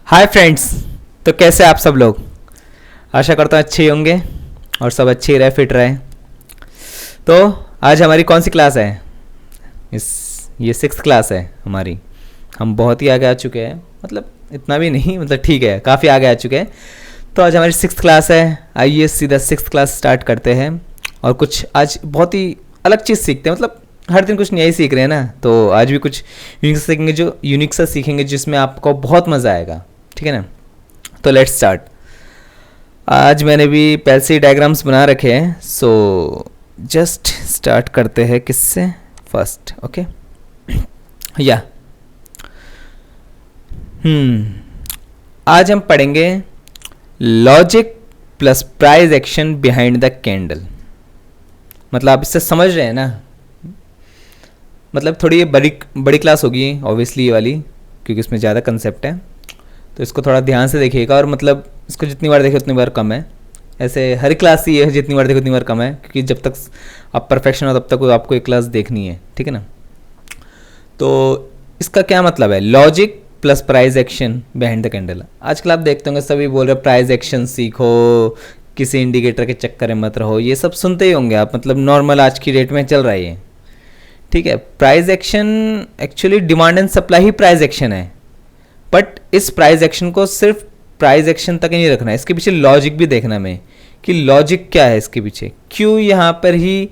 Hi friends. तो कैसे आप सब लोग? आशा करता हूँ अच्छे ही होंगे और सब अच्छे ही रहे, फिट रहे। तो आज हमारी कौन सी क्लास है? इस ये सिक्स्थ क्लास है हमारी। हम बहुत ही आगे आ चुके हैं, मतलब इतना भी नहीं, मतलब ठीक है, काफ़ी आगे आ चुके हैं। तो आज हमारी सिक्स्थ क्लास है। आइए सीधा सिक्स्थ क्लास स्टार्ट करते हैं और कुछ आज बहुत ही अलग चीज़ सीखते हैं। मतलब हर दिन कुछ नया ही सीख रहे हैं ना, तो आज भी कुछ यूनिक सीखेंगे, जो यूनिक सा सीखेंगे जिसमें आपको बहुत मज़ा आएगा। ठीक है ना? तो लेट्स स्टार्ट। आज मैंने भी पहले से ही डायग्राम्स बना रखे हैं, सो जस्ट स्टार्ट करते हैं किससे फर्स्ट। ओके या आज हम पढ़ेंगे logic plus price action behind the candle. मतलब आप इससे समझ रहे हैं ना? मतलब थोड़ी ये बड़ी बड़ी क्लास होगी ऑब्वियसली ये वाली, क्योंकि इसमें ज़्यादा कंसेप्ट है। तो इसको थोड़ा ध्यान से देखिएगा, और मतलब इसको जितनी बार देखें उतनी बार कम है। ऐसे हर क्लास ही है, जितनी बार देखो उतनी बार कम है, क्योंकि जब तक आप परफेक्शन हो तब तक आपको एक क्लास देखनी है। ठीक है ना? तो इसका क्या मतलब है, logic plus price action behind the candle. आजकल आप देखते होंगे सभी बोल रहे प्राइज एक्शन सीखो, किसी इंडिकेटर के चक्कर में मत रहो, ये सब सुनते ही होंगे आप। मतलब नॉर्मल आज की डेट में चल रहा है ये। ठीक है, price action actually demand and supply he price action है। बट इस प्राइज एक्शन को सिर्फ प्राइज एक्शन तक ही नहीं रखना है, इसके पीछे लॉजिक भी देखना में कि लॉजिक क्या है इसके पीछे, क्यों यहाँ पर ही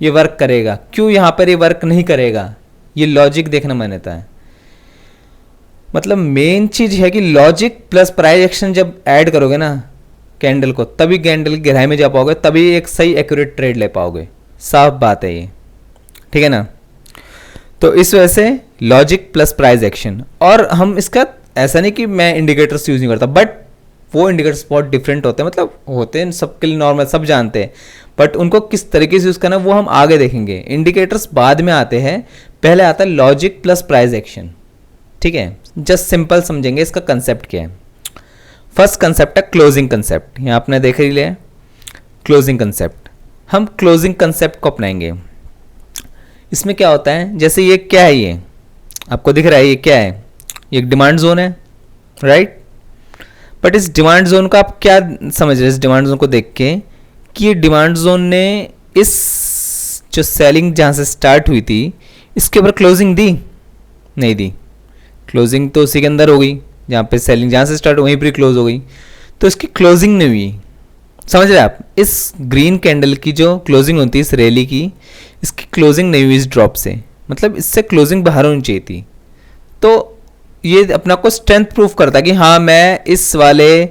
ये वर्क करेगा, क्यों यहाँ पर ये वर्क नहीं करेगा, ये लॉजिक देखना मान्यता है। मतलब मेन चीज है कि लॉजिक प्लस प्राइज एक्शन जब ऐड करोगे ना कैंडल को, तभी कैंडल की गहराई में जा पाओगे, तभी एक सही एक्यूरेट ट्रेड ले पाओगे। साफ बात है ये। ठीक है ना? तो इस वजह से लॉजिक प्लस प्राइज एक्शन। और हम इसका ऐसा नहीं कि मैं इंडिकेटर्स यूज़ नहीं करता, बट वो इंडिकेटर्स बहुत डिफरेंट होते हैं, मतलब होते हैं सबके लिए नॉर्मल, सब जानते हैं, बट उनको किस तरीके से यूज़ करना वो हम आगे देखेंगे। इंडिकेटर्स बाद में आते हैं, पहले आता है लॉजिक प्लस प्राइज एक्शन। ठीक है, जस्ट सिंपल समझेंगे इसका कंसेप्ट क्या है। फर्स्ट कंसेप्ट है क्लोजिंग कंसेप्ट। यहाँ आपने देख ही लिया क्लोजिंग कंसेप्ट। हम क्लोजिंग कंसेप्ट को अपनाएंगे। इसमें क्या होता है, जैसे ये क्या है, ये आपको दिख रहा है, ये क्या है, ये एक डिमांड जोन है, राइट? बट इस डिमांड जोन का आप क्या समझ रहे हैं इस डिमांड जोन को देख के, कि ये डिमांड जोन ने इस जो सेलिंग जहाँ से स्टार्ट हुई थी इसके ऊपर क्लोजिंग दी? नहीं दी। क्लोजिंग तो उसी के अंदर हो गई, जहाँ पे सेलिंग जहाँ से स्टार्ट वहीं पर क्लोज हो गई, तो इसकी क्लोजिंग नहीं हुई। समझ रहे आप? इस ग्रीन कैंडल की जो क्लोजिंग होती है इस रैली की, इसकी क्लोजिंग नहीं हुई इस ड्रॉप से, मतलब इससे क्लोजिंग बाहर होनी चाहिए थी। तो ये अपना को स्ट्रेंथ प्रूफ करता है कि हाँ मैं इस वाले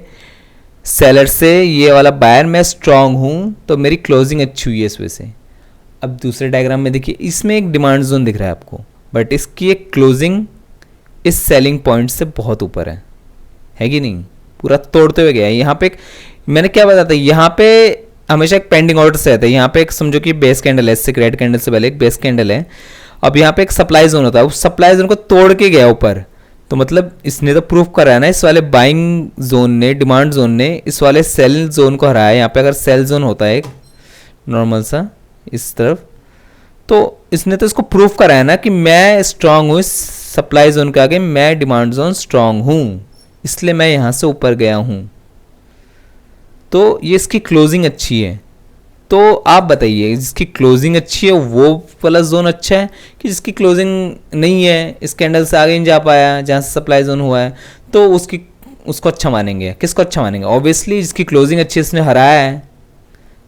सेलर से, ये वाला बायर मैं स्ट्रांग हूँ, तो मेरी क्लोजिंग अच्छी हुई है इस वजह से। अब दूसरे डायग्राम में देखिए, इसमें एक डिमांड जोन दिख रहा है आपको, बट इसकी एक क्लोजिंग इस सेलिंग पॉइंट से बहुत ऊपर है कि नहीं? पूरा तोड़ते हुए गया है। यहाँ पे मैंने क्या बताया था, यहाँ पे हमेशा एक पेंडिंग ऑर्डर से रहता है। यहाँ पे एक समझो कि बेस कैंडल है, इससे रेड कैंडल से पहले एक बेस कैंडल है। अब यहाँ पे एक सप्लाई जोन होता है, उस सप्लाई जोन को तोड़ के गया ऊपर, तो मतलब इसने तो प्रूफ करा है ना, इस वाले बाइंग जोन ने, डिमांड जोन ने इस वाले सेल जोन को हराया। यहाँ पे अगर सेल जोन होता है एक नॉर्मल सा इस तरफ, तो इसने तो इसको प्रूफ करा है ना कि मैं स्ट्रांग हूँ इस सप्लाई जोन के आगे, मैं डिमांड जोन स्ट्रांग हूँ, इसलिए मैं यहाँ से ऊपर गया हूँ। तो ये इसकी क्लोजिंग अच्छी है। तो आप बताइए, जिसकी क्लोजिंग अच्छी है वो वाला जोन अच्छा है कि जिसकी क्लोजिंग नहीं है, इस कैंडल से आगे नहीं जा पाया जहाँ से सप्लाई जोन हुआ है, तो उसको अच्छा मानेंगे? किसको अच्छा मानेंगे? ऑब्वियसली जिसकी क्लोजिंग अच्छी इसने हराया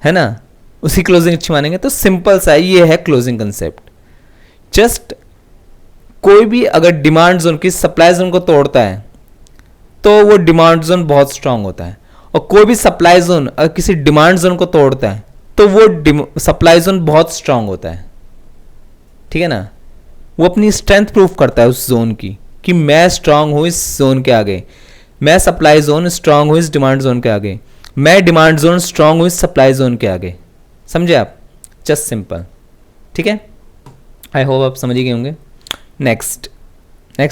है ना, उसी क्लोजिंग अच्छी मानेंगे। तो सिंपल सा ये है क्लोजिंग कंसेप्ट। जस्ट कोई भी अगर डिमांड जोन की सप्लाई जोन को तोड़ता है तो वो डिमांड जोन बहुत स्ट्रांग होता है, और कोई भी सप्लाई जोन अगर किसी डिमांड जोन को तोड़ता है तो वो सप्लाई जोन बहुत स्ट्रांग होता है। ठीक है ना? वो अपनी स्ट्रेंथ प्रूफ करता है उस जोन की, कि मैं स्ट्रांग हूं इस जोन के आगे, मैं सप्लाई जोन स्ट्रांग हूं इस डिमांड जोन के आगे, मैं डिमांड जोन स्ट्रांग हूं इस सप्लाई जोन के आगे। समझे आप? Just simple. ठीक है, आई होप आप समझ ही गए होंगे। नेक्स्ट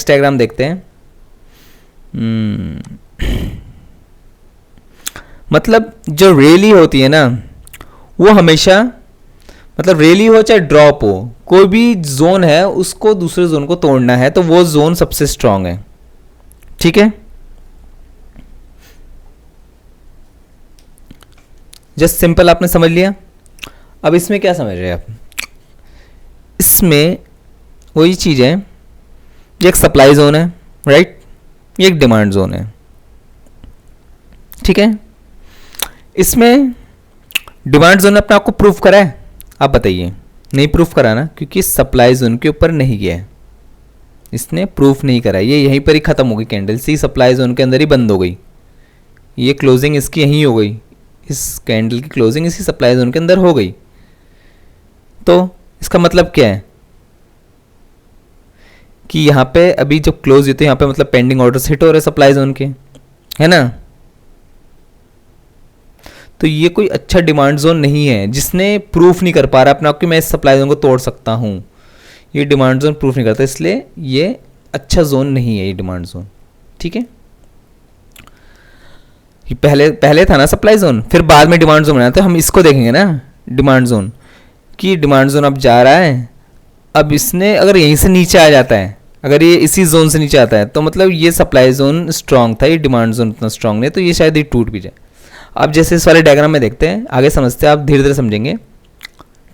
डायग्राम देखते हैं। मतलब जो रैली होती है ना, वो हमेशा, मतलब रैली हो चाहे ड्रॉप हो, कोई भी जोन है उसको दूसरे जोन को तोड़ना है, तो वो जोन सबसे स्ट्रांग है। ठीक है? जस्ट सिंपल आपने समझ लिया। अब इसमें क्या समझ रहे हैं आप, इसमें वही चीज़ है, ये एक सप्लाई जोन है राइट, ये एक डिमांड जोन है, ठीक है। इसमें डिमांड जोन ने अपने आप को प्रूफ करा है, आप बताइए। नहीं प्रूफ करा ना, क्योंकि सप्लाई जोन के ऊपर नहीं गया है, इसने प्रूफ नहीं करा, ये यहीं पर ही ख़त्म हो गई कैंडल, सी सप्लाई जोन के अंदर ही बंद हो गई, ये क्लोजिंग इसकी यहीं हो गई, इस कैंडल की क्लोजिंग इसी सप्लाई जोन के अंदर हो गई। तो इसका मतलब क्या है कि यहाँ पे अभी जब क्लोज होते हैं यहाँ पे मतलब पेंडिंग ऑर्डर्स हिट हो रहे सप्लाई जोन के, है ना। तो ये कोई अच्छा डिमांड जोन नहीं है, जिसने प्रूफ नहीं कर पा रहा अपने आप कि मैं इस सप्लाई जोन को तोड़ सकता हूँ, ये डिमांड जोन प्रूफ नहीं करता, इसलिए ये अच्छा जोन नहीं है ये डिमांड जोन, ठीक है। ये पहले था ना सप्लाई जोन, फिर बाद में डिमांड जोन बनाया, तो हम इसको देखेंगे ना डिमांड जोन, कि डिमांड जोन अब जा रहा है, अब इसने अगर यहीं से नीचे आ जाता है, अगर ये इसी जोन से नीचे आता है तो मतलब ये सप्लाई जोन स्ट्रांग था, ये डिमांड जोन उतना स्ट्रांग नहीं, तो ये शायद ये टूट भी जाए। अब जैसे इस वाले डायग्राम में देखते हैं, आगे समझते हैं, आप धीरे धीरे समझेंगे,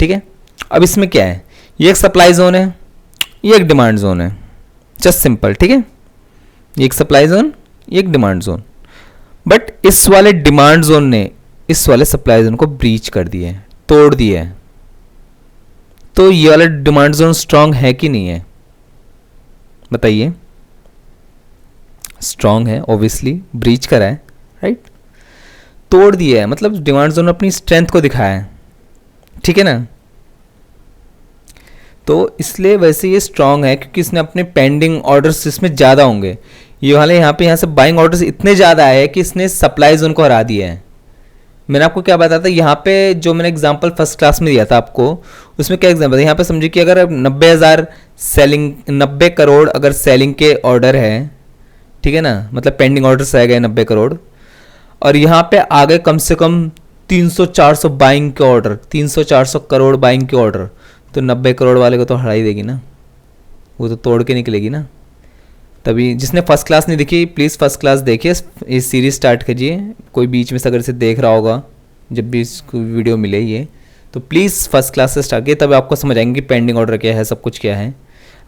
ठीक है। अब इसमें क्या है, ये एक सप्लाई जोन है, ये एक डिमांड जोन है, जस्ट सिंपल, ठीक है। ये एक सप्लाई जोन, ये एक डिमांड जोन, बट इस वाले डिमांड जोन ने इस वाले सप्लाई जोन को ब्रीच कर दिया है, तोड़ दिया है। तो ये वाला डिमांड जोन स्ट्रांग है कि नहीं है, बताइए। स्ट्रांग है, ऑब्वियसली ब्रीच करा है राइट, तोड़ दिया है, मतलब डिमांड जोन अपनी स्ट्रेंथ को दिखाया है, ठीक है ना। तो इसलिए वैसे ये स्ट्रांग है क्योंकि इसने अपने पेंडिंग ऑर्डर्स इसमें ज़्यादा होंगे, ये वाले यहाँ से बाइंग ऑर्डर्स इतने ज़्यादा है कि इसने सप्लाई जोन को हरा दिया है। मैंने आपको क्या बताया था, यहाँ पे जो मैंने एग्जांपल फर्स्ट क्लास में दिया था आपको, उसमें क्या एग्जांपल था, यहाँ पे समझिए कि अगर 90,000 सेलिंग, 90 करोड़ अगर सेलिंग के ऑर्डर है, ठीक है ना, मतलब पेंडिंग ऑर्डर्स रह गए 90 करोड़, और यहाँ पे आ गए कम से कम 300-400 बाइंग के ऑर्डर, 300-400 करोड़ बाइंग के ऑर्डर, तो 90 करोड़ वाले को तो हरा ही देगी ना, वो तो तोड़ के निकलेगी ना। तभी जिसने फर्स्ट क्लास नहीं देखी प्लीज़ फर्स्ट क्लास देखिए, इस सीरीज़ स्टार्ट कीजिए, कोई बीच में से अगर इसे देख रहा होगा, जब भी इसको वीडियो मिले ये, तो प्लीज़ फर्स्ट क्लास से स्टार्ट कीजिए, तब आपको समझ आएंगे कि पेंडिंग ऑर्डर क्या है, सब कुछ क्या है।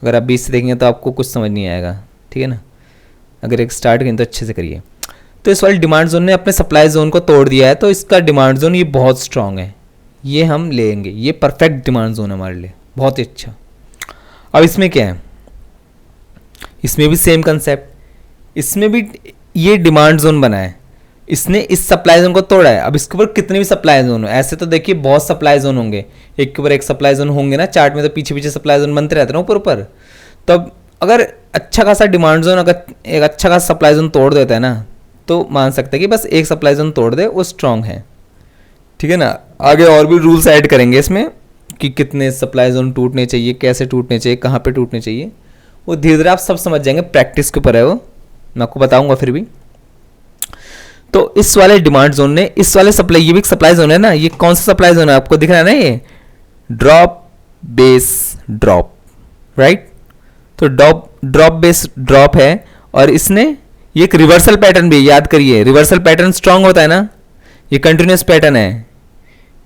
अगर आप बीच से देखेंगे तो आपको कुछ समझ नहीं आएगा, ठीक है ना। अगर एक स्टार्ट करें तो अच्छे से करिए। तो इस वाले डिमांड जोन ने अपने सप्लाई जोन को तोड़ दिया है, तो इसका डिमांड जोन ये बहुत स्ट्रांग है, ये हम लेंगे, ये परफेक्ट डिमांड जोन है हमारे लिए, बहुत ही अच्छा। अब इसमें क्या है, इसमें भी सेम कंसेप्ट, इसमें भी ये डिमांड जोन बना है, इसने इस सप्लाई जोन को तोड़ा है। अब इसके ऊपर कितने भी सप्लाई जोन हो, ऐसे तो देखिए बहुत सप्लाई जोन होंगे, एक के ऊपर एक सप्लाई जोन होंगे ना, चार्ट में तो पीछे पीछे सप्लाई जोन बनते रहते हैं ऊपर ऊपर। तब अगर अच्छा खासा डिमांड जोन, अगर एक अच्छा खासा सप्लाई जोन तोड़ देता है ना, तो मान सकते हैं कि बस एक सप्लाई जोन तोड़ दे, वो स्ट्रांग है, ठीक है ना। आगे और भी रूल्स ऐड करेंगे इसमें कि कितने सप्लाई जोन टूटने चाहिए, कैसे टूटने चाहिए, कहाँ पे टूटने चाहिए, वो धीरे धीरे आप सब समझ जाएंगे, प्रैक्टिस के ऊपर है वो, मैं आपको बताऊंगा फिर भी। तो इस वाले डिमांड जोन ने इस वाले सप्लाई, ये भी एक सप्लाई जोन है ना, ये कौन सा सप्लाई जोन है आपको दिख रहा है ना, ये ड्रॉप बेस ड्रॉप राइट। तो ड्रॉप बेस ड्रॉप है, और इसने ये एक रिवर्सल पैटर्न भी, याद करिए रिवर्सल पैटर्न स्ट्रांग होता है ना, ये कंटिन्यूस पैटर्न है,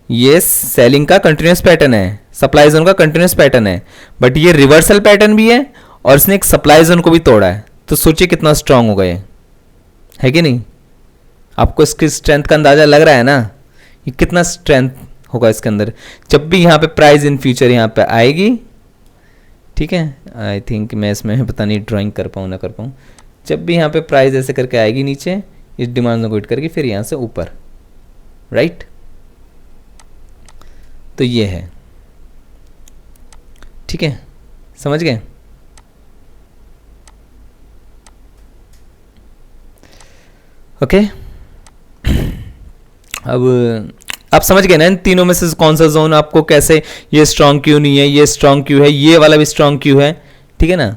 ये सेलिंग का कंटिन्यूस पैटर्न है, सप्लाई जोन का कंटिन्यूस पैटर्न है, बट ये रिवर्सल पैटर्न भी है, और इसने एक सप्लाई जोन को भी तोड़ा है। तो सोचिए कितना स्ट्रांग होगा ये, है कि नहीं। आपको इसकी स्ट्रेंथ का अंदाजा लग रहा है ना, ये कितना स्ट्रेंथ होगा इसके अंदर। जब भी यहाँ पे प्राइस इन फ्यूचर यहाँ पे आएगी, ठीक है, आई थिंक मैं इसमें पता नहीं ड्राइंग कर पाऊँ ना कर पाऊँ, जब भी यहाँ पे प्राइस ऐसे करके आएगी नीचे, इस डिमांड को हिट करके फिर यहाँ से ऊपर, राइट। तो ये है, ठीक है, समझ गए। ओके, अब आप समझ गए ना इन तीनों में से कौन सा जोन आपको कैसे, ये स्ट्रांग क्यों नहीं है, ये स्ट्रांग क्यों है, ये वाला भी स्ट्रांग क्यों है, ठीक है ना।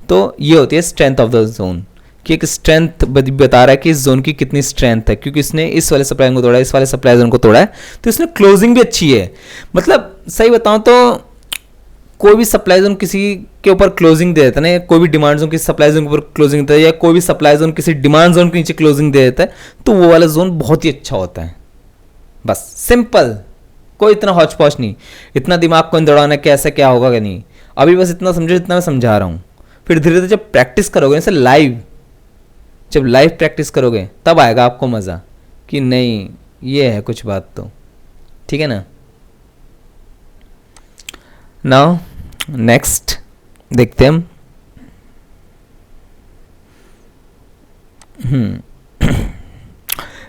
तो ये होती है स्ट्रेंथ ऑफ द जोन, कि एक स्ट्रेंथ बता रहा है कि इस जोन की कितनी स्ट्रेंथ है, क्योंकि इसने इस वाले सप्लाई को तोड़ा है, इस वाले सप्लाई जोन को तोड़ा है, तो इसने क्लोजिंग भी अच्छी है। मतलब सही बताऊं तो कोई भी सप्लाई जोन किसी के ऊपर क्लोजिंग दे देता है ना, कोई भी डिमांड जोन किसी सप्लाई जोन के ऊपर क्लोजिंग देता है, या कोई भी सप्लाई जोन किसी डिमांड जोन के नीचे क्लोजिंग दे देता है, तो वो वाला जोन बहुत ही अच्छा होता है, बस सिंपल, कोई इतना हौच पौच नहीं, इतना दिमाग को दौड़ाना कैसे क्या होगा क्या नहीं। अभी बस इतना समझो जितना मैं समझा रहा हूँ, फिर धीरे धीरे जब प्रैक्टिस करोगे जैसे लाइव, जब लाइव प्रैक्टिस करोगे तब आएगा आपको मज़ा कि नहीं ये है कुछ बात तो, ठीक है ना। नाउ नेक्स्ट देखते हैं हम।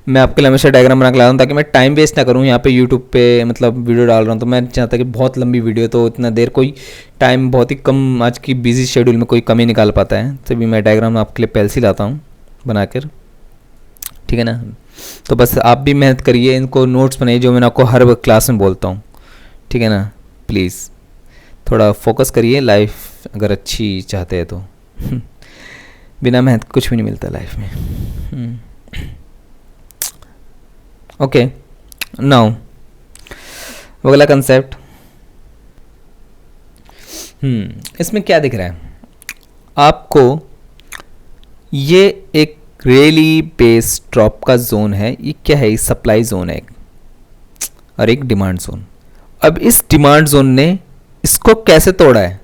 मैं आपके लिए हमेशा डायग्राम बना के ला रहा हूँ ताकि मैं टाइम वेस्ट ना करूँ यहाँ पे यूट्यूब पे, मतलब वीडियो डाल रहा हूँ तो मैं चाहता कि बहुत लंबी वीडियो, तो इतना देर कोई टाइम बहुत ही कम, आज की बिजी शेड्यूल में कोई कम ही निकाल पाता है, तभी मैं डायग्राम आपके लिए पहले से लाता हूँ बनाकर, ठीक है ना। तो बस आप भी मेहनत करिए, इनको नोट्स बनाइए जो मैंने आपको हर क्लास में बोलता हूँ, ठीक है ना। प्लीज़ थोड़ा फोकस करिए, लाइफ अगर अच्छी चाहते हैं तो बिना मेहनत कुछ भी नहीं मिलता लाइफ में। ओके, नाउ अगला कंसेप्ट। इसमें क्या दिख रहा है आपको, ये एक रेली बेस ड्रॉप का जोन है, ये क्या है, सप्लाई जोन है और एक डिमांड जोन। अब इस डिमांड जोन ने इसको कैसे तोड़ा है,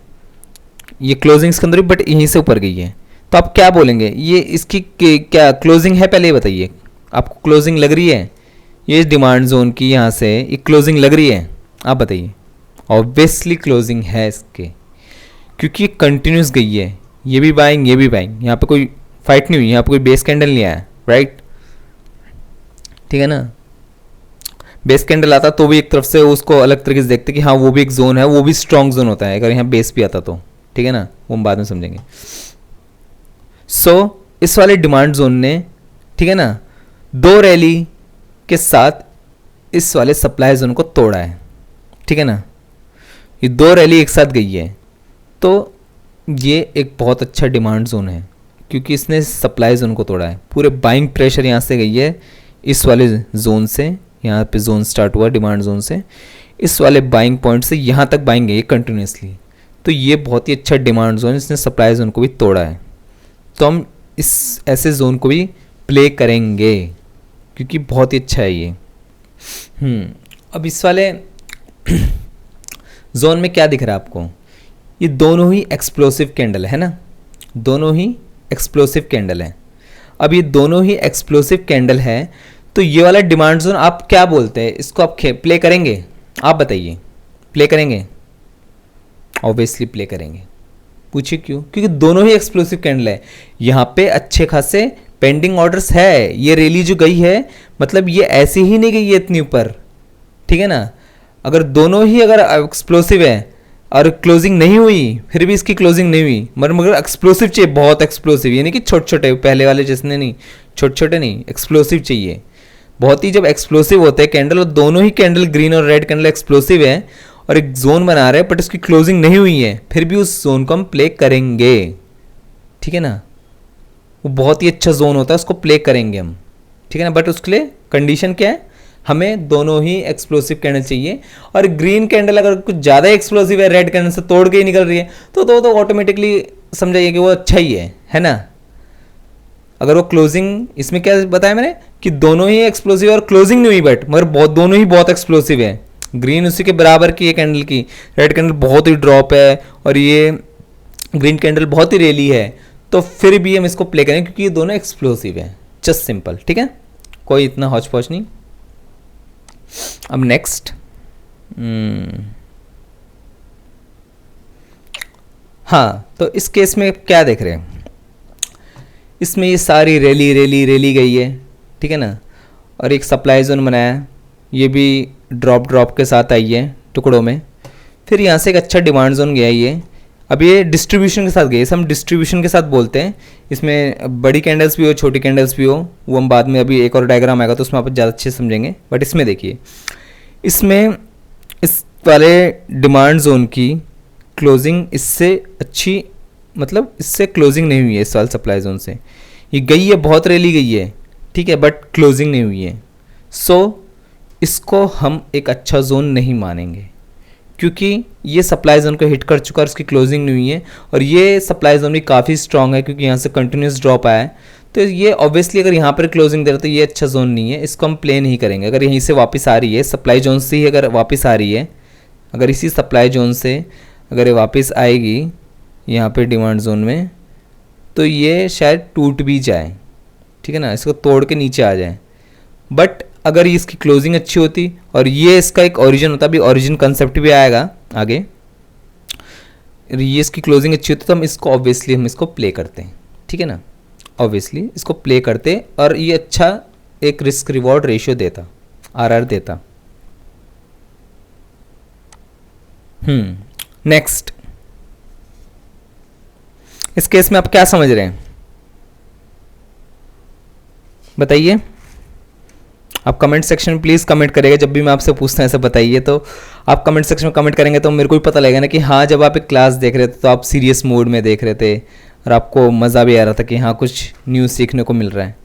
ये क्लोजिंग इसके अंदर बट यहीं से ऊपर गई है, तो आप क्या बोलेंगे, ये इसकी क्या क्लोजिंग है, पहले ये बताइए आपको क्लोजिंग लग रही है, ये डिमांड जोन की यहाँ से ये क्लोजिंग लग रही है, आप बताइए। ऑब्वियसली क्लोजिंग है इसके, क्योंकि ये कंटिन्यूस गई है, ये भी बाइंग ये भी बाइंग, यहाँ पे कोई फाइट नहीं हुई, यहाँ पे कोई बेस कैंडल नहीं आया, राइट, ठीक है ना। बेस कैंडल आता तो भी एक तरफ से उसको अलग तरीके से देखते कि हाँ वो भी एक जोन है, वो भी स्ट्रॉन्ग जोन होता है अगर यहाँ बेस भी आता तो, ठीक है ना, वो हम बाद में समझेंगे। सो इस वाले डिमांड जोन ने, ठीक है ना, दो रैली के साथ इस वाले सप्लाई जोन को तोड़ा है, ठीक है ना। ये दो रैली एक साथ गई है, तो ये एक बहुत अच्छा डिमांड जोन है क्योंकि इसने सप्लाई जोन को तोड़ा है। पूरे बाइंग प्रेशर यहाँ से गई है इस वाले जोन से, यहाँ पे जोन स्टार्ट हुआ डिमांड जोन से, इस वाले बाइंग पॉइंट से यहाँ तक बाइंग गई है कंटिन्यूसली, तो ये बहुत ही अच्छा डिमांड जोन, इसने सप्लाई जोन को भी तोड़ा है। तो हम इस ऐसे जोन को भी प्ले करेंगे क्योंकि बहुत ही अच्छा है ये। अब इस वाले जोन में क्या दिख रहा है आपको, ये दोनों ही एक्सप्लोसिव कैंडल है ना, दोनों ही एक्सप्लोसिव कैंडल है। अब ये दोनों ही एक्सप्लोसिव कैंडल है, तो ये वाला डिमांड जोन आप क्या बोलते हैं, इसको आप प्ले करेंगे, आप बताइए, प्ले करेंगे, ऑब्वियसली प्ले करेंगे। पूछिए क्यों, क्योंकि दोनों ही एक्सप्लोसिव कैंडल है, यहाँ पे अच्छे खासे पेंडिंग ऑर्डर्स है, ये रैली जो गई है मतलब ये ऐसी ही नहीं गई है इतनी ऊपर, ठीक है ना। अगर दोनों ही अगर एक्सप्लोसिव है और क्लोजिंग नहीं हुई, फिर भी इसकी क्लोजिंग नहीं हुई, मगर एक्सप्लोसिव चाहिए, बहुत एक्सप्लोसिव, यानी कि छोटे छोटे पहले वाले जिसने नहीं, छोटे छोटे नहीं, एक्सप्लोसिव चाहिए बहुत ही। जब एक्सप्लोसिव होते हैं कैंडल, और दोनों ही कैंडल ग्रीन और रेड कैंडल एक्सप्लोसिव है और एक जोन बना रहे हैं बट उसकी क्लोजिंग नहीं हुई है, फिर भी उस जोन को हम प्ले करेंगे, ठीक है ना। वो बहुत ही अच्छा जोन होता है, उसको प्ले करेंगे हम, ठीक है ना। बट उसके लिए कंडीशन क्या है, हमें दोनों ही एक्सप्लोसिव कैंडल चाहिए, और ग्रीन कैंडल अगर कुछ ज़्यादा एक्सप्लोसिव है, रेड कैंडल से तोड़ के ही निकल रही है, तो ऑटोमेटिकली समझाइए कि वो अच्छा ही है ना। अगर वो क्लोजिंग, इसमें क्या बताया मैंने कि दोनों ही एक्सप्लोसिव और क्लोजिंग नहीं हुई बट मगर बहुत, दोनों ही बहुत एक्सप्लोसिव है, ग्रीन उसी के बराबर की है कैंडल की, रेड कैंडल बहुत ही ड्रॉप है और ये ग्रीन कैंडल बहुत ही रेली है, तो फिर भी हम इसको प्ले करें क्योंकि ये दोनों एक्सप्लोसिव है, जस्ट सिंपल, ठीक है, कोई इतना हौच पौच नहीं। अब नेक्स्ट, हाँ, तो इस केस में क्या देख रहे हैं, इसमें ये सारी रैली गई है, ठीक है ना, और एक सप्लाई जोन बनाया, ये भी ड्रॉप के साथ आई है टुकड़ों में, फिर यहाँ से एक अच्छा डिमांड जोन गया ये। अब ये डिस्ट्रीब्यूशन के साथ गई, हम डिस्ट्रीब्यूशन के साथ बोलते हैं, इसमें बड़ी कैंडल्स भी हो छोटी कैंडल्स भी हो, वो हम बाद में, अभी एक और डायग्राम आएगा तो उसमें आप ज़्यादा अच्छे से समझेंगे। बट इसमें देखिए, इसमें इस वाले डिमांड जोन की क्लोजिंग इससे अच्छी, मतलब इससे क्लोजिंग नहीं हुई है, इस वाले सप्लाई जोन से ये गई है, बहुत रैली गई है, ठीक है, बट क्लोजिंग नहीं हुई है। सो इसको हम एक अच्छा जोन नहीं मानेंगे क्योंकि ये सप्लाई जोन को हिट कर चुका है, उसकी क्लोजिंग नहीं हुई है, और ये सप्लाई जोन भी काफ़ी स्ट्रांग है क्योंकि यहाँ से कंटिन्यूस ड्रॉप आया है, तो ये ऑब्वियसली अगर यहाँ पर क्लोजिंग दे रहा तो ये अच्छा जोन नहीं है, इसको हम प्ले नहीं करेंगे। अगर यहीं से वापस आ रही है सप्लाई जोन से ही, अगर वापस आ रही है, अगर इसी सप्लाई जोन से अगर ये वापस आएगी यहाँ पे डिमांड जोन में, तो ये शायद टूट भी जाए, ठीक है ना, इसको तोड़ के नीचे आ जाए। बट अगर इसकी क्लोजिंग अच्छी होती और ये इसका एक ओरिजिन होता, अभी ओरिजिन कंसेप्ट भी आएगा आगे, ये इसकी क्लोजिंग अच्छी होती तो हम इसको ऑब्वियसली हम इसको प्ले करते हैं, ठीक है ना, ऑब्वियसली इसको प्ले करते और ये अच्छा एक रिस्क रिवॉर्ड रेशियो देता, आरआर देता। नेक्स्ट, इस केस में आप क्या समझ रहे हैं बताइए। आप कमेंट सेक्शन में प्लीज़ कमेंट करेगा, जब भी मैं आपसे पूछता हूँ ऐसा बताइए, तो आप कमेंट सेक्शन में कमेंट करेंगे तो मेरे को भी पता लगेगा ना कि हाँ, जब आप एक क्लास देख रहे थे तो आप सीरियस मोड में देख रहे थे और आपको मज़ा भी आ रहा था कि हाँ कुछ न्यू सीखने को मिल रहा है।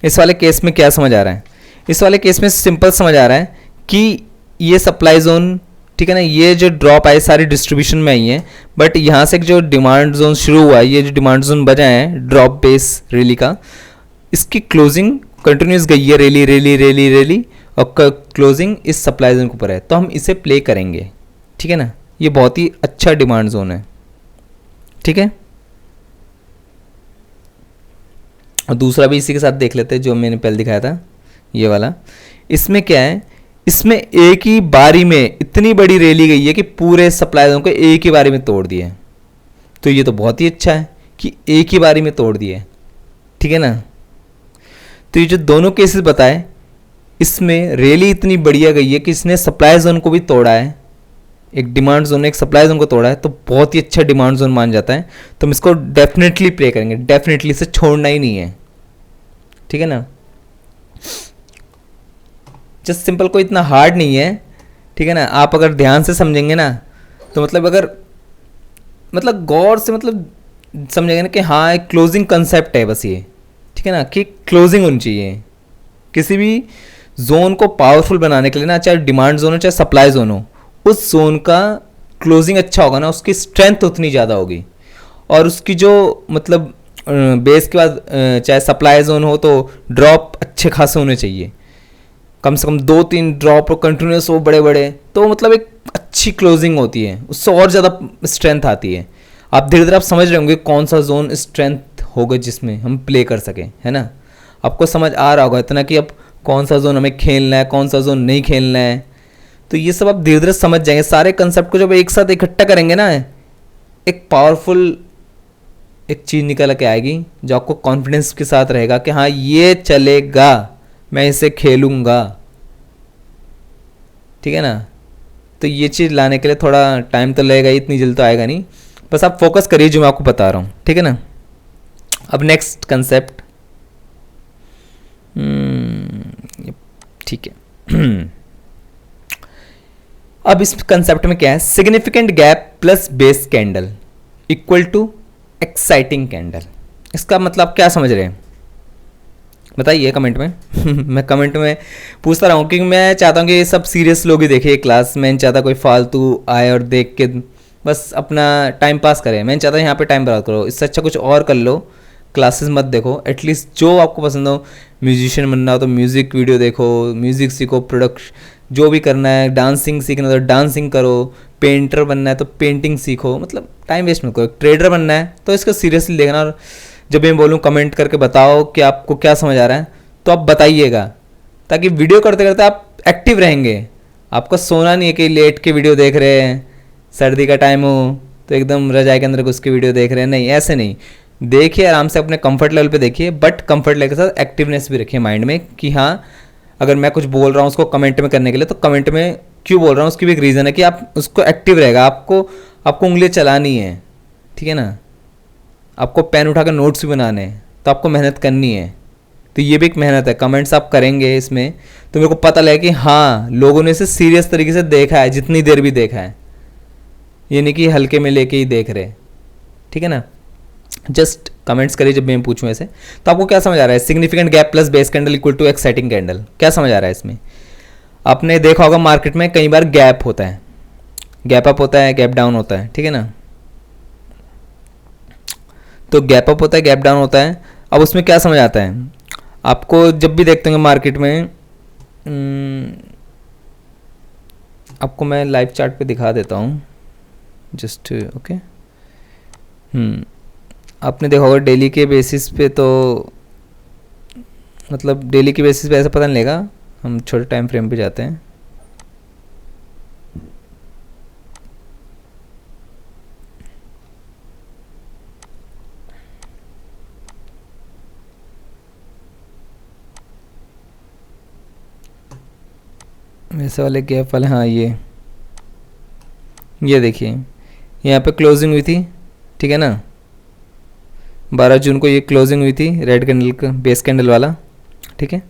इस वाले केस में क्या समझ आ रहा है, इस वाले केस में सिंपल समझ आ रहा है कि ये सप्लाई जोन, ठीक है ना, ये जो ड्रॉप आई सारी डिस्ट्रीब्यूशन में आई है, बट यहाँ से जो डिमांड जोन शुरू हुआ है, ये जो डिमांड जोन बजा है ड्रॉप बेस रैली का, इसकी क्लोजिंग कंटिन्यूस गई है, रैली रैली रैली रैली, और क्लोजिंग इस सप्लाई जोन के ऊपर है, तो हम इसे प्ले करेंगे, ठीक है ना। ये बहुत ही अच्छा डिमांड जोन है, ठीक है। और दूसरा भी इसी के साथ देख लेते हैं जो मैंने पहले दिखाया था, ये वाला। इसमें क्या है, इसमें एक ही बारी में इतनी बड़ी रैली गई है कि पूरे सप्लाई जोन को एक ही बारी में तोड़ दिया है। तो ये तो बहुत ही अच्छा है कि एक ही बारी में तोड़ दिया है, ठीक है ना। तो ये जो दोनों केसेस बताए, इसमें रैली इतनी बढ़िया गई है कि इसने सप्लाई जोन को भी तोड़ा है, एक डिमांड जोन ने एक सप्लाई जोन को तोड़ा है, तो बहुत ही अच्छा डिमांड जोन मान जाता है। तो हम इसको डेफिनेटली प्ले करेंगे, डेफिनेटली इसे छोड़ना ही नहीं है, ठीक है ना। जस्ट सिंपल, कोई इतना हार्ड नहीं है, ठीक है ना। आप अगर ध्यान से समझेंगे ना, तो मतलब अगर मतलब गौर से मतलब समझेंगे ना कि हाँ एक क्लोजिंग कंसेप्ट है बस ये, ठीक है ना, कि क्लोजिंग होनी चाहिए किसी भी जोन को पावरफुल बनाने के लिए ना, चाहे डिमांड जोन हो चाहे सप्लाई जोन हो, उस जोन का क्लोजिंग अच्छा होगा ना, उसकी स्ट्रेंथ उतनी ज़्यादा होगी। और उसकी जो मतलब बेस के बाद चाहे सप्लाई जोन हो तो ड्रॉप अच्छे खासे होने चाहिए, कम से कम 2-3 ड्रॉप कंटिन्यूस हो बड़े बड़े, तो मतलब एक अच्छी क्लोजिंग होती है, उससे और ज़्यादा स्ट्रेंथ आती है। आप धीरे धीरे आप समझ रहे होंगे कौन सा जोन स्ट्रेंथ होगा जिसमें हम प्ले कर सकें, है ना। आपको समझ आ रहा होगा इतना कि अब कौन सा जोन हमें खेलना है, कौन सा जोन नहीं खेलना है। तो ये सब आप धीरे धीरे समझ जाएंगे। सारे कंसेप्ट को जब एक साथ इकट्ठा करेंगे ना, एक पावरफुल एक चीज़ निकल के आएगी जो आपको कॉन्फिडेंस के साथ रहेगा कि हाँ ये चलेगा, मैं इसे खेलूँगा, ठीक है ना। तो ये चीज़ लाने के लिए थोड़ा टाइम तो लगेगा, इतनी जल्द तो आएगा नहीं, बस आप फोकस करिए जो मैं आपको बता रहा हूँ, ठीक है ना। अब नेक्स्ट कंसेप्ट, ठीक है। अब इस कंसेप्ट में क्या है, significant gap plus base candle equal to exciting candle. इसका मतलब क्या समझ रहे हैं बताइए कमेंट में। मैं कमेंट में पूछता रहा हूँ क्योंकि मैं चाहता हूँ कि सब सीरियस लोग ही देखें क्लास। मैं नहीं चाहता कोई फालतू आए और देख के बस अपना टाइम पास करें। मैं नहीं चाहता यहाँ पे टाइम बर्बाद करो, इससे अच्छा कुछ और कर लो, क्लासेस मत देखो। एटलीस्ट जो आपको पसंद हो, म्यूजिशियन बनना हो तो म्यूज़िक वीडियो देखो, म्यूज़िक सीखो, प्रोडक्ट जो भी करना है, डांसिंग सीखना तो डांसिंग करो, पेंटर बनना है तो पेंटिंग सीखो। मतलब टाइम वेस्ट मत करो। ट्रेडर बनना है तो इसको सीरियसली देखना। और जब मैं बोलूँ कमेंट करके बताओ कि आपको क्या समझ आ रहा है, तो आप बताइएगा, ताकि वीडियो करते करते आप एक्टिव रहेंगे। आपको सोना नहीं है कि लेट के वीडियो देख रहे हैं, सर्दी का टाइम हो तो एकदम रजाई के अंदर घुस के वीडियो देख रहे हैं, नहीं ऐसे नहीं। देखिए आराम से अपने कंफर्ट लेवल पे देखिए, बट कंफर्ट लेवल के साथ एक्टिवनेस भी रखिए माइंड में कि हाँ अगर मैं कुछ बोल रहा हूँ उसको कमेंट में करने के लिए, तो कमेंट में क्यों बोल रहा हूँ उसकी भी एक रीज़न है कि आप उसको एक्टिव रहेगा। आपको उंगली चलानी है, ठीक है ना। आपको पेन उठाकर नोट्स भी बनाने हैं, तो आपको मेहनत करनी है। तो ये भी एक मेहनत है। कमेंट्स आप करेंगे इसमें तो मेरे को पता लगे कि हाँ लोगों ने इसे सीरियस तरीके से देखा है, जितनी देर भी देखा है, ये नहीं कि हल्के में लेके ही देख रहे, ठीक है ना। जस्ट कमेंट्स करिए जब मैं पूछूं ऐसे। तो आपको क्या समझ आ रहा है, significant gap plus base candle equal to exciting candle, क्या समझ आ रहा है इसमें। आपने देखा होगा मार्केट में कई बार गैप होता है, गैप अप होता है, गैप डाउन होता है, ठीक है ना। तो गैप अप होता है, गैप डाउन होता है। अब उसमें क्या समझ आता है आपको, जब भी देखते होंगे मार्केट में, आपको मैं लाइव चार्ट पे दिखा देता हूँ जस्ट, ओके। आपने देखा होगा डेली के बेसिस पे, तो मतलब डेली के बेसिस पे ऐसा पता नहीं लगेगा, हम छोटे टाइम फ्रेम पे जाते हैं। वैसे वाले गैप वाले, हाँ ये देखिए यहाँ पे क्लोजिंग हुई थी, ठीक है ना, 12 जून को ये क्लोजिंग हुई थी रेड कैंडल का, बेस कैंडल वाला, ठीक है।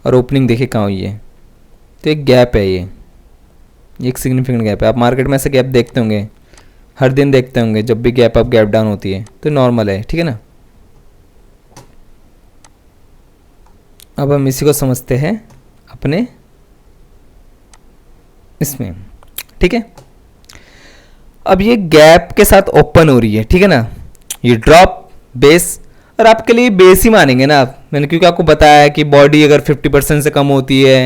और ओपनिंग देखिए कहाँ हुई है, तो एक गैप है, ये एक सिग्निफिकेंट गैप है। आप मार्केट में ऐसे गैप देखते होंगे, हर दिन देखते होंगे, जब भी गैप अप गैप डाउन होती है तो नॉर्मल है, ठीक है ना। अब हम इसी को समझते हैं अपने इसमें, ठीक है। अब ये गैप के साथ ओपन हो रही है, ठीक है ना, ये ड्रॉप बेस, और आपके लिए बेस ही मानेंगे ना आप, मैंने क्योंकि आपको बताया है कि बॉडी अगर 50% से कम होती है,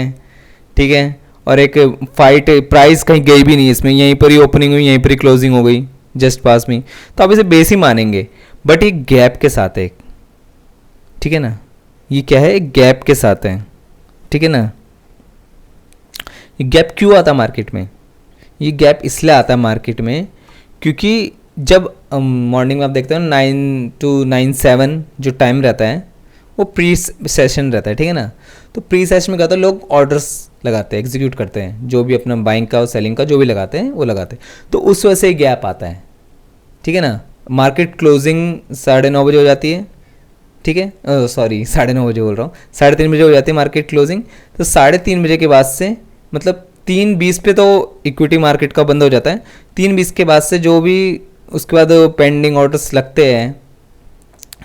ठीक है, और एक फाइट प्राइस कहीं गई भी नहीं इसमें, यहीं पर ही ओपनिंग हुई, यहीं पर ही क्लोजिंग हो गई जस्ट पास में, तो आप इसे बेस ही मानेंगे। बट ये गैप के साथ है, ठीक है ना, ये क्या है, एक गैप के साथ है, ठीक है ना। ये गैप क्यों आता है मार्केट में, ये गैप इसलिए आता है मार्केट में क्योंकि जब मॉर्निंग में आप देखते हो 9 to 9-7 जो टाइम रहता है वो प्री सेशन रहता है, ठीक है ना। तो प्री सेशन में क्या होता है, लोग ऑर्डर्स लगाते हैं, एग्जीक्यूट करते हैं, जो भी अपना बाइंग का और सेलिंग का जो भी लगाते हैं वो लगाते हैं, तो उस वजह से ही गैप आता है, ठीक है ना। मार्केट क्लोजिंग 9:30 बजे हो जाती है, ठीक है, सॉरी 9:30 बजे बोल रहा हूँ, 3:30 बजे हो जाती है मार्केट क्लोजिंग। तो 3:30 बजे के बाद से, मतलब 3:20 पे तो इक्विटी मार्केट का बंद हो जाता है, 3:20 के बाद से जो भी उसके बाद पेंडिंग ऑर्डर्स लगते हैं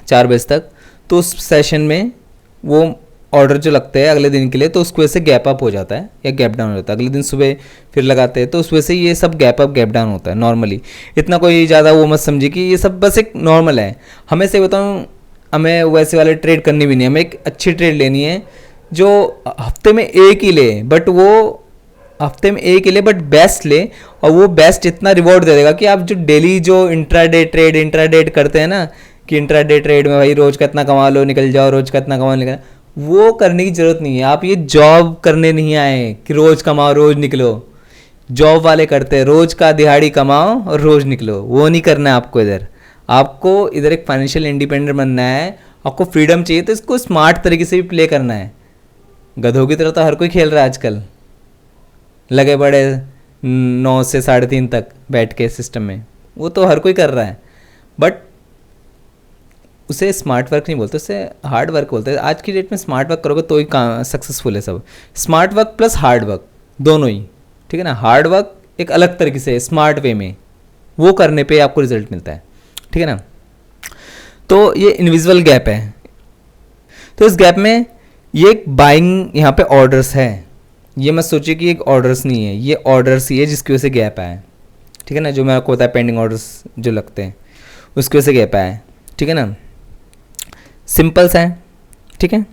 4 बजे तक, तो उस सेशन में वो ऑर्डर जो लगते हैं अगले दिन के लिए, तो उसकी वजह से गैप अप हो जाता है या गैप डाउन हो जाता है, अगले दिन सुबह फिर लगाते हैं, तो उस वजह से ये सब गैप अप गैप डाउन होता है नॉर्मली। इतना कोई ज़्यादा वो मत समझिए कि ये सब बस एक नॉर्मल है। हमें से बताऊँ, हमें वैसे वाले ट्रेड करनी भी नहीं, हमें एक अच्छी ट्रेड लेनी है जो हफ्ते में एक ही ले, बट वो हफ्ते में एक ही ले बट बेस्ट ले, और वो बेस्ट इतना रिवॉर्ड दे देगा कि आप जो डेली जो इंट्राडे ट्रेड करते हैं ना, कि इंट्राडे ट्रेड में भाई रोज़ का इतना कमा लो निकल जाओ, रोज़ का इतना कमा निकल, वो करने की ज़रूरत नहीं है। आप ये जॉब करने नहीं आए कि रोज़ कमाओ रोज़ निकलो, जॉब वाले करते हैं रोज़ का दिहाड़ी कमाओ और रोज़ निकलो, वो नहीं करना है आपको। आपको इधर एक फाइनेंशियल इंडिपेंडेंट बनना है, आपको फ्रीडम चाहिए, तो इसको स्मार्ट तरीके से भी प्ले करना है। गधों की तरह तो हर कोई खेल रहा है आजकल, लगे बड़े 9 से 3:30 तक बैठ के सिस्टम में, वो तो हर कोई कर रहा है, बट उसे स्मार्ट वर्क नहीं बोलते, उसे हार्ड वर्क बोलते हैं। आज की डेट में स्मार्ट वर्क करोगे तो ही काम सक्सेसफुल है सब, smart work plus hard work दोनों ही, ठीक है ना। हार्ड वर्क एक अलग तरीके से स्मार्ट वे में, वो करने पे आपको रिजल्ट मिलता है, ठीक है ना। तो ये इनविजिबल गैप है, तो इस गैप में ये एक बाइंग यहाँ पे ऑर्डर्स है, ये मत सोचिए कि एक ऑर्डर्स नहीं है, ये ऑर्डर्स ही है जिसकी वजह से गैप आया है, ठीक है ना। जो मैं आपको बताया पेंडिंग ऑर्डर्स जो लगते हैं उसकी वजह से गैप आया है, ठीक है ना। सिंपल सा है, ठीक है।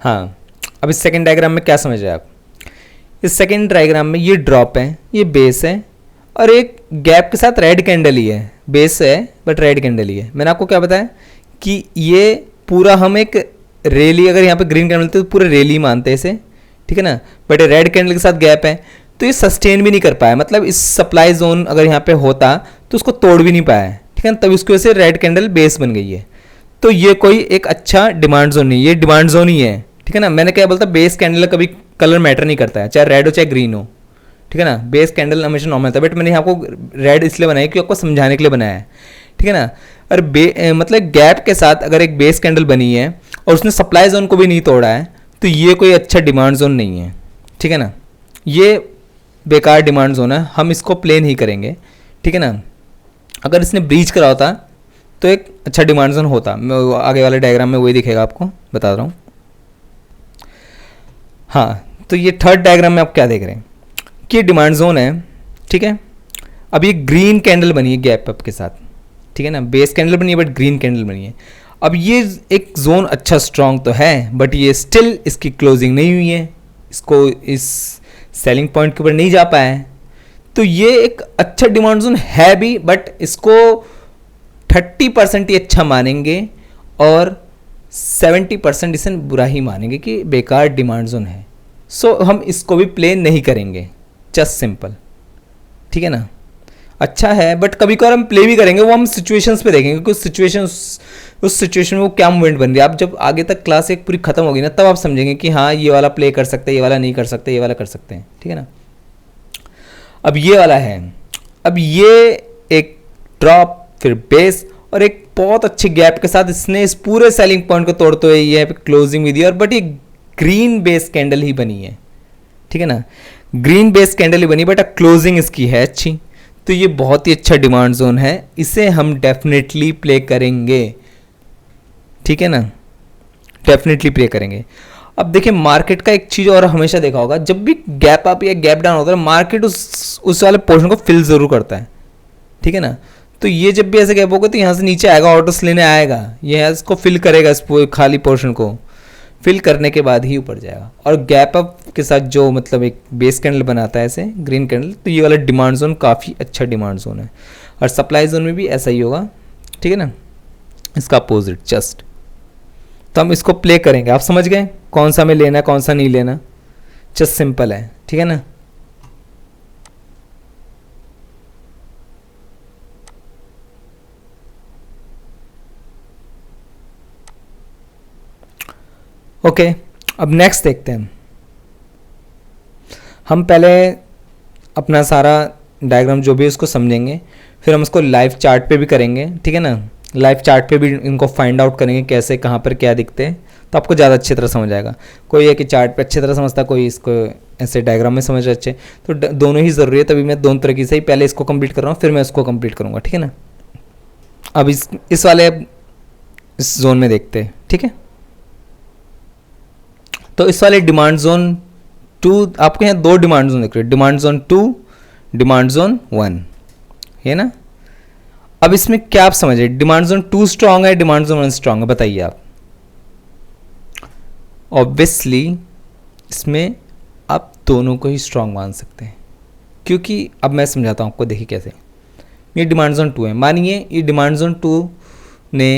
हाँ, अब इस सेकंड डायग्राम में क्या समझ रहे हैं आप, इस सेकंड डायग्राम में ये ड्रॉप है, ये बेस है, और एक गैप के साथ रेड कैंडल ही है, बेस है बट रेड कैंडल ही है। मैंने आपको क्या बताया कि ये पूरा हम एक रैली, अगर यहाँ पे ग्रीन कैंडल मिलती है तो पूरे रैली मानते हैं इसे, ठीक है ना। बट रेड कैंडल के साथ गैप है, तो ये सस्टेन भी नहीं कर पाया, मतलब इस सप्लाई जोन अगर यहाँ पे होता तो उसको तोड़ भी नहीं पाया है, ठीक है ना, तब उसकी वजह से रेड कैंडल बेस बन गई है। तो ये कोई एक अच्छा डिमांड जोन नहीं, ये डिमांड जोन ही है, ठीक है ना। मैंने क्या बोलता, बेस कैंडल कभी कलर मैटर नहीं करता है, चाहे रेड हो चाहे ग्रीन हो, ठीक है ना। बेस कैंडल हमेशा नॉर्मल था, बट मैंने आपको रेड इसलिए बनाया कि आपको समझाने के लिए बनाया है, ठीक है ना। और मतलब गैप के साथ अगर एक बेस कैंडल बनी है और उसने सप्लाई जोन को भी नहीं तोड़ा है, तो ये कोई अच्छा डिमांड जोन नहीं है, ठीक है ना। ये बेकार डिमांड जोन है, हम इसको प्लेन ही करेंगे, ठीक है ना। अगर इसने ब्रीच करा होता तो एक अच्छा डिमांड जोन होता, मैं आगे वाले डायग्राम में वही दिखेगा, आपको बता रहा हूँ। हाँ, तो ये थर्ड डायग्राम में आप क्या देख रहे हैं कि डिमांड जोन है, ठीक है। अब ये ग्रीन कैंडल बनी है गैप अप के साथ, ठीक है ना, बेस कैंडल बनी है बट ग्रीन कैंडल बनी है। अब ये एक जोन अच्छा स्ट्रांग तो है बट ये स्टिल इसकी क्लोजिंग नहीं हुई है, इसको इस सेलिंग पॉइंट के ऊपर नहीं जा पाया है। तो ये एक अच्छा डिमांड जोन है भी, बट इसको 30% ही अच्छा मानेंगे और 70% इसे बुरा ही मानेंगे कि बेकार डिमांड जोन है। सो हम इसको भी प्ले नहीं करेंगे, जस्ट सिंपल, ठीक है ना। अच्छा है बट कभी कभार हम प्ले भी करेंगे, वो हम सिचुएशंस पे देखेंगे, कुछ सिचुएशंस, उस सिचुएशन में वो क्या मूवमेंट बन रही है। आप जब आगे तक क्लास एक पूरी खत्म होगी ना, तब आप समझेंगे कि हाँ ये वाला प्ले कर सकते हैं, ये वाला नहीं कर सकते, ये वाला कर सकते हैं, ठीक है ना। अब ये वाला है, अब ये एक ड्रॉप, फिर बेस और एक बहुत अच्छे गैप के साथ इसने इस पूरे सेलिंग पॉइंट को तोड़ते हुए ये क्लोजिंग भी दी, और बट ये ग्रीन बेस कैंडल ही बनी है, ठीक है ना, ग्रीन बेस कैंडल ही बनी, बट क्लोजिंग इसकी है अच्छी। तो ये बहुत ही अच्छा डिमांड जोन है, इसे हम डेफिनेटली प्ले करेंगे, ठीक है ना, डेफिनेटली प्ले करेंगे। अब देखिए मार्केट का एक चीज़ और हमेशा देखा होगा, जब भी गैप अप या गैप डाउन होता है मार्केट उस वाले पोर्शन को फिल ज़रूर करता है, ठीक है ना। तो ये जब भी ऐसे गैप होगा तो यहाँ से नीचे आएगा, ऑर्डर्स लेने आएगा, ये इसको फिल करेगा, इस खाली पोर्शन को फिल करने के बाद ही ऊपर जाएगा। और गैप अप के साथ जो मतलब एक बेस कैंडल बनाता है ऐसे ग्रीन कैंडल, तो ये वाला डिमांड जोन काफ़ी अच्छा डिमांड जोन है। और सप्लाई जोन में भी ऐसा ही होगा, ठीक है ना, इसका अपोजिट जस्ट। तो हम इसको प्ले करेंगे, आप समझ गए कौन सा हमें लेना है कौन सा नहीं लेना, जस्ट सिंपल है, ठीक है ना। ओके अब नेक्स्ट देखते हैं। हम पहले अपना सारा डायग्राम जो भी है उसको समझेंगे, फिर हम उसको लाइव चार्ट पे भी करेंगे, ठीक है ना। लाइव चार्ट पे भी इनको फाइंड आउट करेंगे कैसे कहाँ पर क्या दिखते हैं, तो आपको ज़्यादा अच्छी तरह समझ आएगा। कोई है कि चार्ट पे अच्छी तरह समझता, कोई इसको ऐसे डायग्राम में समझ अच्छे, तो दोनों ही ज़रूरी है। तभी मैं दोनों तरीके से ही पहले इसको कंप्लीट कर रहा हूँ, फिर मैं इसको कंप्लीट करूँगा, ठीक है ना। अब इस वाले इस जोन में देखते हैं, ठीक है। तो इस वाले डिमांड जोन 2, आपको यहाँ दो डिमांड जोन दिख रहे हैं, डिमांड जोन 2, डिमांड जोन 1, है ना। अब इसमें क्या आप समझे, डिमांड जोन 2 स्ट्रांग है, डिमांड जोन 1 स्ट्रांग है, बताइए आप। ऑब्वियसली इसमें आप दोनों को ही स्ट्रांग मान सकते हैं, क्योंकि अब मैं समझाता हूँ आपको, देखिए कैसे। ये डिमांड जोन 2 है, मानिए ये डिमांड जोन 2 ने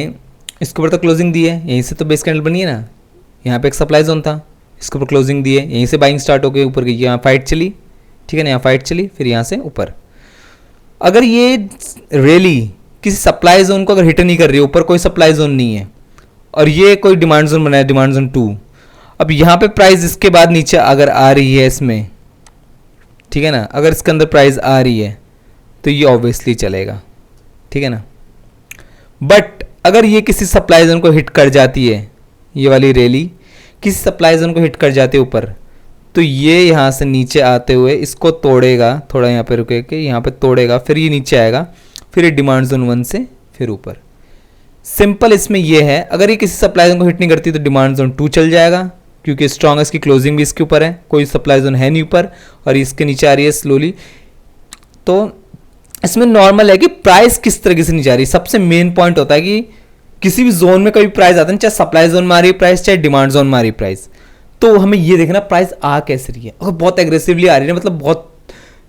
इसके ऊपर तो क्लोजिंग दी है, यहीं से तो बेस कैंडल बनी है ना, यहाँ पे एक सप्लाई जोन था, इसके ऊपर क्लोजिंग दी है, यहीं से बाइंग स्टार्ट हो गई, ऊपर गई, यहाँ फाइट चली, ठीक है ना, यहाँ फाइट चली, फिर यहाँ से ऊपर। अगर ये रियली किसी सप्लाई जोन को अगर हिट नहीं कर रही है, ऊपर कोई सप्लाई जोन नहीं है, और ये कोई डिमांड जोन बनाया डिमांड जोन 2, अब यहाँ पे प्राइस इसके बाद नीचे अगर आ रही है इसमें, ठीक है ना, अगर इसके अंदर प्राइस आ रही है तो ये ऑब्वियसली चलेगा, ठीक है ना। बट अगर ये किसी सप्लाई जोन को हिट कर जाती है, ये वाली रैली किसी सप्लाई जोन को हिट कर जाते ऊपर, तो ये यहाँ से नीचे आते हुए इसको तोड़ेगा, थोड़ा यहाँ पे रुके के यहाँ पे तोड़ेगा, फिर ये नीचे आएगा, फिर ये डिमांड जोन 1 से फिर ऊपर। सिंपल इसमें ये है, अगर ये किसी सप्लाई जोन को हिट नहीं करती तो डिमांड जोन 2 चल जाएगा, क्योंकि स्ट्रॉन्गेस्ट की क्लोजिंग भी इसके ऊपर है, कोई सप्लाई जोन है नहीं ऊपर, और इसके नीचे आ रही है स्लोली। तो इसमें नॉर्मल है कि प्राइस किस तरीके से नीचे आ रही है। सबसे मेन पॉइंट होता है कि किसी भी जोन में कभी प्राइस आता है, चाहे सप्लाई जोन में आ रही प्राइस, चाहे डिमांड जोन में आ रही प्राइस, तो हमें ये देखना प्राइस आ कैसे रही है। अगर बहुत एग्रेसिवली आ रही है, मतलब बहुत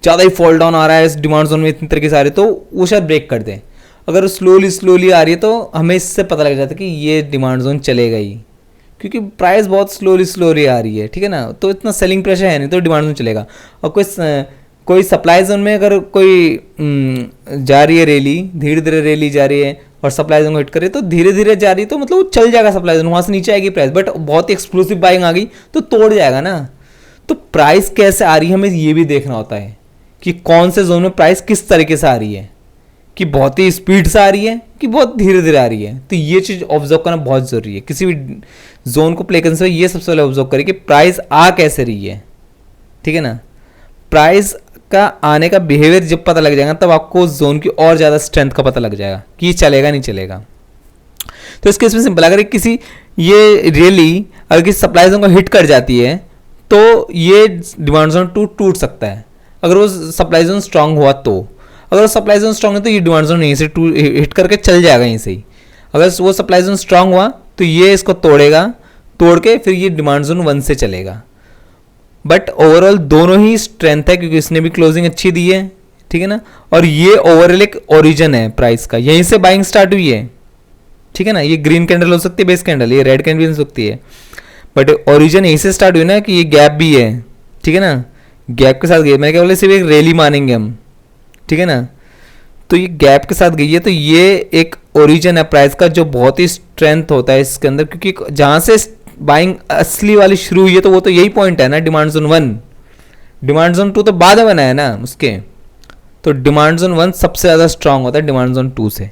ज़्यादा ही फॉल डाउन आ रहा है इस डिमांड जोन में, इतनी तरीके से आ रही है, तो वो शायद ब्रेक कर दें। अगर स्लोली आ रही है तो हमें इससे पता लग जाता है कि ये डिमांड जोन चलेगा ही, क्योंकि प्राइस बहुत स्लोली आ रही है, ठीक है ना, तो इतना सेलिंग प्रेशर है नहीं, तो डिमांड जोन चलेगा। और कोई सप्लाई जोन में अगर कोई जा रही है रैली, धीरे धीरे रैली जा रही है और सप्लाई जोन को हिट कर रही है, तो धीरे धीरे जा रही है, तो मतलब वो चल जाएगा सप्लाई जोन, वहाँ से नीचे आएगी प्राइस। बट बहुत ही एक्सक्लूसिव बाइंग आ गई तो तोड़ जाएगा ना। तो प्राइस कैसे आ रही है हमें ये भी देखना होता है कि कौन से जोन में प्राइस किस तरीके से आ रही है, कि बहुत ही स्पीड से आ रही है कि बहुत धीरे धीरे आ रही है। तो ये चीज़ ऑब्जर्व करना बहुत ज़रूरी है, किसी भी जोन को प्ले करने से ये सबसे पहले ऑब्जर्व करिए कि प्राइस आ कैसे रही है, ठीक है ना। प्राइस का आने का बिहेवियर जब पता लग जाएगा तब आपको जोन की और ज़्यादा स्ट्रेंथ का पता लग जाएगा कि ये चलेगा नहीं चलेगा। तो इस केस में सिंपल, अगर किसी ये रियली अगर किसी सप्लाई जोन को हिट कर जाती है तो ये डिमांड जोन 2 टूट सकता है, अगर वो सप्लाई जोन स्ट्रांग हुआ तो। अगर सप्लाई जोन स्ट्रांग है तो ये डिमांड जोन यहीं से टू हिट करके चल जाएगा यहीं से ही। अगर वो सप्लाई जोन स्ट्रांग हुआ तो ये इसको तोड़ेगा, तोड़ के फिर ये डिमांड जोन 1 से चलेगा। बट ओवरऑल दोनों ही स्ट्रेंथ है क्योंकि इसने भी क्लोजिंग अच्छी दी है, ठीक है ना। और ये ओवरऑल एक ओरिजिन है प्राइस का, यहीं से बाइंग स्टार्ट हुई है, ठीक है ना। ये ग्रीन कैंडल हो सकती है बेस कैंडल, ये रेड कैंडल भी हो सकती है, बट ओरिजिन यहीं से स्टार्ट हुई ना कि ये गैप भी है, ठीक है ना। गैप के साथ गई, मैंने क्या बोला सिर्फ एक रैली मानेंगे हम, ठीक है ना। तो ये गैप के साथ गई है, तो ये एक ओरिजिन है प्राइस का जो बहुत ही स्ट्रेंथ होता है इसके अंदर, क्योंकि जहां से बाइंग असली वाली शुरू हुई है तो वो तो यही पॉइंट है ना, डिमांड जोन 1। डिमांड जोन 2 तो बाद में बना है ना उसके, तो डिमांड जोन 1 सबसे ज़्यादा स्ट्रांग होता है डिमांड जोन 2 से।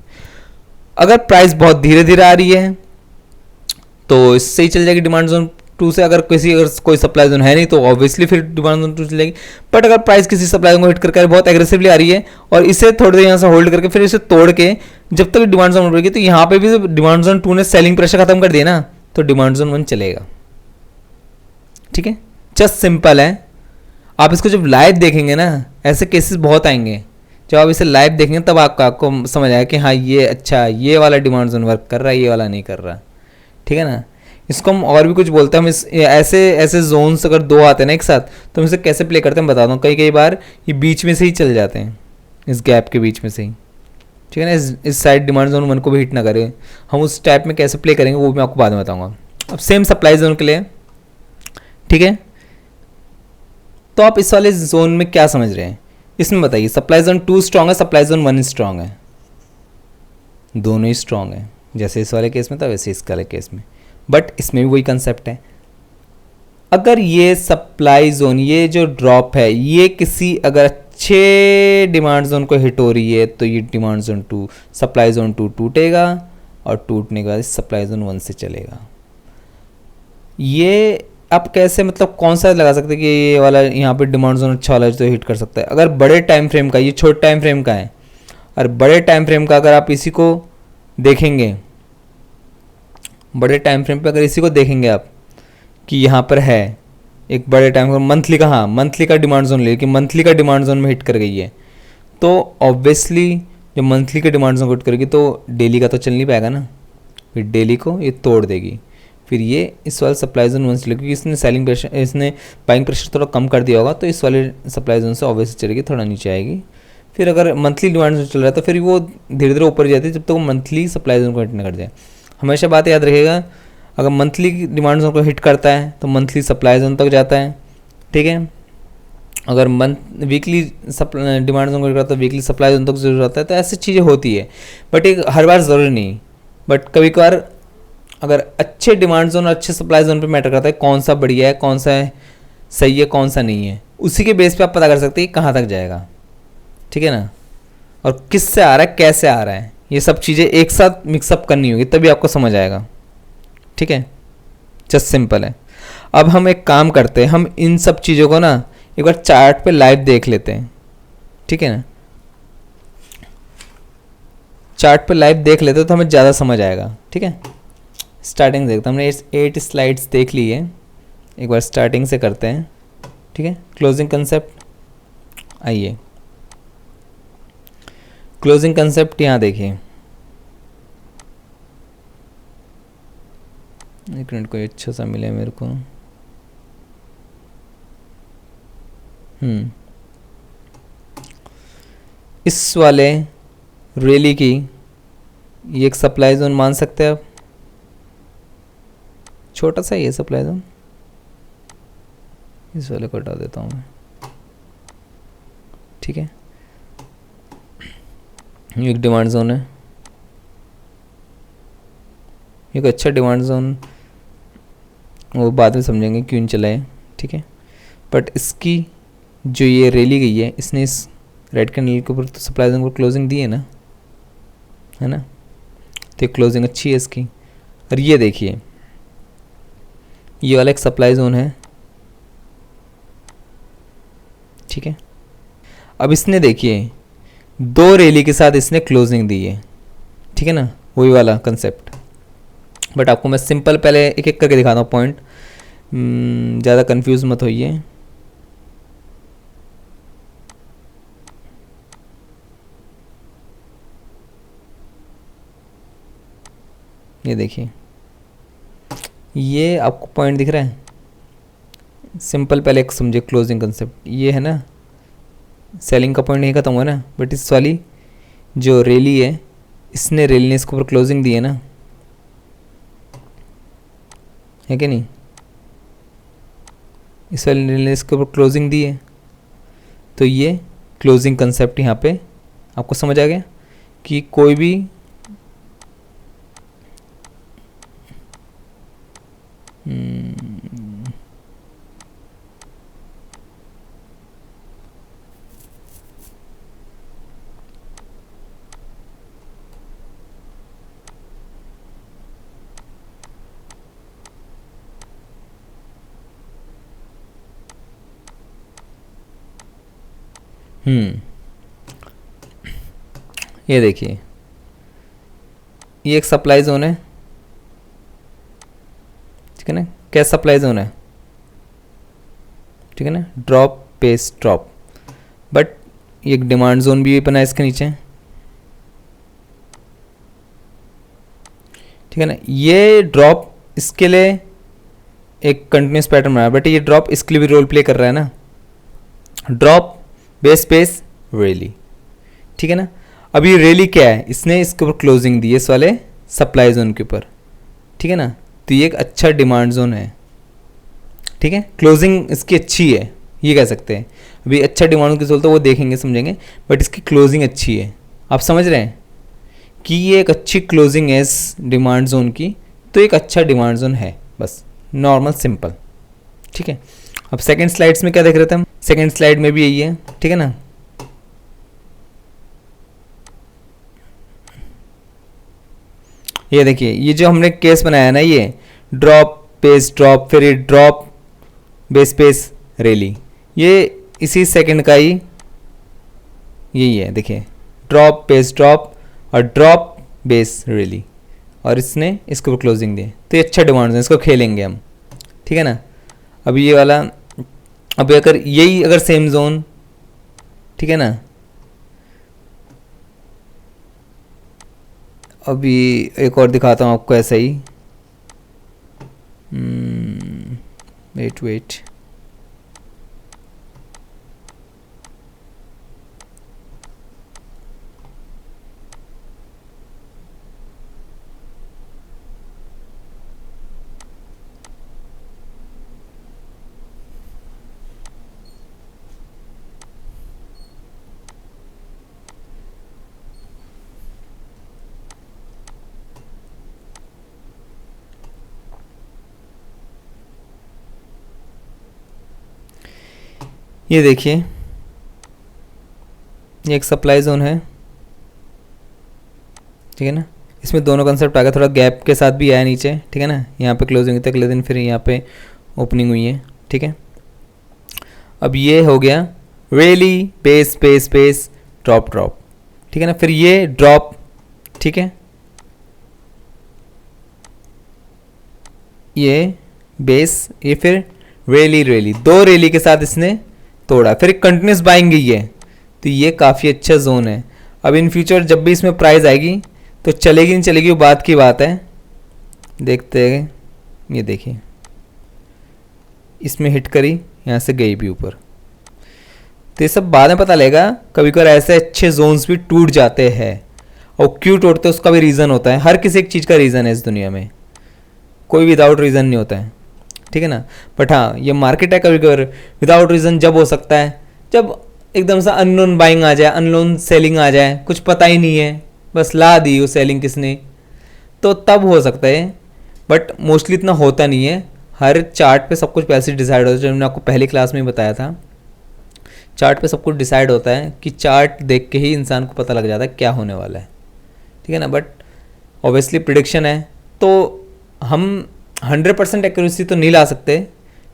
अगर प्राइस बहुत धीरे धीरे आ रही है तो इससे ही चल जाएगी डिमांड जोन 2 से। अगर कोई सप्लाई जोन है नहीं तो ऑब्वियसली फिर डिमांड जोन 2 चलेगी। बट अगर प्राइस किसी सप्लाई जोन को हिट करके बहुत एग्रेसिवली आ रही है और इसे थोड़ी देर यहाँ से होल्ड करके फिर इसे तोड़ के जब तक डिमांड जोन बढ़ेगी, तो यहाँ पे भी डिमांड जोन 2 ने सेलिंग प्रेशर खत्म कर दिया ना, तो डिमांड जोन 1 चलेगा, ठीक है। जस्ट सिंपल है। आप इसको जब लाइव देखेंगे ना, ऐसे केसेस बहुत आएंगे, जब आप इसे लाइव देखेंगे तब आपको समझ आएगा कि हाँ ये अच्छा, ये वाला डिमांड जोन वर्क कर रहा है, ये वाला नहीं कर रहा, ठीक है ना। इसको हम और भी कुछ बोलते हैं, हम इस ऐसे जोन्स अगर दो आते हैं ना एक साथ, तो हम इसे कैसे प्ले करते हैं बता दूँ। कई बार ये बीच में से ही चल जाते हैं, इस गैप के बीच में से ही, ठीक है ना। इस साइड डिमांड जोन 1 को भी हिट ना करें, हम उस टाइप में कैसे प्ले करेंगे वो भी मैं आपको बाद में बताऊँगा। अब सेम सप्लाई जोन के लिए, ठीक है। तो आप इस वाले जोन में क्या समझ रहे हैं इसमें बताइए। सप्लाई जोन 2 स्ट्रांग है, सप्लाई जोन 1 स्ट्रांग है, दोनों ही स्ट्रांग है, जैसे इस वाले केस में था वैसे इस वाले केस में। बट इसमें भी वही कंसेप्ट है, अगर ये सप्लाई जोन, ये जो ड्रॉप है, ये किसी अगर अच्छे डिमांड जोन को हिट हो रही है तो ये डिमांड जोन 2, सप्लाई जोन 2 टूटेगा और टूटने के बाद सप्लाई जोन 1 से चलेगा। ये आप कैसे, मतलब कौन सा लगा सकते हैं कि ये वाला यहाँ पे डिमांड जोन अच्छा वाला तो हिट कर सकता है। अगर बड़े टाइम फ्रेम का, ये छोटे टाइम फ्रेम का है, और बड़े टाइम फ्रेम का अगर आप इसी को देखेंगे, बड़े टाइम फ्रेम पे अगर इसी को देखेंगे आप कि यहाँ पर है एक बड़े टाइम फ्रेम, मंथली का, हाँ मंथली का डिमांड जोन ले कि मंथली का डिमांड जोन में हिट कर गई है, तो ऑब्वियसली जब मंथली के डिमांड जोन को हिट करेगी तो डेली का तो चल नहीं पाएगा ना, फिर डेली को ये तोड़ देगी, फिर ये इस वाले सप्लाई जोन 1 से चलेगी, क्योंकि इसने सेलिंग प्रेशर, इसने बाइंग प्रेशर थोड़ा कम कर दिया होगा, तो इस वाले सप्लाई जोन से ऑब्वियसली चलेगी, थोड़ा नीचे आएगी। फिर अगर मंथली डिमांड जोन चल रहा है तो फिर वो धीरे धीरे ऊपर जाती है जब तक वो मंथली सप्लाई जोन को हिट न कर जाए। हमेशा बात याद रखिएगा, अगर मंथली डिमांड जोन को हिट करता है तो मंथली सप्लाई जोन तक जाता है, ठीक है। अगर वीकली डिमांड जोन को हिट करता है तो वीकली सप्लाई जोन तक जरूर आता है। तो ऐसी चीज़ें होती है, बट एक हर बार ज़रूरी नहीं, बट कभी कभार अगर अच्छे डिमांड जोन और अच्छे सप्लाई जोन पे मैटर करता है कौन सा बढ़िया है, कौन सा है सही है, कौन सा नहीं है, उसी के बेस पे आप पता कर सकते हैं कि कहाँ तक जाएगा, ठीक है ना। और किससे आ रहा है, कैसे आ रहा है, ये सब चीज़ें एक साथ मिक्सअप करनी होगी तभी आपको समझ आएगा, ठीक है। जस्ट सिंपल है। अब हम एक काम करते हैं, हम इन सब चीज़ों को ना एक बार चार्ट पे लाइव देख लेते हैं, ठीक है ना। चार्ट पे लाइव देख लेते तो हमें ज़्यादा समझ आएगा, ठीक है। स्टार्टिंग देखते हैं, हमने 8 स्लाइड्स देख ली है, एक बार स्टार्टिंग से करते हैं, ठीक है। क्लोजिंग कंसेप्ट, आइए क्लोजिंग कंसेप्ट यहाँ देखिए। एक मिनट, कोई अच्छा सा मिले मेरे को। इस वाले रैली की ये एक सप्लाई जोन मान सकते हैं आप, छोटा सा ही है सप्लाई जोन, इस वाले को हटा देता हूँ मैं, ठीक है। ये एक डिमांड जोन है, एक अच्छा डिमांड जोन, वो बाद में समझेंगे क्यों नहीं चला है, ठीक है। बट इसकी जो ये रैली गई है, इसने इस रेड कैंडल के ऊपर तो सप्लाई जोन को क्लोजिंग दी है ना, है ना। तो क्लोजिंग अच्छी है इसकी। और ये देखिए, ये वाला एक सप्लाई जोन है, ठीक है। अब इसने देखिए 2 रैली के साथ इसने क्लोजिंग दी है, ठीक है ना, वही वाला कंसेप्ट। बट आपको मैं सिंपल पहले एक एक करके दिखाता हूँ पॉइंट, ज़्यादा कंफ्यूज मत होइए। ये देखिए, ये आपको पॉइंट दिख रहा है। सिंपल, पहले एक समझे क्लोजिंग कंसेप्ट, ये है ना सेलिंग का पॉइंट नहीं खत्म हुआ ना, बट इस वाली जो रैली है, इसने रैली ने इसके ऊपर क्लोजिंग दी है ना, है कि नहीं, इस वाली रैली ने इसके ऊपर क्लोजिंग दी है। तो ये क्लोजिंग कंसेप्ट यहाँ पे आपको समझ आ गया कि कोई भी ये देखिए, ये एक सप्लाई जोन है, ठीक है ना, क्या सप्लाई जोन है, ठीक है ना, ड्रॉप पेस ड्रॉप, बट ये एक डिमांड जोन भी बना है इसके नीचे, ठीक है ना। ये ड्रॉप इसके लिए एक कंटिन्यूस पैटर्न बना है, बट ये ड्रॉप इसके लिए भी रोल प्ले कर रहा है ना, ड्रॉप बेस पेस रैली, ठीक है ना। अब ये रैली क्या है, इसने इसके ऊपर क्लोजिंग दी है इस वाले सप्लाई जोन के ऊपर, ठीक है ना। तो ये एक अच्छा डिमांड जोन है, ठीक है, क्लोजिंग इसकी अच्छी है, ये कह सकते हैं। अभी अच्छा डिमांड की चलता है वो देखेंगे समझेंगे, बट इसकी क्लोजिंग अच्छी है। आप समझ रहे हैं कि ये एक अच्छी क्लोजिंग है इस डिमांड जोन की, तो एक अच्छा डिमांड जोन है, बस नॉर्मल सिंपल, ठीक है। अब सेकंड स्लाइड्स में क्या देख रहे थे हम, सेकंड स्लाइड में भी यही है, ठीक है ना। ये देखिए, ये जो हमने केस बनाया ना, ये ड्रॉप पेस ड्रॉप, फिर ये ड्रॉप बेस पेस रैली, ये इसी सेकंड का ही यही है। देखिए, ड्रॉप पेस ड्रॉप और ड्रॉप बेस रैली, और इसने इसके ऊपर क्लोजिंग दी, तो ये अच्छा डिमांड है, इसको खेलेंगे हम, ठीक है ना। अभी ये वाला, अभी अगर यही अगर सेम जोन, ठीक है ना, अभी एक और दिखाता हूँ आपको ऐसा ही, वेट, ये देखिए, ये एक सप्लाई जोन है, ठीक है ना। इसमें दोनों कंसेप्ट आ गया, थोड़ा गैप के साथ भी आया नीचे, ठीक है ना। यहाँ पे क्लोजिंग तक, अगले दिन फिर यहाँ पे ओपनिंग हुई है, ठीक है। अब ये हो गया rally base pace pace drop drop, ठीक है ना। फिर ये ड्रॉप, ठीक है, ये बेस, ये फिर रैली रैली, दो रैली के साथ इसने तोड़ा, फिर कंटिन्यूस बाइंग गई है, तो ये काफ़ी अच्छा जोन है। अब इन फ्यूचर जब भी इसमें प्राइस आएगी तो चलेगी नहीं चलेगी वो बात की बात है, देखते हैं। ये देखिए, इसमें हिट करी, यहाँ से गई भी ऊपर, तो ये सब बाद में पता लगेगा। कभी कभार ऐसे अच्छे जोन्स भी टूट जाते हैं, और क्यों टूटते हैं उसका भी रीज़न होता है। हर किसी एक चीज़ का रीज़न है इस दुनिया में, कोई विदाउट रीज़न नहीं होता है, ठीक है ना। बट हाँ, ये मार्केट है, कभी कभार विदाउट रीज़न जब हो सकता है, जब एकदम से अननोन बाइंग आ जाए, अननोन सेलिंग आ जाए, कुछ पता ही नहीं है, बस ला दी वो सेलिंग किसने, तो तब हो सकता है। बट मोस्टली इतना होता नहीं है। हर चार्ट पे सब कुछ पहले से डिसाइड होता है, जो मैंने आपको पहली क्लास में बताया था। चार्ट पे सब कुछ डिसाइड होता है कि चार्ट देख के ही इंसान को पता लग जाता है क्या होने वाला है, ठीक है ना। बट ऑब्वियसली प्रिडिक्शन है, तो हम 100% एक्यूरेसी तो नहीं ला सकते,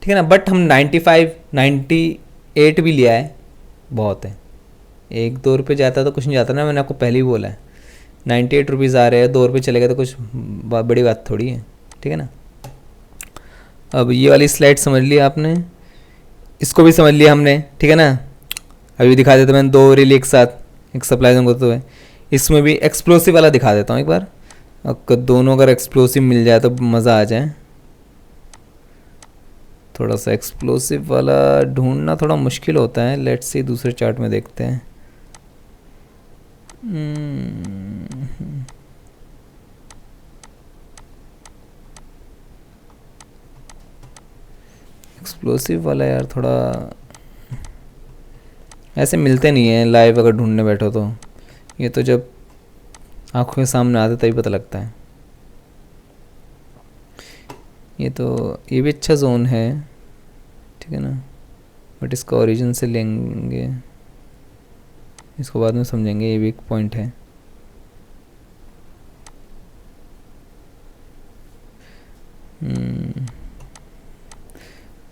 ठीक है ना। बट हम 95 98 भी लिया है, बहुत है। 1-2 रुपये जाता तो कुछ नहीं जाता ना, मैंने आपको पहले ही बोला है। 98 रुपीज़ आ रहे हैं, 2 रुपये चले गए तो कुछ बड़ी बात थोड़ी है, ठीक है ना। अब ये वाली स्लाइड समझ लिया आपने, इसको भी समझ लिया हमने, ठीक है ना। अभी दिखा देता मैंने 2 रैली एक साथ, एक सप्लाई जोन करते हुए। इसमें भी एक्सप्लोसिव वाला दिखा देता हूँ एक बार, अब दोनों अगर एक्सप्लोसिव मिल जाए तो मज़ा आ जाए। थोड़ा सा एक्सप्लोसिव वाला ढूंढना थोड़ा मुश्किल होता है। लेट्स सी दूसरे चार्ट में देखते हैं। एक्सप्लोसिव वाला यार थोड़ा ऐसे मिलते नहीं है लाइव, अगर ढूंढने बैठो तो। ये तो जब आंखों के सामने आते तभी पता लगता है। ये भी अच्छा जोन है, ठीक है ना, बट इसका ओरिजिन से लेंगे, इसको बाद में समझेंगे। ये भी एक पॉइंट है।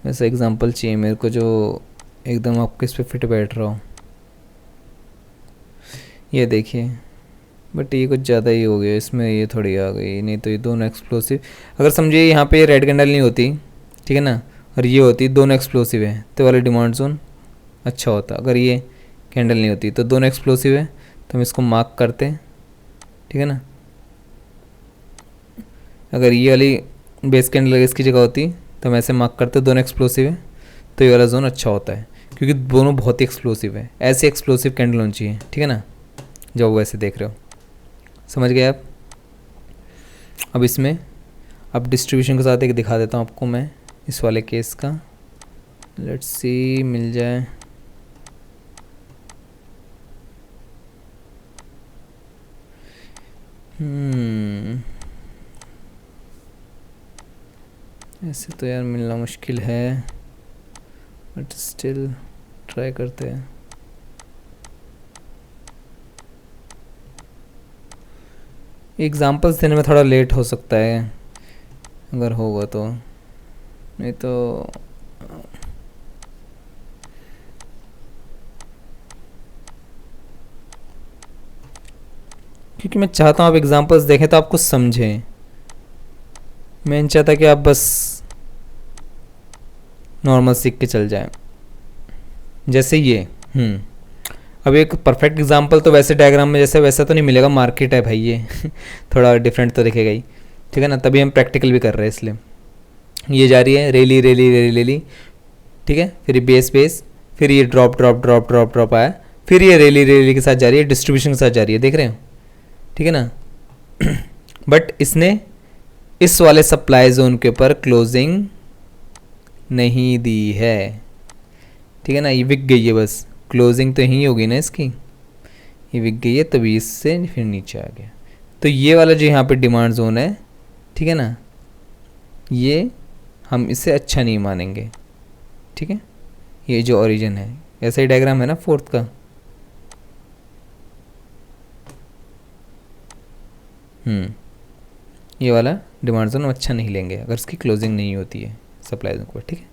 वैसा एग्जांपल चाहिए मेरे को जो एकदम आपके इस पे फिट बैठ रहा हो। ये देखिए, बट ये कुछ ज़्यादा ही हो गया इसमें, ये थोड़ी आ गई। नहीं तो ये दोनों एक्सप्लोसिव, अगर समझिए यहाँ पे रेड कैंडल नहीं होती, ठीक है ना, और ये होती, दोनों एक्सप्लोसिव है तो वाला डिमांड जोन अच्छा होता। अगर ये कैंडल नहीं होती तो दोनों एक्सप्लोसिव है तो हम इसको मार्क करते, ठीक है ना। अगर ये वाली बेस कैंडल इसकी जगह होती तो हम ऐसे मार्क करते, दोनों एक्सप्लोसिव है तो ये वाला जोन अच्छा होता है, क्योंकि दोनों बहुत ही एक्सप्लोसिव है। ऐसे एक्सप्लोसिव कैंडल होनी चाहिए, ठीक है ना, जो वैसे देख रहे हो। समझ गए आप। अब इसमें अब डिस्ट्रीब्यूशन के साथ एक दिखा देता हूँ आपको मैं इस वाले केस का। लेट्स सी मिल जाए। ऐसे तो यार मिलना मुश्किल है, बट स्टिल ट्राई करते हैं। एग्जांपल्स देने में थोड़ा लेट हो सकता है अगर होगा तो, नहीं तो क्योंकि मैं चाहता हूँ आप एग्जांपल्स देखें तो आप कुछ समझें। मैं नहीं चाहता कि आप बस नॉर्मल सीख के चल जाएं। जैसे ये अब एक परफेक्ट एग्जांपल तो वैसे डायग्राम में जैसे वैसा तो नहीं मिलेगा, मार्केट है भाई ये थोड़ा डिफरेंट तो दिखेगा ही, ठीक है ना। तभी हम प्रैक्टिकल भी कर रहे हैं, इसलिए ये जा रही है रेली रेली रेली रेली, ठीक है, फिर ये बेस बेस, फिर ये drop drop drop drop drop आया, फिर ये रेली रेली के साथ जा रही है, डिस्ट्रीब्यूशन के साथ जा रही है, देख रहे हैं, ठीक है ना। बट इसने इस वाले सप्लाई जोन के ऊपर क्लोजिंग नहीं दी है, ठीक है ना। ये बिक गई है, बस क्लोजिंग तो यहीं होगी ना इसकी, ये बिक गई है तभी इससे फिर नीचे आ गया। तो ये वाला जो यहाँ पे डिमांड जोन है, ठीक है ना, ये हम इसे अच्छा नहीं मानेंगे, ठीक है। ये जो ओरिजिन है, ऐसा ही डायग्राम है ना फोर्थ का। ये वाला डिमांड जोन हम अच्छा नहीं लेंगे अगर इसकी क्लोजिंग नहीं होती है सप्लाई जोन को, ठीक है।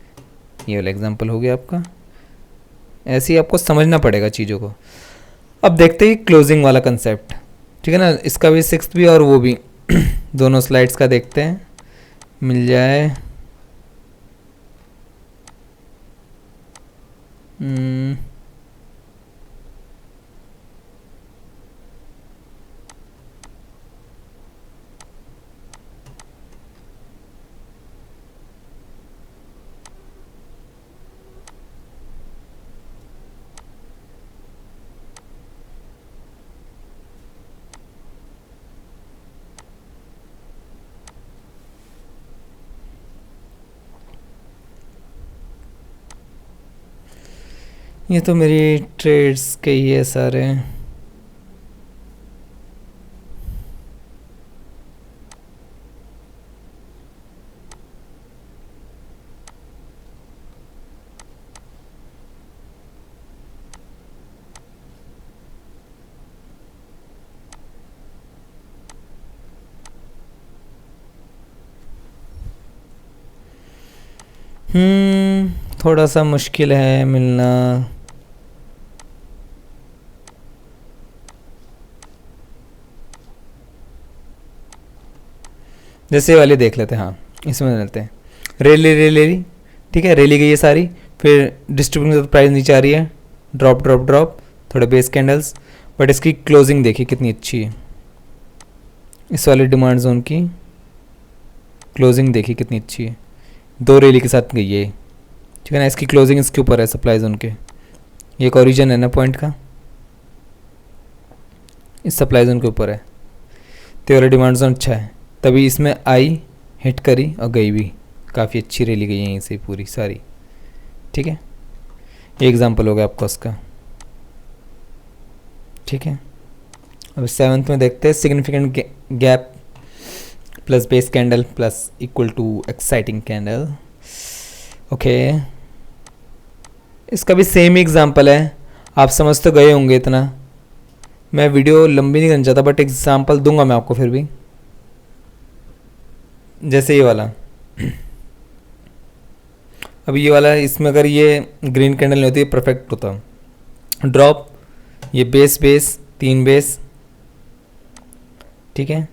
ये वाला एग्जांपल हो गया आपका। ऐसे ही आपको समझना पड़ेगा चीज़ों को। अब देखते हैं क्लोजिंग वाला कंसेप्ट, ठीक है ना। इसका भी सिक्स्थ भी और वो भी दोनों स्लाइड्स का देखते हैं, मिल जाए। ये तो मेरी ट्रेड्स के ही है सारे। थोड़ा सा मुश्किल है मिलना। जैसे वाली देख लेते हैं, हाँ इसमें लेते हैं। रेली रेली, ठीक है, रेली गई है सारी, फिर डिस्ट्रीब्यूशन प्राइस नीचे आ रही है, ड्रॉप ड्रॉप ड्रॉप, थोड़े बेस कैंडल्स, बट इसकी क्लोजिंग देखिए कितनी अच्छी है, इस वाले डिमांड जोन की क्लोजिंग देखिए कितनी अच्छी है, 2 रैली के साथ गई है, ठीक है ना। इसकी क्लोजिंग इसके ऊपर है सप्लाई जोन के, ये एक ओरिजिन है ना पॉइंट का, इस सप्लाई जोन के ऊपर है, तो ये वाला डिमांड जोन अच्छा है, तभी इसमें आई हिट करी और गई भी, काफ़ी अच्छी रैली गई है यहीं से पूरी सारी, ठीक है। ये एग्जांपल हो गया आपका उसका, ठीक है। अब 7th में देखते हैं significant gap plus base candle plus equal to exciting candle. Okay, इसका भी सेम ही एग्जांपल है, आप समझ तो गए होंगे इतना, मैं वीडियो लंबी नहीं करना चाहता बट एग्जांपल दूंगा मैं आपको फिर भी। जैसे ये वाला अब ये वाला, इसमें अगर ये ग्रीन कैंडल नहीं होती है परफेक्ट होता, ड्रॉप, ये बेस बेस 3 बेस, ठीक है,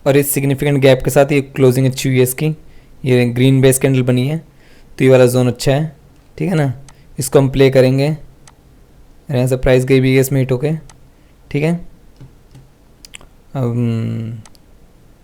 और इस सिग्निफिकेंट गैप के साथ ये क्लोजिंग अच्छी हुई है इसकी, ये ग्रीन बेस कैंडल बनी है, तो ये वाला जोन अच्छा है, ठीक है ना। इसको हम प्ले करेंगे, यहाँ से प्राइस गई भी है इसमें हिट होके, ठीक है। अब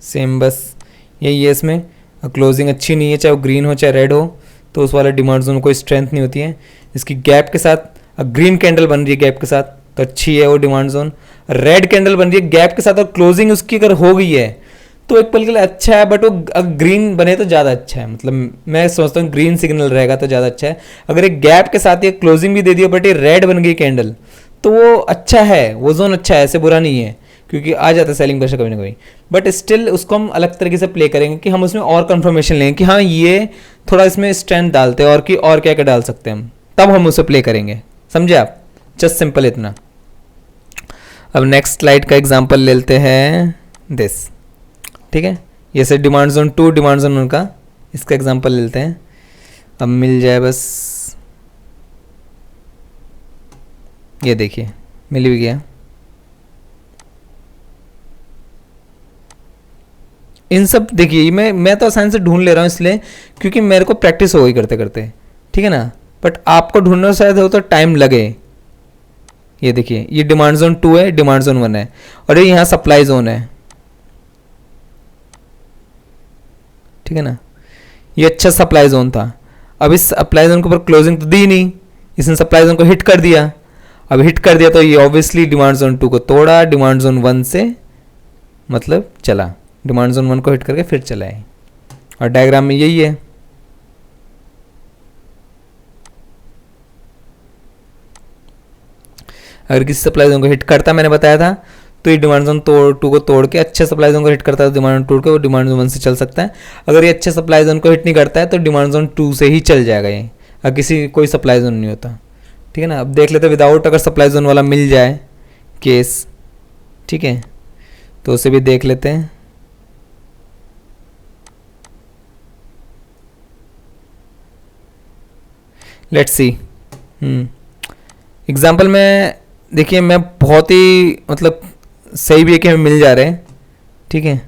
सेम बस यही है इसमें, क्लोजिंग अच्छी नहीं है, चाहे वो ग्रीन हो चाहे रेड हो, तो उस वाले डिमांड जोन कोई स्ट्रेंथ नहीं होती है। इसकी गैप के साथ ग्रीन कैंडल बन रही है गैप के साथ, तो अच्छी है वो डिमांड जोन। रेड कैंडल बन रही है गैप के साथ और क्लोजिंग उसकी अगर हो गई है तो एक पल के लिए अच्छा है, बट वो ग्रीन बने तो ज़्यादा अच्छा है, मतलब मैं सोचता हूँ ग्रीन सिग्नल रहेगा तो ज़्यादा अच्छा है। अगर एक गैप के साथ ये क्लोजिंग भी दे दिया बट ये रेड बन गई कैंडल, तो वो अच्छा है, वो जोन अच्छा है, ऐसे बुरा नहीं है, क्योंकि आ जाता है सेलिंग प्रेशर कभी ना कभी, बट स्टिल उसको हम अलग तरीके से प्ले करेंगे कि हम उसमें और कंफर्मेशन लेंगे कि हाँ ये थोड़ा इसमें स्ट्रेंथ डालते हैं और कि और क्या क्या डाल सकते हैं हम, तब हम उसे प्ले करेंगे, समझे आप, जस्ट सिंपल इतना। अब नेक्स्ट स्लाइड का एग्जांपल ले लेते हैं दिस, ठीक है, ये से डिमांड जोन 2 डिमांड जोन 1 का, इसका एग्जांपल ले लेते हैं। अब मिल जाए बस, ये देखिए मिल भी गया। इन सब देखिए मैं तो आसानी से ढूंढ ले रहा हूँ इसलिए क्योंकि मेरे को प्रैक्टिस हो गई करते करते, ठीक है ना, बट आपको ढूंढना शायद हो तो टाइम लगे। ये देखिए ये डिमांड जोन 2 है, डिमांड जोन 1 है, और ये यहाँ सप्लाई जोन है, ठीक है ना, ये अच्छा सप्लाई जोन था। अब इस सप्लाई जोन के ऊपर क्लोजिंग तो दी नहीं, इसने सप्लाई जोन को हिट कर दिया, अब हिट कर दिया तो ये ऑब्वियसली डिमांड जोन 2 को तोड़ा, डिमांड जोन 1 से मतलब चला, डिमांड जोन 1 को हिट करके फिर चला है, और डायग्राम में यही है। अगर किसी सप्लाई जोन को हिट करता, मैंने बताया था, तो ये डिमांड जोन 2 को तोड़ के अच्छे सप्लाई जोन को हिट करता है तो डिमांड जोन तोड़ के वो डिमांड जोन 1 से चल सकता है। अगर ये अच्छे सप्लाई जोन को हिट नहीं करता है तो डिमांड जोन 2 से ही चल जाएगा ये, अगर किसी कोई सप्लाई जोन नहीं होता, ठीक है ना। अब देख लेते विदाउट अगर सप्लाई जोन वाला मिल जाए केस, ठीक है, तो उसे भी देख लेते हैं। लेट्स सी एग्जाम्पल में देखिए, मैं बहुत ही मतलब सही भी है कि हमें मिल जा रहे हैं, ठीक है।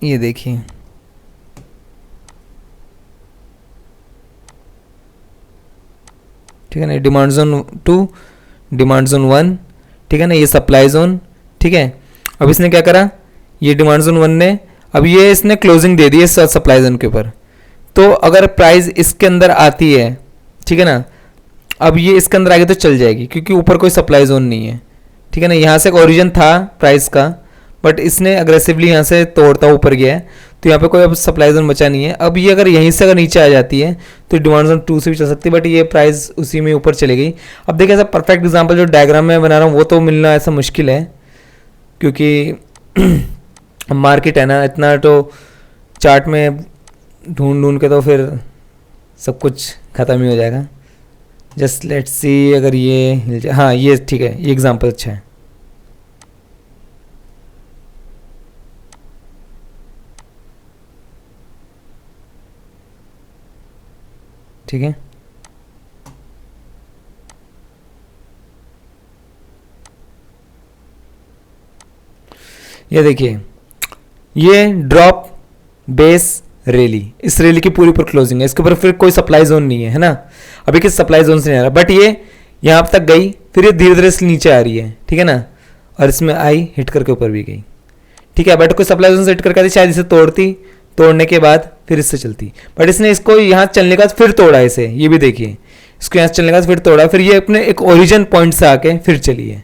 ये देखिए ठीक है ना, डिमांड जोन 2 डिमांड जोन 1, ठीक है ना, ये सप्लाई जोन, ठीक है। अब इसने क्या करा, ये डिमांड जोन 1 ने, अब ये इसने क्लोजिंग दे दी है सप्लाई जोन के ऊपर, तो अगर प्राइस इसके अंदर आती है, ठीक है ना, अब ये इसके अंदर आगे तो चल जाएगी क्योंकि ऊपर कोई सप्लाई जोन नहीं है, ठीक है ना। यहाँ से एक ओरिजिन था प्राइस का, बट इसने अग्रेसिवली यहाँ से तोड़ता ऊपर गया है, तो यहाँ पे कोई अब सप्लाई जोन बचा नहीं है। अब ये अगर यहीं से अगर नीचे आ जाती है तो डिमांड जोन 2 से भी चल सकती है, बट ये प्राइस उसी में ऊपर चली गई। अब देखिए ऐसा परफेक्ट एग्जांपल जो डायग्राम में बना रहा हूँ वो तो मिलना ऐसा मुश्किल है, क्योंकि मार्केट है ना, इतना तो चार्ट में ढूंढ के तो फिर सब कुछ ख़त्म ही हो जाएगा। जस्ट लेट्स सी अगर ये हिल जाए, हाँ ये ठीक है, ये एग्जांपल अच्छा है, ठीक है। ये देखिए ये ड्रॉप बेस रैली, इस रैली की पूरी ऊपर क्लोजिंग है, इसके ऊपर फिर कोई सप्लाई जोन नहीं है, है ना, अभी किस सप्लाई जोन से नहीं आ रहा, बट ये यहाँ तक गई, फिर ये धीरे धीरे से नीचे आ रही है, ठीक है ना, और इसमें आई हिट करके ऊपर भी गई, ठीक है। बट कोई सप्लाई जोन से हिट करके आती, शायद इसे तोड़ती, तोड़ने के बाद फिर इससे चलती, बट इसने इसको यहाँ चलने के बाद फिर तोड़ा इसे, ये भी देखिए, इसको यहाँ चलने के बाद फिर तोड़ा, फिर ये अपने एक ओरिजिन पॉइंट से आके फिर चली है।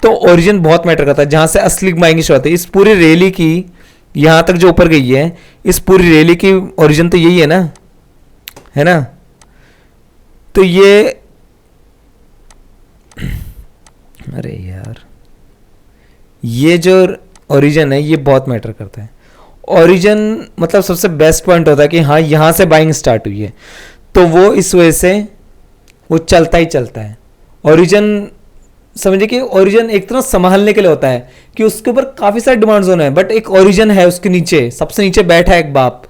तो ओरिजिन बहुत मैटर करता है, जहाँ से असली बाइंग की शुरुआत है। इस पूरी रैली की यहाँ तक जो ऊपर गई है, इस पूरी रैली की ओरिजिन तो यही है ना। तो ये अरे यार, ये जो ओरिजिन है ये बहुत मैटर करता है। ओरिजिन मतलब सबसे बेस्ट पॉइंट होता है कि हाँ यहाँ से बाइंग स्टार्ट हुई है, तो वो इस वजह से वो चलता ही चलता है। ओरिजिन समझिए कि ओरिजिन एक तरह संभालने के लिए होता है कि उसके ऊपर काफ़ी सारे डिमांड जोन है, बट एक ओरिजिन है उसके नीचे, सबसे नीचे बैठा है एक बाप,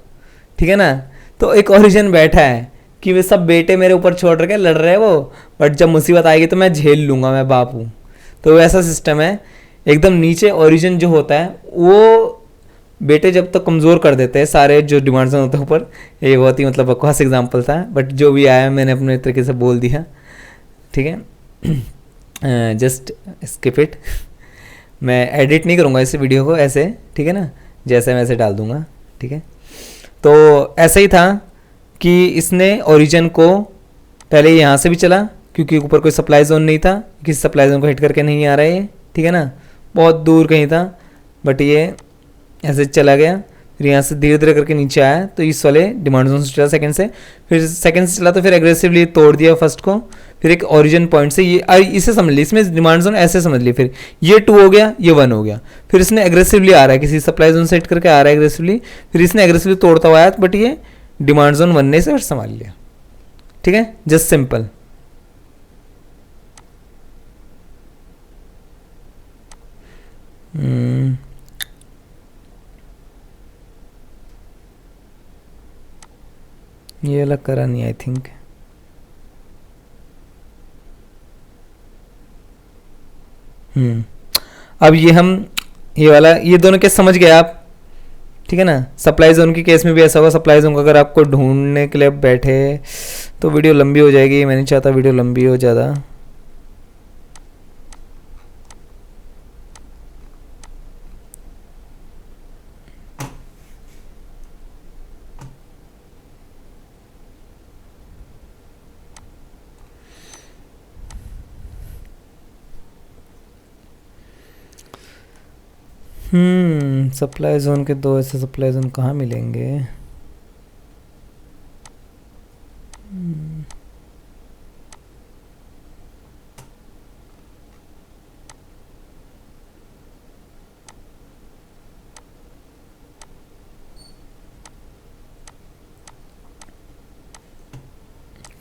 ठीक है ना। तो एक ओरिजिन बैठा है कि वे सब बेटे मेरे ऊपर छोड़ रखे लड़ रहे हैं वो, बट जब मुसीबत आएगी तो मैं झेल लूँगा, मैं बाप हूँ। तो वैसा सिस्टम है। एकदम नीचे ओरिजिन जो होता है वो बेटे जब तक कमज़ोर कर देते हैं सारे जो डिमांड जोन होते हैं ऊपर। ये बहुत ही मतलब बकवास एग्जाम्पल था, बट जो भी आया मैंने अपने तरीके से बोल दिया, ठीक है। जस्ट स्किप इट, मैं एडिट नहीं करूँगा इस वीडियो को ऐसे, ठीक है ना, जैसे वैसे डाल दूँगा, ठीक है। तो ऐसा ही था कि इसने ओरिजिन को पहले यहाँ से भी चला, क्योंकि ऊपर कोई सप्लाई जोन नहीं था, किसी सप्लाई जोन को हिट करके नहीं आ रहा है, ठीक है ना, बहुत दूर कहीं था, बट ये ऐसे चला गया। फिर यहाँ से धीरे धीरे करके नीचे आया, तो इस वाले डिमांड जोन से चला सेकंड से, फिर सेकंड से चला तो फिर एग्रेसिवली तोड़ दिया फर्स्ट को, फिर एक ओरिजिन पॉइंट से ये इसे समझ ली, इसमें डिमांड जोन ऐसे समझ ली, फिर ये 2 हो गया, ये 1 हो गया, फिर इसने एग्रेसिवली आ रहा है, किसी सप्लाई जोन से हिट करके आ रहा है एग्रेसिवली, फिर इसने एग्रेसिवली तोड़ता हुआ आया, बट ये डिमांड जोन 1 ने से संभाल लिया, ठीक है। Just simple. ये अलग करा नहीं आई थिंक। अब ये वाला, ये दोनों केस समझ गए आप, ठीक है ना। सप्लाई जोन के केस में भी ऐसा होगा, सप्लाई जोन को अगर आपको ढूंढने के लिए बैठे तो वीडियो लंबी हो जाएगी, मैं नहीं चाहता वीडियो लंबी हो ज़्यादा। सप्लाई जोन के 2 ऐसे सप्लाई जोन कहाँ मिलेंगे?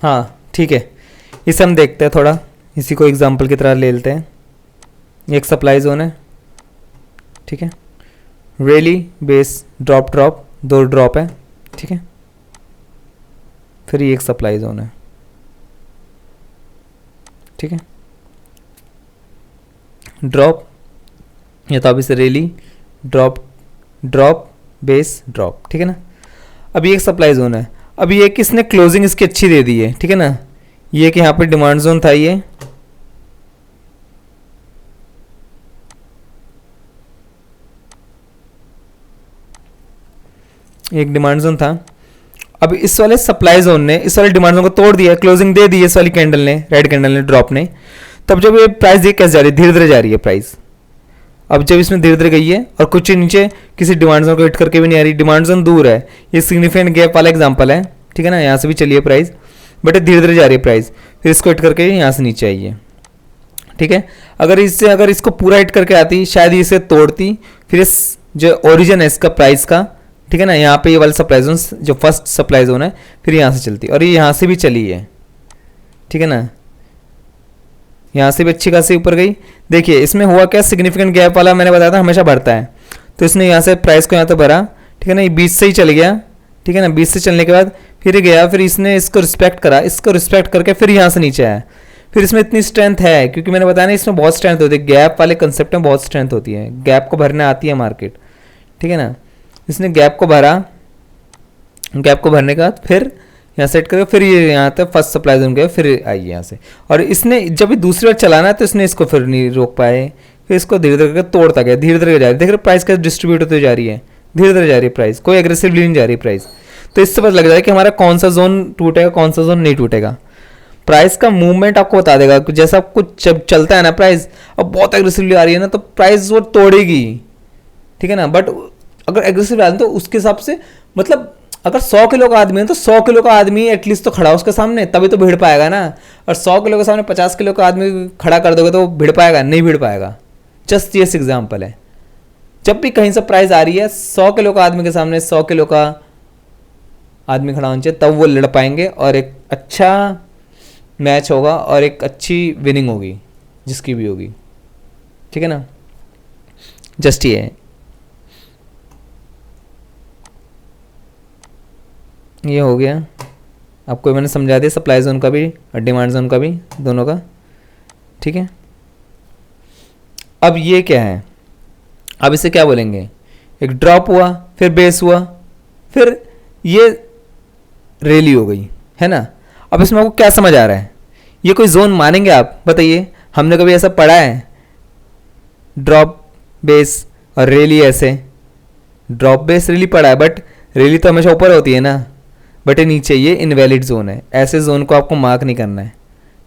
हाँ ठीक है, इसे हम देखते हैं थोड़ा, इसी को एग्जांपल की तरह ले लेते हैं। एक सप्लाई जोन है, ठीक है, रेली बेस ड्रॉप ड्रॉप 2 ड्रॉप है, ठीक है। फिर ये एक सप्लाई जोन है, ठीक है, ड्रॉप या तो आप इसे रेली ड्रॉप ड्रॉप बेस ड्रॉप, ठीक है ना। अब ये एक सप्लाई जोन है। अब ये किसने क्लोजिंग इसकी अच्छी दे दी है, ठीक है ना। ये कि यहाँ पे डिमांड जोन था, ये एक डिमांड जोन था। अब इस वाले सप्लाई जोन ने इस वाले डिमांड जोन को तोड़ दिया, क्लोजिंग दे दी है इस वाली कैंडल ने, रेड कैंडल ने, ड्रॉप ने। तब जब ये प्राइस देख कैसे जा रही है, धीरे धीरे जा रही है प्राइस। अब जब इसमें धीरे धीरे गई है और कुछ नीचे किसी डिमांड जोन को हिट करके भी नहीं आ रही, डिमांड जोन दूर है, ये सिग्निफिकेंट गैप वाला एग्जांपल है, ठीक है ना। यहाँ से भी चली है प्राइस, बट धीरे धीरे जा रही है प्राइस, फिर इसको हिट करके यहाँ से नीचे आई है, ठीक है। अगर इसको पूरा हिट करके आती, शायद इसे तोड़ती, फिर इस जो ओरिजिन है इसका प्राइस का, ठीक है ना, यहाँ पे ये वाला सप्लाई जोन जो फर्स्ट सप्लाई जोन है, फिर यहाँ से चलती, और ये यहाँ से भी चली है, ठीक है ना। यहाँ से भी अच्छी खासी ऊपर गई। देखिए इसमें हुआ क्या, सिग्निफिकेंट गैप वाला मैंने बताया था हमेशा बढ़ता है, तो इसने यहाँ से प्राइस को यहाँ तो भरा, ठीक है ना, ये 20 से ही चल गया, ठीक है ना। 20 से चलने के बाद फिर गया, फिर इसने इसको रिस्पेक्ट करा, इसको रिस्पेक्ट करके फिर यहाँ से नीचे आया। फिर इसमें इतनी स्ट्रेंथ है, क्योंकि मैंने बताया ना इसमें बहुत स्ट्रेंथ होती है, गैप वाले कंसेप्ट में बहुत स्ट्रेंथ होती है, गैप को भरने आती है मार्केट, ठीक है ना। इसने गैप को भरा, गैप को भरने के बाद फिर यहाँ सेट करके फिर ये यहाँ तक फर्स्ट सप्लाई जोन गया, फिर आई यहाँ से। और इसने जब ये दूसरी बार चलाना है तो इसने इसको फिर नहीं रोक पाए, फिर इसको धीरे धीरे करके तोड़ता गया, धीरे धीरे जा रही है। देख रहे प्राइस का डिस्ट्रीब्यूट होती जा रही है, धीरे धीरे जा रही है प्राइस, कोई एग्रेसिवली नहीं जा रही प्राइस। तो इससे पता लग जाए कि हमारा कौन सा जोन टूटेगा, कौन सा जोन नहीं टूटेगा। प्राइस का मूवमेंट आपको बता देगा, जैसा आपको जब चलता है ना प्राइस, अब बहुत एग्रेसिवली आ रही है ना, तो प्राइस वो तोड़ेगी, ठीक है ना। बट अगर एग्रेसिव आ रही है तो उसके हिसाब से, मतलब अगर 100 किलो का आदमी है तो 100 किलो का आदमी एटलीस्ट तो खड़ा हो उसके सामने, तभी तो भिड़ पाएगा ना। और 100 किलो के सामने 50 किलो का आदमी खड़ा कर दोगे तो भिड़ पाएगा, नहीं भिड़ पाएगा। जस्ट ये एग्जाम्पल है, जब भी कहीं से प्राइस आ रही है 100 किलो का आदमी के सामने 100 किलो का आदमी खड़ा होना चाहिए, तब वो लड़ पाएंगे और एक अच्छा मैच होगा और एक अच्छी विनिंग होगी जिसकी भी होगी, ठीक है ना। जस्ट ये है, ये हो गया आपको मैंने समझा दिया, सप्लाई जोन का भी और डिमांड जोन का भी, दोनों का, ठीक है। अब ये क्या है, अब इसे क्या बोलेंगे, एक ड्रॉप हुआ, फिर बेस हुआ, फिर ये रैली हो गई, है ना। अब इसमें आपको क्या समझ आ रहा है, ये कोई जोन मानेंगे आप, बताइए। हमने कभी ऐसा पढ़ा है, ड्रॉप बेस और रैली ऐसे, ड्रॉप बेस रैली पढ़ा है, बट रैली तो हमेशा ऊपर होती है ना, बट ये नीचे, ये इनवैलिड जोन है। ऐसे जोन को आपको मार्क नहीं करना है,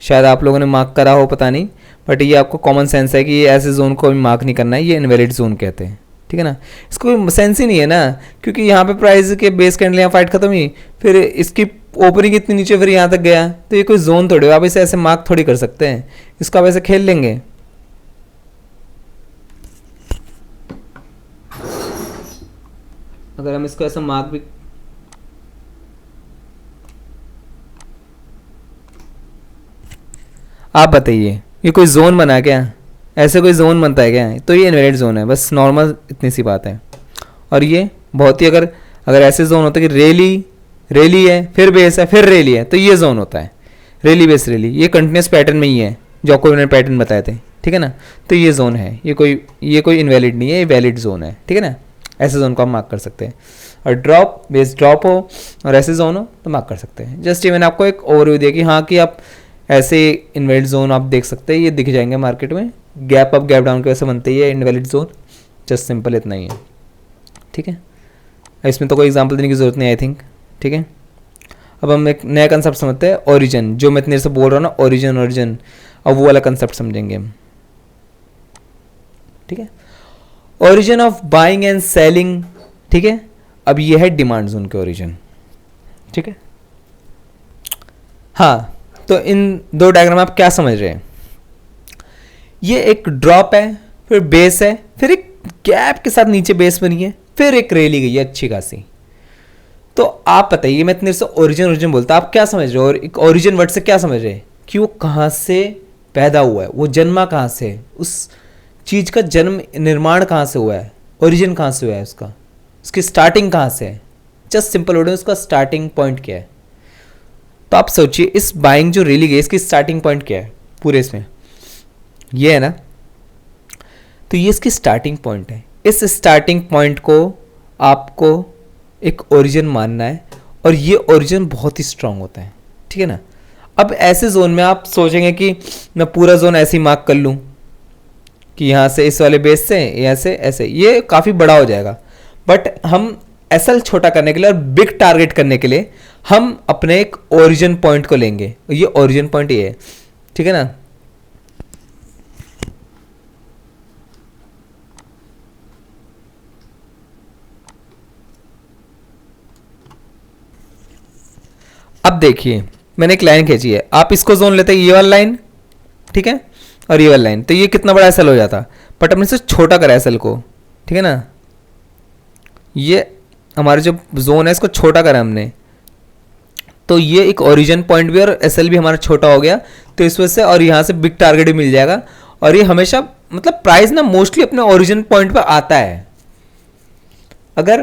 शायद आप लोगों ने मार्क करा हो, पता नहीं, बट ये आपको कॉमन सेंस है कि ये ऐसे जोन को भी मार्क नहीं करना है, ये इनवैलिड जोन कहते हैं, ठीक है ना। इसको कोई सेंस ही नहीं है ना, क्योंकि यहाँ पे प्राइस के बेस कैंडल यहाँ फाइट खत्म हुई, फिर इसकी ओपनिंग इतनी नीचे, फिर यहाँ तक गया, तो ये कोई जोन थोड़ी, आप इसे ऐसे मार्क थोड़ी कर सकते हैं, इसको आप ऐसे खेल लेंगे। अगर हम इसको ऐसा मार्क भी, आप बताइए ये कोई जोन बना क्या, ऐसे कोई जोन बनता है क्या, तो ये इनवैलिड जोन है, बस नॉर्मल इतनी सी बात है। और ये बहुत ही, अगर अगर ऐसे जोन होता है कि रैली है, फिर बेस है, फिर रैली है, तो ये जोन होता है रैली बेस रैली, ये कंटिन्यूस पैटर्न में ही है जो आपको मैंने पैटर्न बताए थे, ठीक है ना। तो ये जोन है, ये कोई इनवैलिड नहीं है, ये वैलिड जोन है, ठीक है ना। ऐसे जोन को आप मार्क कर सकते हैं, और ड्रॉप बेस ड्रॉप हो और ऐसे जोन हो तो मार्क कर सकते हैं। जस्ट ये मैंने आपको एक ओवरव्यू दिया कि हाँ, कि आप ऐसे इनवैलिड जोन आप देख सकते हैं, ये दिख जाएंगे मार्केट में, गैप अप गैप डाउन की वजह से बनते ही है इनवैलिड जोन, जस्ट सिंपल इतना ही है, ठीक है। इसमें तो कोई एग्जांपल देने की ज़रूरत नहीं, आई थिंक, ठीक है। अब हम एक नया कंसेप्ट समझते हैं, ओरिजिन, जो मैं इतने से बोल रहा हूँ ना, ओरिजिन, अब वो वाला कंसेप्ट समझेंगे हम, ठीक है। Origin of buying and selling, ठीक है। अब ये है डिमांड जोन के ओरिजिन, ठीक है। हाँ, तो इन दो डायग्राम आप क्या समझ रहे हैं, ये एक ड्रॉप है, फिर बेस है, फिर एक गैप के साथ नीचे बेस बनी है, फिर एक रैली गई है अच्छी खासी। तो आप बताइए, मैं इतने से ओरिजिन बोलता, आप क्या समझ रहे हो, और एक ओरिजिन वर्ड से क्या समझ रहे हैं कि वो कहाँ से पैदा हुआ है, वो जन्मा कहाँ से है, उस चीज़ का जन्म निर्माण कहाँ से हुआ है, ओरिजिन कहाँ से हुआ है उसका, उसकी स्टार्टिंग कहाँ से है। जस्ट सिंपल वर्ड में उसका स्टार्टिंग पॉइंट क्या है। तो आप सोचिए, इस बाइंग जो रैली गई इसकी स्टार्टिंग पॉइंट क्या है पूरे इसमें, ये है ना। तो ये इसकी स्टार्टिंग पॉइंट है, इस स्टार्टिंग पॉइंट को आपको एक ओरिजिन मानना है, और ये ओरिजिन बहुत ही स्ट्रांग होता है, ठीक है ना। अब ऐसे जोन में आप सोचेंगे कि मैं पूरा जोन ऐसे ही मार्क कर लूँ कि यहाँ से इस वाले बेस से यहाँ से ऐसे, ये काफ़ी बड़ा हो जाएगा। बट हम एसएल छोटा करने के लिए और बिग टारगेट करने के लिए हम अपने एक ओरिजिन पॉइंट को लेंगे, ये ओरिजिन पॉइंट ये है, ठीक है ना। अब देखिए, मैंने एक लाइन खींची है, आप इसको जोन लेते हैं, ये वाला लाइन, ठीक है, और ये वाला लाइन, तो ये कितना बड़ा एसएल हो जाता, बट हमने इसे छोटा करा एसएल को, ठीक है ना। ये हमारे जो जोन है इसको छोटा करा हमने, तो ये एक ओरिजिन पॉइंट भी और एसएल भी हमारा छोटा हो गया, तो इस वजह से, और यहाँ से बिग टारगेट भी मिल जाएगा। और ये हमेशा, मतलब प्राइस ना मोस्टली अपने ओरिजिन पॉइंट पर आता है। अगर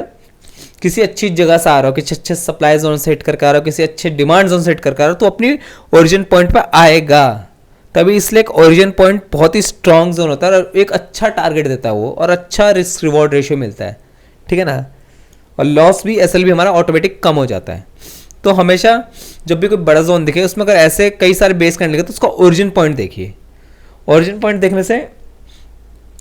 किसी अच्छी जगह से आ रहा हो, किसी अच्छे सप्लाई जोन सेट करके आ रहा हो, किसी अच्छे डिमांड जोन सेट करके आ रहा हो, तो अपनी ओरिजिन पॉइंट पर आएगा। तभी इसलिए एक ओरिजिन पॉइंट बहुत ही स्ट्रॉन्ग जोन होता है और एक अच्छा टारगेट देता है वो, और अच्छा रिस्क रिवॉर्ड रेशियो मिलता है, ठीक है ना। और लॉस भी, एसएल भी हमारा ऑटोमेटिक कम हो जाता है। तो हमेशा जब भी कोई बड़ा जोन दिखे, उसमें अगर ऐसे कई सारे बेस कैंडल दिखे, तो उसका ओरिजिन पॉइंट देखिए। ओरिजिन पॉइंट देखने से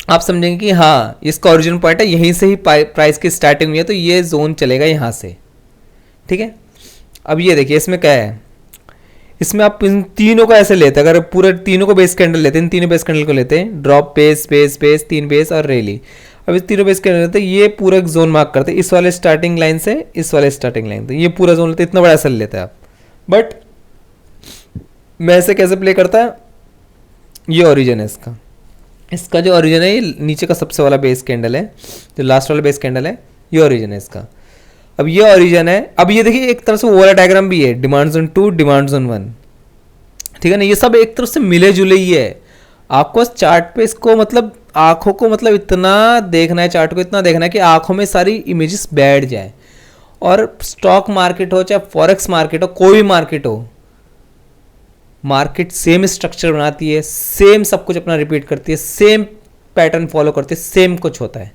आप समझेंगे कि हाँ इसका ओरिजिन पॉइंट है, यहीं से ही प्राइस की स्टार्टिंग हुई है, तो ये जोन चलेगा यहाँ से। ठीक है, अब ये देखिए इसमें क्या है, इसमें आप इन तीनों को ऐसे लेते हैं, अगर पूरे तीनों को बेस कैंडल लेते हैं, इन तीनों बेस कैंडल को लेते हैं, ड्रॉप बेस बेस बेस, तीन बेस और रेली। अब इस तीनों बेस कैंडल लेते हैं, ये पूरा एक जोन मार्क करते हैं, इस वाले स्टार्टिंग लाइन से इस वाले स्टार्टिंग लाइन तक ये पूरा जोन लेते हैं, इतना बड़ा सेल लेते हैं आप। बट मैं ऐसे कैसे प्ले करता है, ये ओरिजिन है इसका, इसका जो ओरिजिन है ये नीचे का सबसे वाला बेस कैंडल है, जो लास्ट वाला बेस कैंडल है, ये ओरिजिन है इसका। अब ये ओरिजिन है, अब ये देखिए एक तरह से वो वाला डायग्राम भी है, डिमांड्स ऑन 2 डिमांड्स ऑन 1, ठीक है ना, ये सब एक तरफ से मिले जुले ही है। आपको बस चार्ट पे इसको मतलब आंखों को मतलब इतना देखना है, चार्ट को इतना देखना है कि आंखों में सारी इमेजेस बैठ जाए। और स्टॉक मार्केट हो चाहे फॉरेक्स मार्केट हो, कोई भी मार्केट हो, मार्केट सेम स्ट्रक्चर बनाती है, सेम सब कुछ अपना रिपीट करती है, सेम पैटर्न फॉलो करती है, सेम कुछ होता है,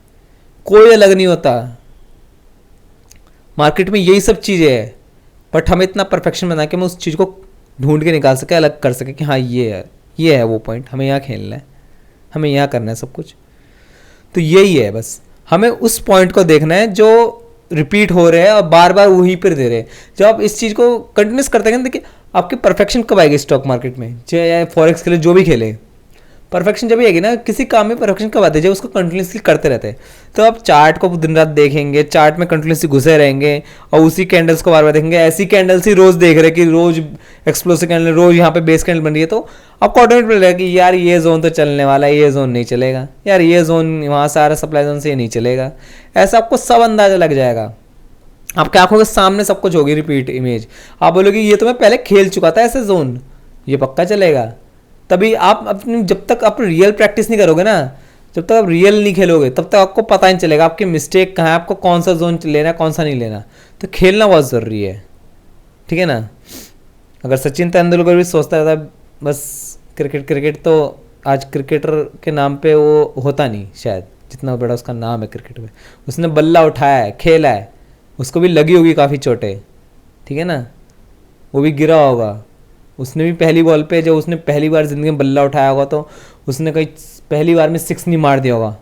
कोई अलग नहीं होता। मार्केट में यही सब चीज़ें है, बट हमें इतना परफेक्शन बना के हम उस चीज़ को ढूंढ के निकाल सके, अलग कर सके कि हाँ ये है वो पॉइंट, हमें यहाँ खेलना है, हमें यहाँ करना है सब कुछ। तो यही है, बस हमें उस पॉइंट को देखना है जो रिपीट हो रहे हैं और बार बार वहीं पर दे रहे हैं। जब आप इस चीज़ को कंटिन्यूस करते हैं, देखिए आपकी परफेक्शन कब आएगी स्टॉक मार्केट में, चाहे फॉरेक्स के लिए जो भी खेले, परफेक्शन जब भी आएगी ना, किसी काम में परफेक्शन कब आती है, जब उसको कंटिन्यूसली करते रहते हैं। तो आप चार्ट को दिन रात देखेंगे, चार्ट में कंटिन्यूसली घुसे रहेंगे और उसी कैंडल्स को बार बार देखेंगे, ऐसी कैंडल्स ही रोज देख रहे कि रोज एक्सप्लोसिव कैंडल, रोज यहाँ पे बेस कैंडल बन रही है, तो आपको ऑटोमेटिक लगेगा कि यार ये जोन तो चलने वाला है, ये जोन नहीं चलेगा, यार ये जोन वहाँ से आ रहा सप्लाई जोन से ये नहीं चलेगा। ऐसा आपको सब अंदाजा लग जाएगा, आपकी आंखों के सामने सब कुछ होगी रिपीट इमेज। आप बोलोगे ये तो मैं पहले खेल चुका था ऐसे जोन, ये पक्का चलेगा। तभी आप अपनी, जब तक आप रियल प्रैक्टिस नहीं करोगे ना, जब तक आप रियल नहीं खेलोगे, तब तक आपको पता नहीं चलेगा आपकी मिस्टेक कहाँ है, आपको कौन सा जोन लेना है कौन सा नहीं लेना। तो खेलना बहुत ज़रूरी है, ठीक है ना। अगर सचिन तेंदुलकर भी सोचता था बस क्रिकेट क्रिकेट, तो आज क्रिकेटर के नाम पे वो होता नहीं शायद, जितना बड़ा उसका नाम है क्रिकेट में। उसने बल्ला उठाया है, खेला है, उसको भी लगी होगी काफ़ी चोटें, ठीक है ना, वो भी गिरा होगा, उसने भी पहली बॉल पे जब उसने पहली बार ज़िंदगी में बल्ला उठाया होगा तो उसने कहीं पहली बार में 6 नहीं मार दिया होगा,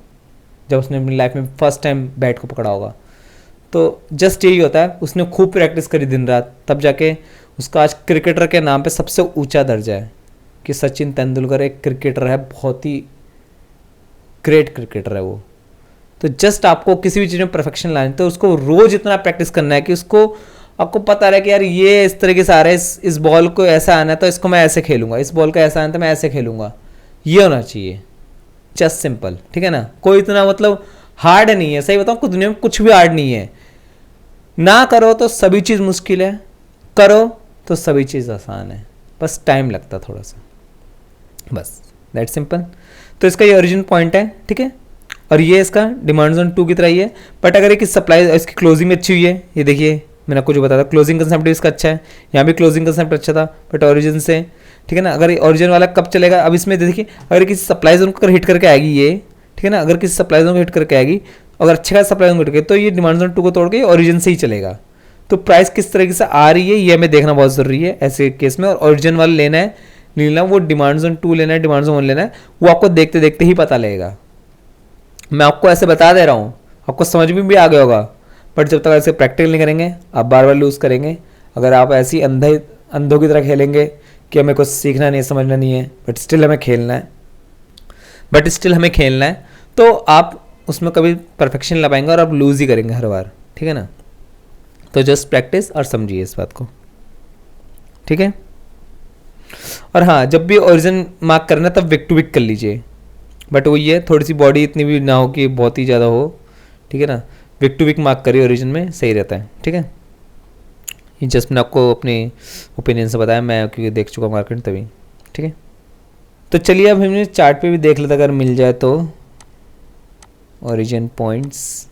जब उसने अपनी लाइफ में फर्स्ट टाइम बैट को पकड़ा होगा। तो जस्ट यही होता है, उसने खूब प्रैक्टिस करी दिन रात, तब जाके उसका आज क्रिकेटर के नाम पे सबसे ऊंचा दर्जा है कि सचिन तेंदुलकर एक क्रिकेटर है, बहुत ही ग्रेट क्रिकेटर है वो। तो जस्ट आपको किसी भी चीज़ में परफेक्शन लानी, तो उसको रोज़ इतना प्रैक्टिस करना है कि उसको आपको पता रहे कि यार ये इस तरीके से आ रहा है, इस बॉल को ऐसा आना है तो इसको मैं ऐसे खेलूंगा, इस बॉल का ऐसा आना है तो मैं ऐसे खेलूंगा, ये होना चाहिए। जस्ट सिंपल, ठीक है ना, कोई इतना मतलब हार्ड नहीं है। सही बताऊँ, दुनिया में कुछ भी हार्ड नहीं है। ना करो तो सभी चीज़ मुश्किल है, करो तो सभी चीज़ आसान है, बस टाइम लगता थोड़ा सा, बस दैट सिंपल। तो इसका ये ओरिजिन पॉइंट है, ठीक है, और ये इसका डिमांड जोन 2 की तरह ही है। बट अगर एक सप्लाई, इसकी क्लोजिंग में अच्छी हुई है, ये देखिए मैंने आपको जो बताया था, क्लोजिंग कंसेप्ट भी इसका अच्छा है, यहाँ भी क्लोजिंग कंसेप्ट अच्छा था, बट ओरिजिन से, ठीक है ना। अगर ओरिजिन वाला कब चलेगा, अब इसमें देखिए अगर किसी सप्लाई जोन को अगर हिट करके आएगी ये, ठीक है ना, अगर किसी सप्लाई जोन को हिट करके आएगी, अगर अच्छा खासा सप्लाई जोन हिट करके, तो ये डिमांड जोन 2 को तोड़ के ओरिजिन से ही चलेगा। तो प्राइस किस तरीके से आ रही है ये हमें देखना बहुत ज़रूरी है ऐसे केस में। और ओरिजिन वाला लेना है नहीं लेना, वो डिमांड जोन 2 लेना है, डिमांड जोन 1 लेना है, वो आपको देखते देखते ही पता लगेगा। मैं आपको ऐसे बता दे रहा हूँ, आपको समझ में भी आ गया होगा, बट जब तक ऐसे प्रैक्टिकल नहीं करेंगे आप बार बार लूज़ करेंगे। अगर आप ऐसी अंधों की तरह खेलेंगे कि हमें कुछ सीखना नहीं है, समझना नहीं है, बट स्टिल हमें खेलना है, तो आप उसमें कभी परफेक्शन ला पाएंगे और आप लूज़ ही करेंगे हर बार, ठीक है ना। तो जस्ट प्रैक्टिस और समझिए इस बात को, ठीक है। और हाँ, जब भी ओरिजिन मार्क करना तब विक टू विक कर लीजिए, बट वो ये थोड़ी सी बॉडी इतनी भी ना हो कि बहुत ही ज़्यादा हो, ठीक है ना। विक टू विक मार्क करिए ओरिजिन में, सही रहता है, ठीक है। ये जस्ट मैंने आपको अपने ओपिनियन से बताया, मैं क्योंकि देख चुका मार्केट तभी, ठीक है। तो चलिए अब हमने चार्ट पे भी देख लेते अगर मिल जाए तो ओरिजिन पॉइंट्स।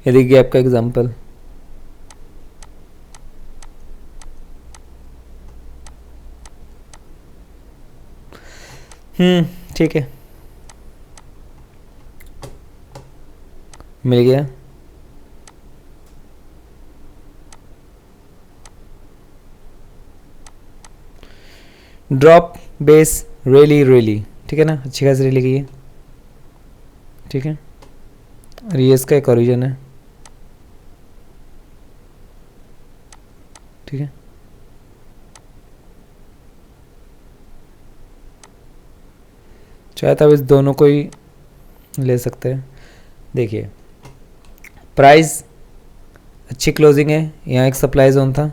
ये देखिए आपका एग्जांपल। ठीक है, मिल गया। ड्रॉप बेस रियली रियली, ठीक है ना, अच्छी खासी रियली की है, ठीक है। और ये इसका एक ओरिजिन है, ठीक है। चाहे तो अब इस दोनों को ही ले सकते हैं। देखिए प्राइस अच्छी क्लोजिंग है, यहाँ एक सप्लाई जोन था,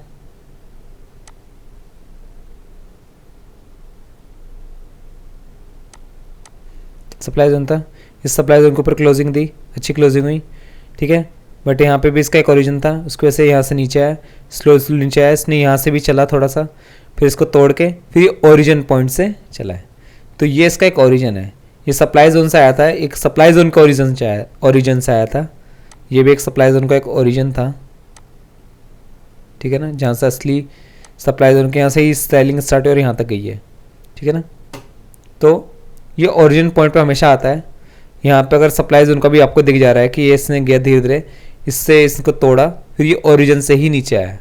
सप्लाई जोन था, इस सप्लाई जोन के ऊपर क्लोजिंग दी, अच्छी क्लोजिंग हुई, ठीक है। बट यहाँ पे भी इसका एक ओरिजिन था, उसकी वजह से यहाँ से नीचे आया, स्लो स्लो नीचे आया, इसने यहाँ से भी चला थोड़ा सा, फिर इसको तोड़ के फिर ये ओरिजिन पॉइंट से चला है। तो ये इसका एक ओरिजिन है, ये सप्लाई जोन से आया था, एक सप्लाई जोन का ओरिजिन से आया था, ये भी एक सप्लाई जोन का एक ओरिजिन था, ठीक है ना, जहाँ से असली सप्लाई जोन के यहाँ से ही सेलिंग स्टार्ट हुई और यहाँ तक गई है, ठीक है ना। तो ये ओरिजिन पॉइंट पे हमेशा आता है। यहाँ पे अगर सप्लाई जोन का भी आपको दिख जा रहा है कि ये इसने गया धीरे धीरे, इससे इसको तोड़ा, फिर ये ओरिजिन से ही नीचे आया,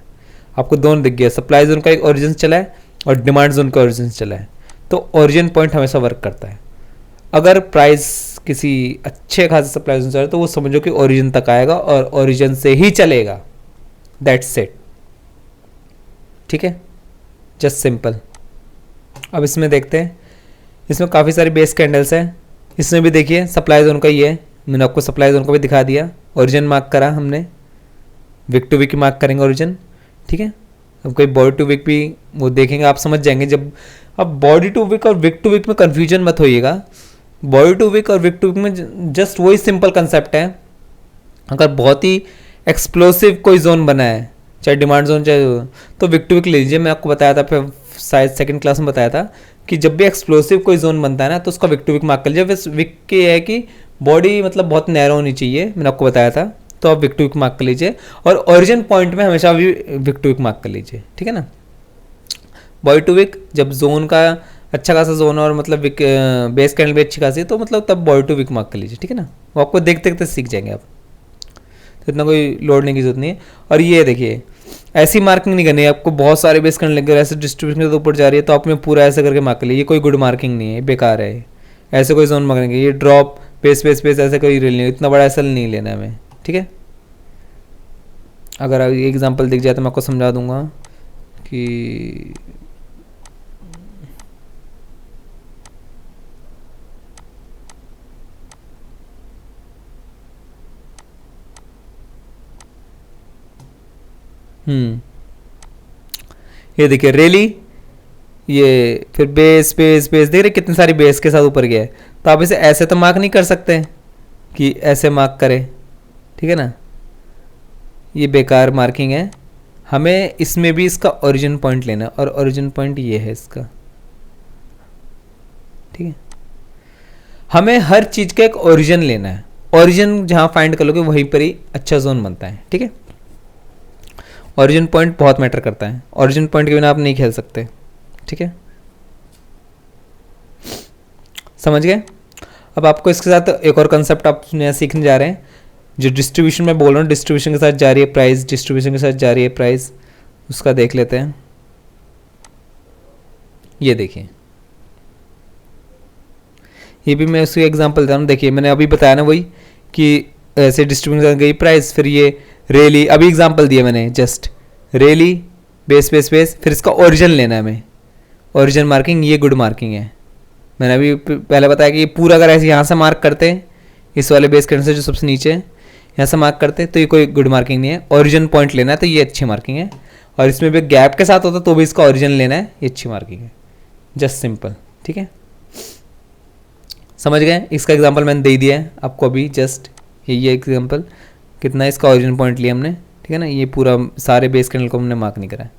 आपको दोनों दिख गया, सप्लाई जोन का एक ओरिजिन चला है और डिमांड जोन का ओरिजिन चला है। तो ओरिजिन पॉइंट हमेशा वर्क करता है। अगर प्राइस किसी अच्छे खासे सप्लाई जोन चल रहा है तो वो समझो कि ओरिजिन तक आएगा और ओरिजिन से ही चलेगा, दैट्स इट, ठीक है, जस्ट सिंपल। अब इसमें देखते हैं, इसमें काफ़ी सारी बेस कैंडल्स हैं, इसमें भी देखिए सप्लाई जोन का ही है, मैंने आपको सप्लाई जोन का भी दिखा दिया, ओरिजिन मार्क करा हमने, विक टू विक मार्क करेंगे ओरिजिन, ठीक है। अब कोई बॉडी टू विक भी वो देखेंगे, आप समझ जाएंगे जब, अब बॉडी टू विक और विक टू विक में कन्फ्यूजन मत होइएगा, बॉडी टू विक और विक टू विक में जस्ट वही सिंपल कंसेप्ट है। अगर बहुत ही एक्सप्लोसिव कोई जोन बना है, चाहे डिमांड जोन चाहे, तो विक टू विक ले लीजिए। मैं आपको बताया था फिर शायद सेकंड क्लास में बताया था कि जब भी एक्सप्लोसिव कोई जोन बनता है ना तो उसका विक टू विक मार्क कर लीजिए। बस विक के है कि बॉडी मतलब बहुत नैरो होनी चाहिए, मैंने आपको बताया था, तो आप विक टू विक मार्क कर लीजिए। और ओरिजिन पॉइंट में हमेशा भी विक टू विक मार्क कर लीजिए, ठीक है ना। बॉडी टू विक जब जोन का अच्छा खासा जोन और मतलब विक बेस कैंडल भी अच्छी खासी है तो मतलब तब बॉडी टू विक मार्क कर लीजिए, ठीक है ना। वो आपको देखते देखते सीख जाएंगे आप, तो इतना कोई लोड लेने की जरूरत नहीं है। और ये देखिए ऐसी मार्किंग नहीं करनी है आपको, बहुत सारे बेस करने लगे ऐसे डिस्ट्रीब्यूशन के ऊपर जा रही है तो आप में पूरा ऐसे करके मार्क कर लीजिए, ये कोई गुड मार्किंग नहीं है, बेकार है, ऐसे कोई जोन मार्केंगे, ये ड्रॉप बेस बेस बेस ऐसे कोई रील नहीं, इतना बड़ा ऐसा नहीं लेना है हमें, ठीक है। अगर एग्जाम्पल दिख जाए तो मैं आपको समझा दूंगा कि ये देखिए रेली, ये फिर बेस बेस बेस देख रहे कितनी सारी बेस के साथ ऊपर गया है, तो आप इसे ऐसे तो मार्क नहीं कर सकते कि ऐसे मार्क करें, ठीक है ना, ये बेकार मार्किंग है। हमें इसमें भी इसका ओरिजिन पॉइंट लेना है और ओरिजिन पॉइंट ये है इसका, ठीक है। हमें हर चीज़ का एक ओरिजिन लेना है, ओरिजिन जहाँ फाइंड कर लोगे वहीं पर ही अच्छा जोन बनता है, ठीक है। ओरिजिन पॉइंट बहुत मैटर करता है, ओरिजिन पॉइंट के बिना आप नहीं खेल सकते, ठीक है, समझ गए। अब आपको इसके साथ एक और कंसेप्ट आप नया सीखने जा रहे हैं, जो डिस्ट्रीब्यूशन में बोल रहा हूँ, डिस्ट्रीब्यूशन के साथ जा रही है प्राइस, डिस्ट्रीब्यूशन के साथ जा रही है प्राइस, उसका देख लेते हैं। ये देखिए, ये भी मैं उसकी एग्जांपल दे रहा हूँ। देखिए मैंने अभी बताया ना वही कि ऐसे डिस्ट्रीब्यूशन के साथ गई प्राइस, फिर ये रेली, अभी एग्जांपल दिया मैंने जस्ट, रेली बेस बेस बेस, फिर इसका ओरिजिन लेना है हमें, ओरिजिन मार्किंग, ये गुड मार्किंग है। मैंने अभी पहले बताया कि ये पूरा अगर ऐसे यहाँ से मार्क करते हैं, इस वाले बेस कैंडल से जो सबसे नीचे है यहाँ से मार्क करते हैं तो ये कोई गुड मार्किंग नहीं है, ओरिजिन पॉइंट लेना है तो ये अच्छी मार्किंग है। और इसमें भी गैप के साथ होता तो भी इसका ओरिजिन लेना है, ये अच्छी मार्किंग है, जस्ट सिंपल, ठीक है, समझ गए। इसका एग्जांपल मैंने दे दिया है आपको अभी, जस्ट ये एग्जांपल, कितना इसका ओरिजिन पॉइंट लिया हमने, ठीक है ना, ये पूरा सारे बेस कैंडल को हमने मार्क नहीं करा है,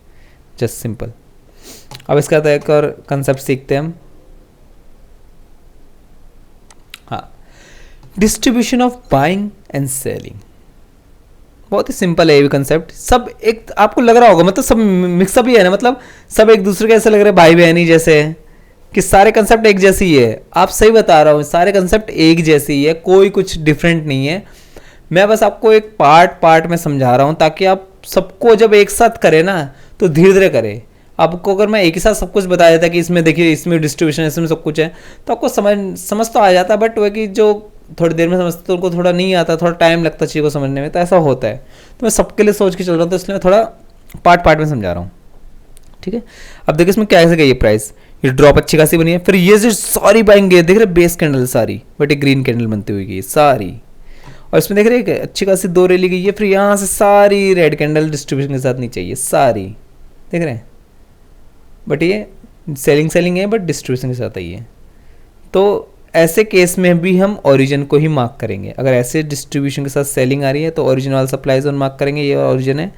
जस्ट सिंपल। अब इसका एक और कंसेप्ट सीखते हैं हम, हाँ, distribution of buying and selling. बहुत ही सिंपल है ये भी कंसेप्ट। सब एक आपको लग रहा होगा मतलब सब मिक्सअप ही है ना, मतलब सब एक दूसरे के ऐसे लग रहे हैं भाई बहन ही जैसे है कि सारे कंसेप्ट एक जैसी ही है। आप सही बता रहा हूँ, सारे कंसेप्ट एक जैसी ही है, कोई कुछ डिफरेंट नहीं है। मैं बस आपको एक पार्ट पार्ट में समझा रहा हूँ ताकि आप सबको जब एक साथ करें ना तो धीरे धीरे करें। आपको अगर मैं एक ही साथ सब कुछ बता देता कि इसमें देखिए इसमें डिस्ट्रीब्यूशन इसमें सब कुछ है तो आपको समझ तो आ जाता, बट वह कि जो थोड़ी देर में समझते तो उनको थोड़ा नहीं आता, थोड़ा टाइम लगता चीज़ को समझने में, तो ऐसा होता है। तो मैं सबके लिए सोच के चल रहा हूँ, तो इसलिए मैं थोड़ा पार्ट पार्ट में समझा रहा हूँ, ठीक है। अब देखिए इसमें क्या गई ये प्राइस, ये ड्रॉप अच्छी खासी बनी है। फिर ये जो सारी बाइंग है देख रहे बेस कैंडल सारी, बट एक ग्रीन कैंडल बनती हुई गई सारी, और इसमें देख रहे हैं अच्छी खासी 2 रैली गई है। फिर यहाँ से सारी रेड कैंडल डिस्ट्रीब्यूशन के साथ नीचे, ये सारी देख रहे हैं, बट ये सेलिंग है बट डिस्ट्रीब्यूशन के साथ आई है। तो ऐसे केस में भी हम ओरिजिन को ही मार्क करेंगे। अगर ऐसे डिस्ट्रीब्यूशन के साथ सेलिंग आ रही है तो ओरिजिन वाला सप्लाई जोन मार्क करेंगे, ये ओरिजिन है।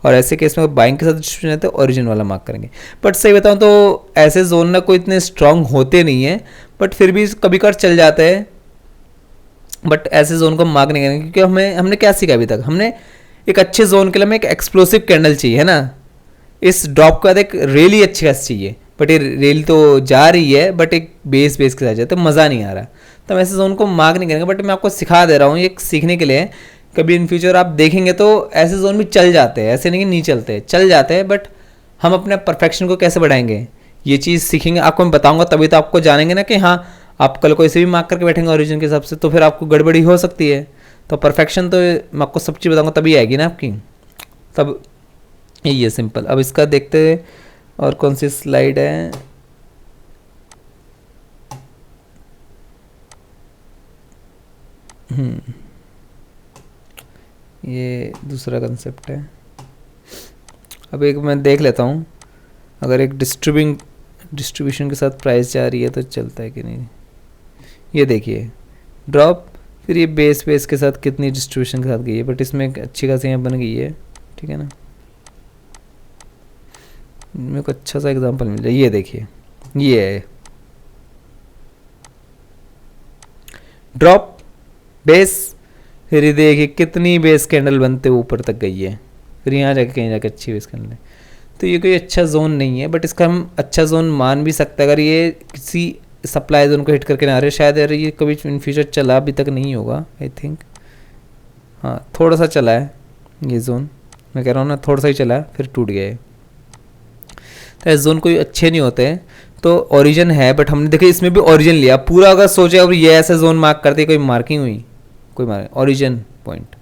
और ऐसे केस में बाइंग के साथ डिस्ट्रीब्यूशन है तो ओरिजिन वाला मार्क करेंगे। बट सही बताऊं तो ऐसे जोन ना कोई इतने स्ट्रांग होते नहीं है, बट फिर भी कभी कभार चल जाते हैं। बट ऐसे जोन को मार्क नहीं करेंगे क्योंकि हमने क्या सीखा अभी तक, हमने एक अच्छे जोन के लिए हमें एक एक्सप्लोसिव कैंडल चाहिए है ना। इस ड्रॉप के बाद एक रेली अच्छी खासी चाहिए, बट ये रेल तो जा रही है बट एक बेस के साथ जाए तो मज़ा नहीं आ रहा। तो हम ऐसे जोन को मार्क नहीं करेंगे, बट मैं आपको सिखा दे रहा हूँ ये सीखने के लिए। कभी इन फ्यूचर आप देखेंगे तो ऐसे जोन भी चल जाते हैं, ऐसे नहीं कि नहीं चलते, चल जाते हैं। बट हम अपने परफेक्शन को कैसे बढ़ाएंगे ये चीज़ सीखेंगे, आपको मैं बताऊँगा, तभी तो आपको जानेंगे ना कि हाँ आप कल को इसे भी मार्क करके बैठेंगे ओरिजिन के हिसाब से, तो फिर आपको गड़बड़ी हो सकती है। तो परफेक्शन तो मैं आपको सब चीज़ बताऊँगा तभी आएगी ना आपकी, तब यही है सिंपल। अब इसका देखते हैं और कौन सी स्लाइड है। ये दूसरा कंसेप्ट है। अब एक मैं देख लेता हूँ, अगर एक डिस्ट्रीब्यूशन के साथ प्राइस जा रही है तो चलता है कि नहीं। ये देखिए ड्रॉप, फिर ये बेस के साथ कितनी डिस्ट्रीब्यूशन के साथ गई है, बट इसमें अच्छी खासी यहाँ बन गई है, ठीक है ना। मेरे को अच्छा सा एग्जांपल मिल जाए, ये देखिए ये है ड्रॉप बेस, फिर ये देखिए कितनी बेस कैंडल बनते ऊपर तक गई है, फिर यहाँ जाके कहीं जाके अच्छी बेस कैंडल है। तो ये कोई अच्छा जोन नहीं है, बट इसका हम अच्छा जोन मान भी सकते हैं अगर ये किसी सप्लाई जोन को हिट करके ना आ रहे। शायद यार ये कभी इन फ्यूचर चला अभी तक नहीं होगा आई थिंक, हाँ थोड़ा सा चला है ये जोन, मैं कह रहा हूँ ना थोड़ा सा ही चला है फिर टूट गया है। तो ऐसे जोन कोई अच्छे नहीं होते हैं। तो ओरिजिन है, बट हमने देखे इसमें भी ओरिजिन लिया पूरा। अगर सोचे अब ये ऐसे जोन मार्क करते कोई मार्किंग हुई, कोई मार्क ओरिजिन पॉइंट,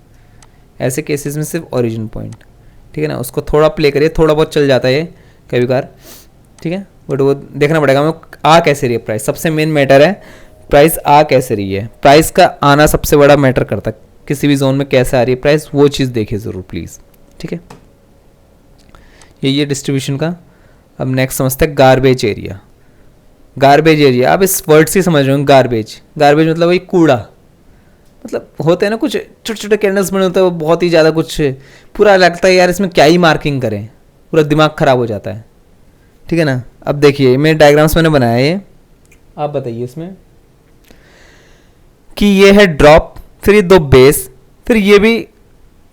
ऐसे केसेस में सिर्फ ओरिजिन पॉइंट, ठीक है ना। उसको थोड़ा प्ले करिए, थोड़ा बहुत चल जाता है कभी बार, ठीक है, बट वो देखना पड़ेगा हमें आ कैसे रही है प्राइस। सबसे मेन मैटर है प्राइस आ कैसे रही है, प्राइस का आना सबसे बड़ा मैटर करता है। किसी भी जोन में कैसे आ रही है प्राइस, वो चीज़ देखिए ज़रूर प्लीज़, ठीक है। ये डिस्ट्रीब्यूशन का। अब नेक्स्ट समझते हैं गार्बेज एरिया। गार्बेज एरिया आप इस वर्ड से समझ रहे हो, गार्बेज मतलब वही कूड़ा, मतलब होते हैं ना कुछ छोटे छोटे कैंडल्स बने होते हैं, वो बहुत ही ज़्यादा कुछ पूरा लगता है यार इसमें क्या ही मार्किंग करें, पूरा दिमाग ख़राब हो जाता है, ठीक है ना। अब देखिए मेरे डायग्राम्स मैंने बनाया ये, आप बताइए इसमें कि ये है ड्रॉप, फिर ये 2 बेस, फिर ये भी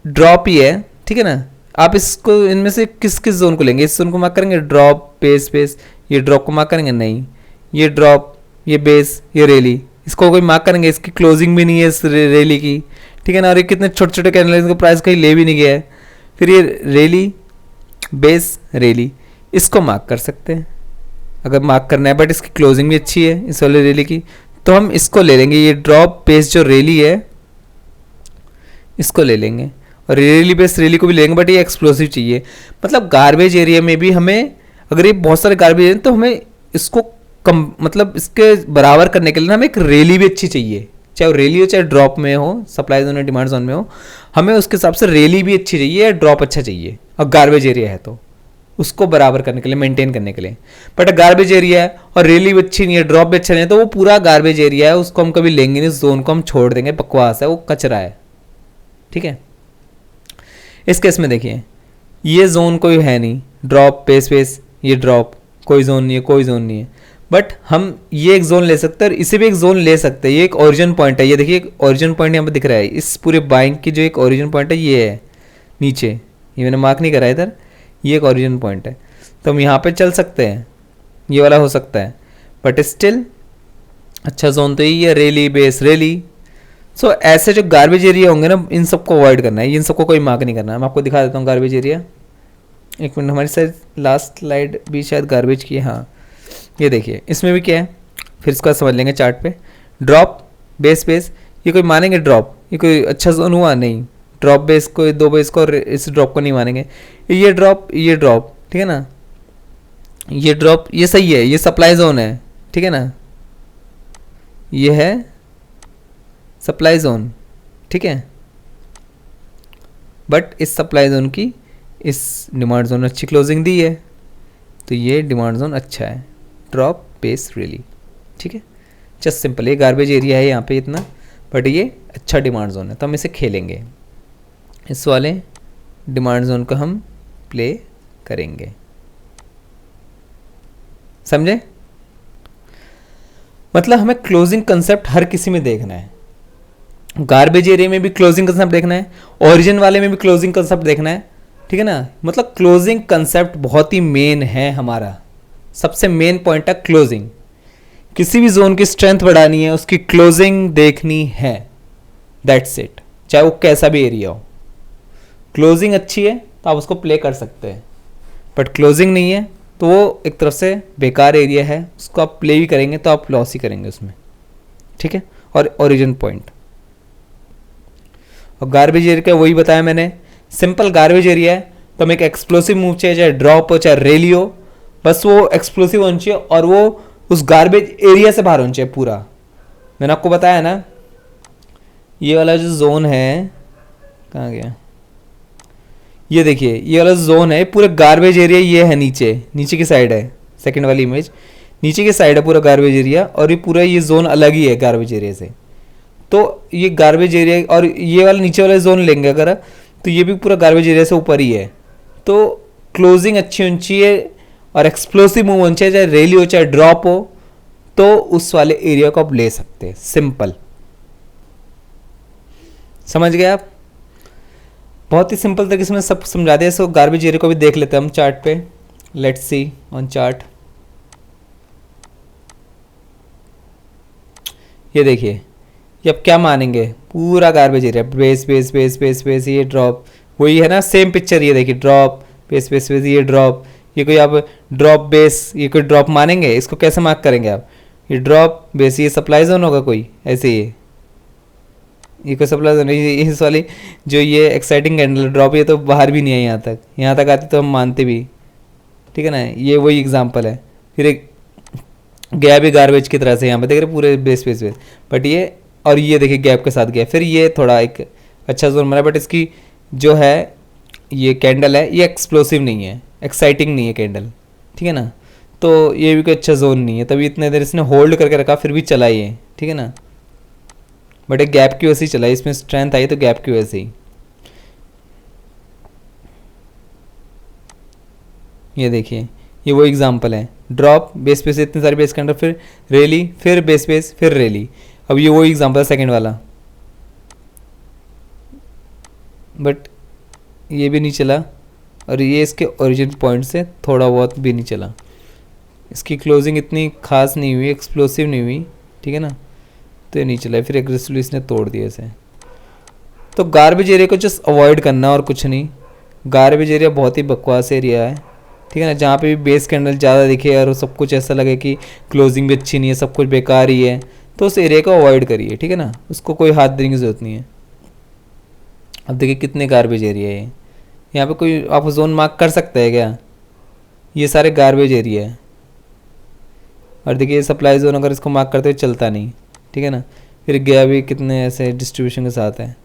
ड्रॉप ही है, ठीक है ना। आप इसको इनमें से किस जोन को लेंगे, इस जोन को मार्क करेंगे ड्रॉप बेस, ये ड्रॉप को मार्क करेंगे नहीं, ये ड्रॉप ये बेस ये रैली, इसको कोई मार्क करेंगे, इसकी क्लोजिंग भी नहीं है इस रैली की, ठीक है ना। और ये कितने छोटे छोटे कैंडल, इनको प्राइस कहीं ले भी नहीं गया है। फिर ये रैली बेस रैली, इसको मार्क कर सकते हैं अगर मार्क करना है, बट इसकी क्लोजिंग भी अच्छी है इस वाले रैली की, तो हम इसको ले लेंगे। ये ड्रॉप बेस जो रैली है इसको ले लेंगे, और रैली बेस रैली को भी लेंगे, बट ये एक्सप्लोसिव चाहिए। मतलब गार्बेज एरिया में भी हमें, अगर ये बहुत सारे गार्बेज एरिया तो हमें इसको कम मतलब इसके बराबर करने के लिए ना हमें एक रैली भी अच्छी चाहिए, चाहे वो रैली हो चाहे ड्रॉप में हो, सप्लाई जोन या डिमांड जोन में हो, हमें उसके हिसाब से रैली भी अच्छी चाहिए या ड्रॉप अच्छा चाहिए। और गार्बेज एरिया है तो उसको बराबर करने के लिए, मेंटेन करने के लिए। बट गार्बेज एरिया है और रैली भी अच्छी नहीं है, ड्रॉप भी अच्छा नहीं है, तो वो पूरा गार्बेज एरिया है, उसको हम कभी लेंगे नहीं, उस जोन को हम छोड़ देंगे, बकवास है, वो कचरा है, ठीक है। इस केस में देखिए ये जोन कोई है नहीं, ड्रॉप बेस ये ड्रॉप, कोई जोन नहीं है, कोई जोन नहीं है, बट हम ये एक जोन ले सकते हैं और इसे भी एक जोन ले सकते हैं। ये एक ओरिजिन पॉइंट है, ये देखिए एक ओरिजिन पॉइंट यहाँ पर दिख रहा है, इस पूरे बाइंग की जो एक ओरिजिन पॉइंट है ये है, नीचे, ये मैंने मार्क नहीं करा इधर, ये एक ओरिजिन पॉइंट है, तो हम यहाँ पे चल सकते हैं, ये वाला हो सकता है, बट स्टिल अच्छा जोन तो यही है, रेली बेस रेली। सो ऐसे जो गार्बेज एरिया होंगे ना, इन सबको अवॉइड करना है, इन सबको कोई मार्क नहीं करना है। मैं आपको दिखा देता हूँ गार्बेज एरिया, एक मिनट, हमारी शायद लास्ट स्लाइड भी शायद गार्बेज की है, हाँ ये देखिए इसमें भी क्या है, फिर इसका समझ लेंगे चार्ट पे। ड्रॉप बेस बेस, ये कोई मानेंगे ड्रॉप, ये कोई अच्छा जोन हुआ नहीं, ड्रॉप बेस को, दो बेस को और इस ड्रॉप को नहीं मानेंगे, ये ड्रॉप ये ड्रॉप, ठीक है ना, ये ड्रॉप ये सही है, ये सप्लाई जोन है, ठीक है ना, ये है सप्लाई जोन, ठीक है, बट इस सप्लाई जोन की इस डिमांड जोन अच्छी क्लोजिंग दी है, तो ये डिमांड जोन अच्छा है, ड्रॉप बेस रियली, ठीक है, जस्ट सिंपल। ये गार्बेज एरिया है यहाँ पे इतना, बट ये अच्छा डिमांड जोन है, तो हम इसे खेलेंगे, इस वाले डिमांड जोन को हम प्ले करेंगे, समझे? मतलब हमें क्लोजिंग कंसेप्ट हर किसी में देखना है, गार्बेज एरिया में भी क्लोजिंग कंसेप्ट देखना है, ओरिजिन वाले में भी क्लोजिंग कंसेप्ट देखना है, ठीक है ना। मतलब क्लोजिंग कंसेप्ट बहुत ही मेन है हमारा, सबसे मेन पॉइंट है क्लोजिंग। किसी भी जोन की स्ट्रेंथ बढ़ानी है, उसकी क्लोजिंग देखनी है, दैट्स इट, चाहे वो कैसा भी एरिया हो। क्लोजिंग अच्छी है तो आप उसको प्ले कर सकते हैं, बट क्लोजिंग नहीं है तो वो एक तरफ से बेकार एरिया है, उसको आप प्ले भी करेंगे तो आप लॉस ही करेंगे उसमें, ठीक है। और ओरिजिन पॉइंट और गार्बेज एरिया का वही बताया मैंने, सिंपल गार्बेज एरिया है तो हमें एक एक्सप्लोसिव मूव चाहिए, चाहे ड्रॉप हो चाहे रेली हो, बस वो एक्सप्लोसिव होना चाहिए और वो उस गार्बेज एरिया से बाहर होना चाहिए पूरा। मैंने आपको बताया ना, ये वाला जो जोन है, कहाँ गया, ये देखिए ये वाला जोन है पूरा गार्बेज एरिया, ये है नीचे, नीचे की साइड है, सेकंड वाली इमेज नीचे की साइड है पूरा गार्बेज एरिया, और ये पूरा ये जोन अलग ही है गार्बेज एरिया से। तो ये गार्बेज एरिया और ये वाला नीचे वाला जोन लेंगे अगर, तो ये भी पूरा गार्बेज एरिया से ऊपर ही है, तो क्लोजिंग अच्छी होनी चाहिए और एक्सप्लोसिव मूव होनी चाहिए, चाहे रेली हो चाहे ड्रॉप हो, तो उस वाले एरिया को आप ले सकते हैं, सिंपल। समझ गए आप? बहुत ही सिंपल तरीके से मैंने सब समझा दिया। सो गार्बेज एरिया को भी देख लेते हैं हम चार्ट पे, लेट्स सी ऑन चार्ट। ये देखिए, ये अब क्या मानेंगे, पूरा garbage area, base base base base base, ये ड्रॉप, वही है ना सेम पिक्चर, ये देखिए ड्रॉप बेस बेस बेस, ये ड्रॉप, ये कोई आप ड्रॉप बेस, ये कोई ड्रॉप मानेंगे, इसको कैसे मार्क करेंगे आप, ये ड्रॉप बेस, ये सप्लाई जोन होगा कोई ऐसे, ये कोई सप्लाई जोन, ये इस वाली जो ये एक्साइटिंग कैंडल ड्रॉप, ये तो बाहर भी नहीं है, यहाँ तक आती तो हम मानते भी, ठीक है ना, ये वही एग्जांपल है। फिर एक गया भी गार्बेज की तरह से, यहाँ पे देख रहे पूरे बेस बेस बेस, बट ये और ये देखिए गैप के साथ गया, फिर ये थोड़ा एक अच्छा जोन बना, बट इसकी जो है ये कैंडल है, ये एक्सप्लोसिव नहीं है, एक्साइटिंग नहीं है कैंडल, ठीक है ना, तो ये भी कोई अच्छा जोन नहीं है, तभी इतने देर इसने होल्ड करके रखा, फिर भी चला ये, ठीक है ना, बट एक गैप की वजह से चला, इसमें स्ट्रेंथ आई तो गैप की वजह से ही। ये देखिए ये वो एग्जांपल है, ड्रॉप बेस पे से इतने सारे बेस कैंडल, फिर रेली, फिर बेस बेस, फिर रेली। अब ये वो एग्जांपल है सेकंड वाला, बट ये भी नहीं चला, और ये इसके ओरिजिन पॉइंट से थोड़ा बहुत भी नहीं चला, इसकी क्लोजिंग इतनी खास नहीं हुई, एक्सप्लोसिव नहीं हुई, ठीक है ना, तो ये नहीं चला, फिर एग्रेसिवली इसने तोड़ दिया इसे। तो गार्बेज एरिया को जस्ट अवॉइड करना और कुछ नहीं। गार्बेज एरिया बहुत ही बकवास एरिया है, ठीक है ना, जहाँ पे भी बेस कैंडल ज़्यादा दिखे और सब कुछ ऐसा लगे कि क्लोजिंग भी अच्छी नहीं है, सब कुछ बेकार ही है, तो उस एरिया को अवॉइड करिए, ठीक है ना, उसको कोई हाथ देने की ज़रूरत नहीं है। अब देखिए कितने गार्बेज एरिया है, यहाँ पे कोई आप जोन मार्क कर सकते हैं क्या, ये सारे गार्बेज एरिया है, और देखिए सप्लाई जोन अगर इसको मार्क करते हुए चलता नहीं, ठीक है ना, फिर गया भी कितने ऐसे डिस्ट्रीब्यूशन के साथ है,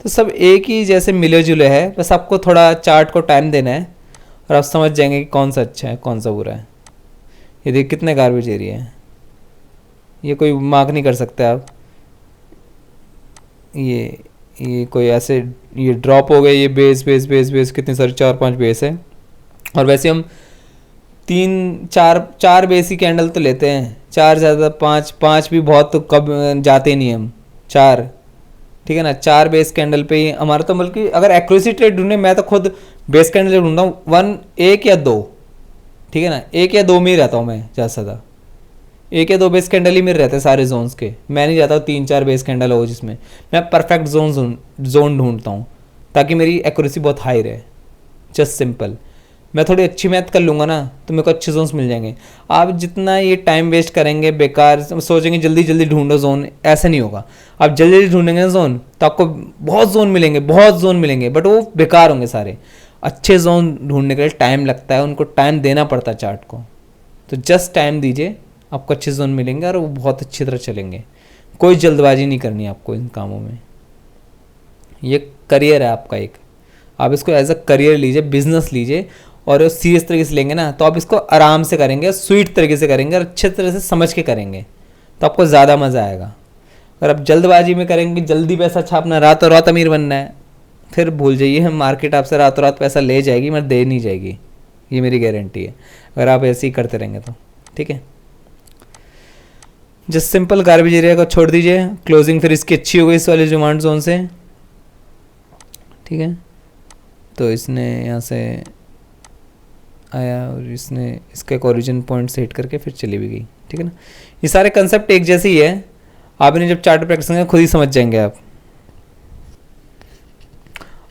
तो सब एक ही जैसे मिले जुले है, बस आपको थोड़ा चार्ट को टाइम देना है और आप समझ जाएंगे कि कौन सा अच्छा है कौन सा बुरा है। ये देखिए कितने गार्बेज एरिया है, ये कोई मार्क नहीं कर सकते आप, ये कोई ऐसे, ये ड्रॉप हो गए, ये बेस बेस बेस बेस, कितने सारे 4-5 बेस है, और वैसे हम 3-4 बेस ही कैंडल तो लेते हैं, 4 ज़्यादा, 5 भी बहुत, तो कब जाते नहीं हम, 4 ठीक है ना। 4 बेस कैंडल पे ही हमारा तो, बल्कि अगर एक्यूरेसी ट्रेड ढूंढने, मैं तो खुद बेस कैंडल ढूंढता हूँ 1, 1 या 2, ठीक है ना, 1 या 2 में ही रहता हूँ मैं ज़्यादा से ज़्यादा। 1 या 2 बेस कैंडल ही मेरे रहते हैं सारे जोन्स के। मैं नहीं जाता हूँ 3-4 बेस कैंडल हो जिसमें। मैं परफेक्ट जोन ढूंढता हूँ ताकि मेरी एक्यूरेसी बहुत हाई रहे। Just simple. मैं थोड़ी अच्छी मैथ कर लूँगा ना तो मेरे को अच्छे जोन्स मिल जाएंगे। आप जितना ये टाइम वेस्ट करेंगे बेकार, सोचेंगे जल्दी जल्दी ढूंढो जोन, ऐसा नहीं होगा। आप जल्दी जल्दी ढूंढेंगे जोन तो आपको बहुत जोन मिलेंगे, बहुत जोन मिलेंगे, बट वो बेकार होंगे सारे। अच्छे जोन ढूंढने के लिए टाइम लगता है, उनको टाइम देना पड़ता है चार्ट को। तो जस्ट टाइम दीजिए, आपको अच्छे जोन मिलेंगे और वो बहुत अच्छी तरह चलेंगे। कोई जल्दबाजी नहीं करनी आपको इन कामों में। ये करियर है आपका एक, आप इसको एज अ करियर लीजिए, बिजनेस लीजिए, और सीरियस तरीके से लेंगे ना तो आप इसको आराम से करेंगे, स्वीट तरीके से करेंगे और अच्छे तरह से समझ के करेंगे तो आपको ज़्यादा मज़ा आएगा। अगर आप जल्दबाजी में करेंगे, जल्दी पैसा छापना, रातों रात अमीर बनना है, फिर भूल जाइए, मार्केट आपसे रातों रात पैसा ले जाएगी मगर दे नहीं जाएगी, ये मेरी गारंटी है अगर आप ऐसे ही करते रहेंगे तो। ठीक है, जस्ट सिंपल गार्बेज एरिया को छोड़ दीजिए। क्लोजिंग फिर इसकी अच्छी हो गई इस वाले डिमांड जोन से। ठीक है, तो इसने यहाँ से आया और इसने इसका एक ओरिजिन पॉइंट से हिट करके फिर चली भी गई। ठीक है ना, ये सारे कंसेप्ट एक जैसे ही है। आप इन्हें जब चार्ट प्रैक्टिस करेंगे खुद ही समझ जाएंगे आप।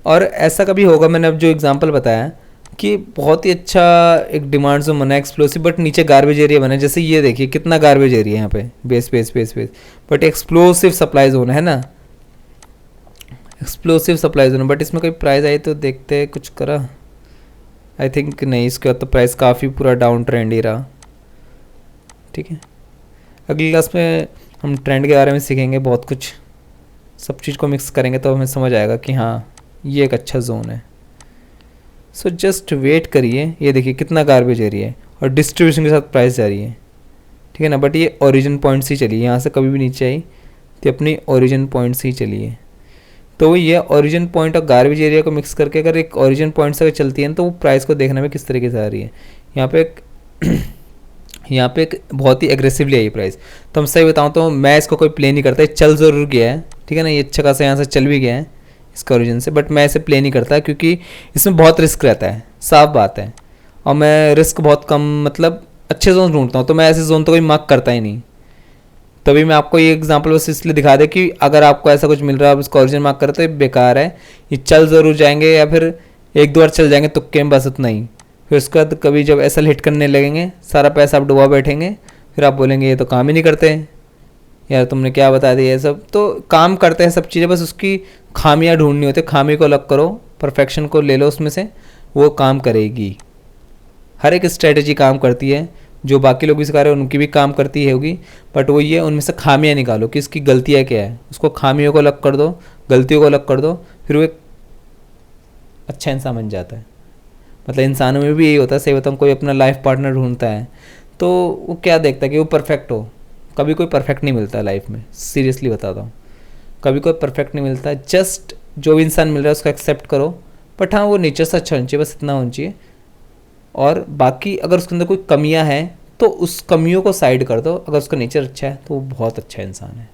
और ऐसा कभी होगा, मैंने अब जो एग्जांपल बताया कि बहुत ही अच्छा एक डिमांड जोन बना है एक्सप्लोसिव, बट नीचे गार्बेज एरिया बना है। जैसे ये देखिए कितना गार्बेज एरिया है यहाँ पे, base base base base, but explosive supply zone है ना, एक्सप्लोसिव सप्लाई जोन। बट इसमें कोई प्राइस आई तो देखते हैं कुछ करा, आई थिंक नहीं। इसके बाद तो प्राइस काफ़ी पूरा डाउन ट्रेंड ही रहा। ठीक है, अगली क्लास में हम ट्रेंड के बारे में सीखेंगे बहुत कुछ, सब चीज़ को मिक्स करेंगे तो हमें समझ आएगा कि हाँ ये एक अच्छा जोन है। सो जस्ट वेट करिए। ये देखिए कितना गार्बेज एरिया है और डिस्ट्रीब्यूशन के साथ प्राइस जा रही है। ठीक है ना, बट ये ओरिजिन पॉइंट से ही चली है, यहाँ से कभी भी नीचे आई तो अपनी ओरिजिन पॉइंट से ही चली है। तो ये ओरिजिन पॉइंट और गार्बेज एरिया को मिक्स करके अगर एक ओरिजिन पॉइंट से अगर चलती है तो वो प्राइस को देखने में किस तरीके से आ रही है। यहाँ पे एक यहाँ पे एक बहुत ही एग्रेसिवली आई प्राइस। तो हम सही बताऊँ तो मैं इसको कोई प्ले नहीं करता, चल ज़रूर गया है। ठीक है ना, ये अच्छा खासा यहाँ से चल भी गया है इसका ओरिजिन से, बट मैं इसे प्ले नहीं करता क्योंकि इसमें बहुत रिस्क रहता है, साफ बात है। और मैं रिस्क बहुत कम, मतलब अच्छे जोन ढूंढता हूँ, तो मैं ऐसे जोन तो कोई मार्क करता ही नहीं। तभी मैं आपको ये एग्जांपल बस इसलिए दिखा दे कि अगर आपको ऐसा कुछ मिल रहा है आप इसको ओरिजिन मार्क करें तो ये बेकार है। ये चल ज़रूर जाएंगे या फिर 1-2 बार चल जाएंगे तुक्के में, बस इतना ही। फिर उसके बाद कभी जब ऐसा हिट करने लगेंगे सारा पैसा आप डुबा बैठेंगे, फिर आप बोलेंगे ये तो काम ही नहीं करते यार, तुमने क्या बता दिया। ये सब तो काम करते हैं सब चीज़ें, बस उसकी खामियां ढूंढनी होती है। खामी को अलग करो, परफेक्शन को ले लो उसमें से, वो काम करेगी। हर एक स्ट्रेटजी काम करती है, जो बाकी लोग भी सिखा रहे हैं उनकी भी काम करती है होगी, बट वो ये उनमें से खामियां निकालो कि इसकी गलतियाँ क्या है, उसको खामियों को अलग कर दो, गलतियों को अलग कर दो, फिर वो एक अच्छा इंसान बन जाता है। मतलब इंसानों में भी यही होता है, सही बताऊँ, कोई अपना लाइफ पार्टनर ढूंढता है तो वो क्या देखता है कि वो परफेक्ट हो। कभी कोई परफेक्ट नहीं मिलता लाइफ में, सीरियसली बताता हूँ, कभी कोई परफेक्ट नहीं मिलता। जस्ट जो भी इंसान मिल रहा है उसको एक्सेप्ट करो, बट हाँ वो नेचर से अच्छा होना चाहिए, बस इतना होना चाहिए। और बाकी अगर उसके अंदर कोई कमियां हैं तो उस कमियों को साइड कर दो। अगर उसका नेचर अच्छा है तो वो बहुत अच्छा इंसान है,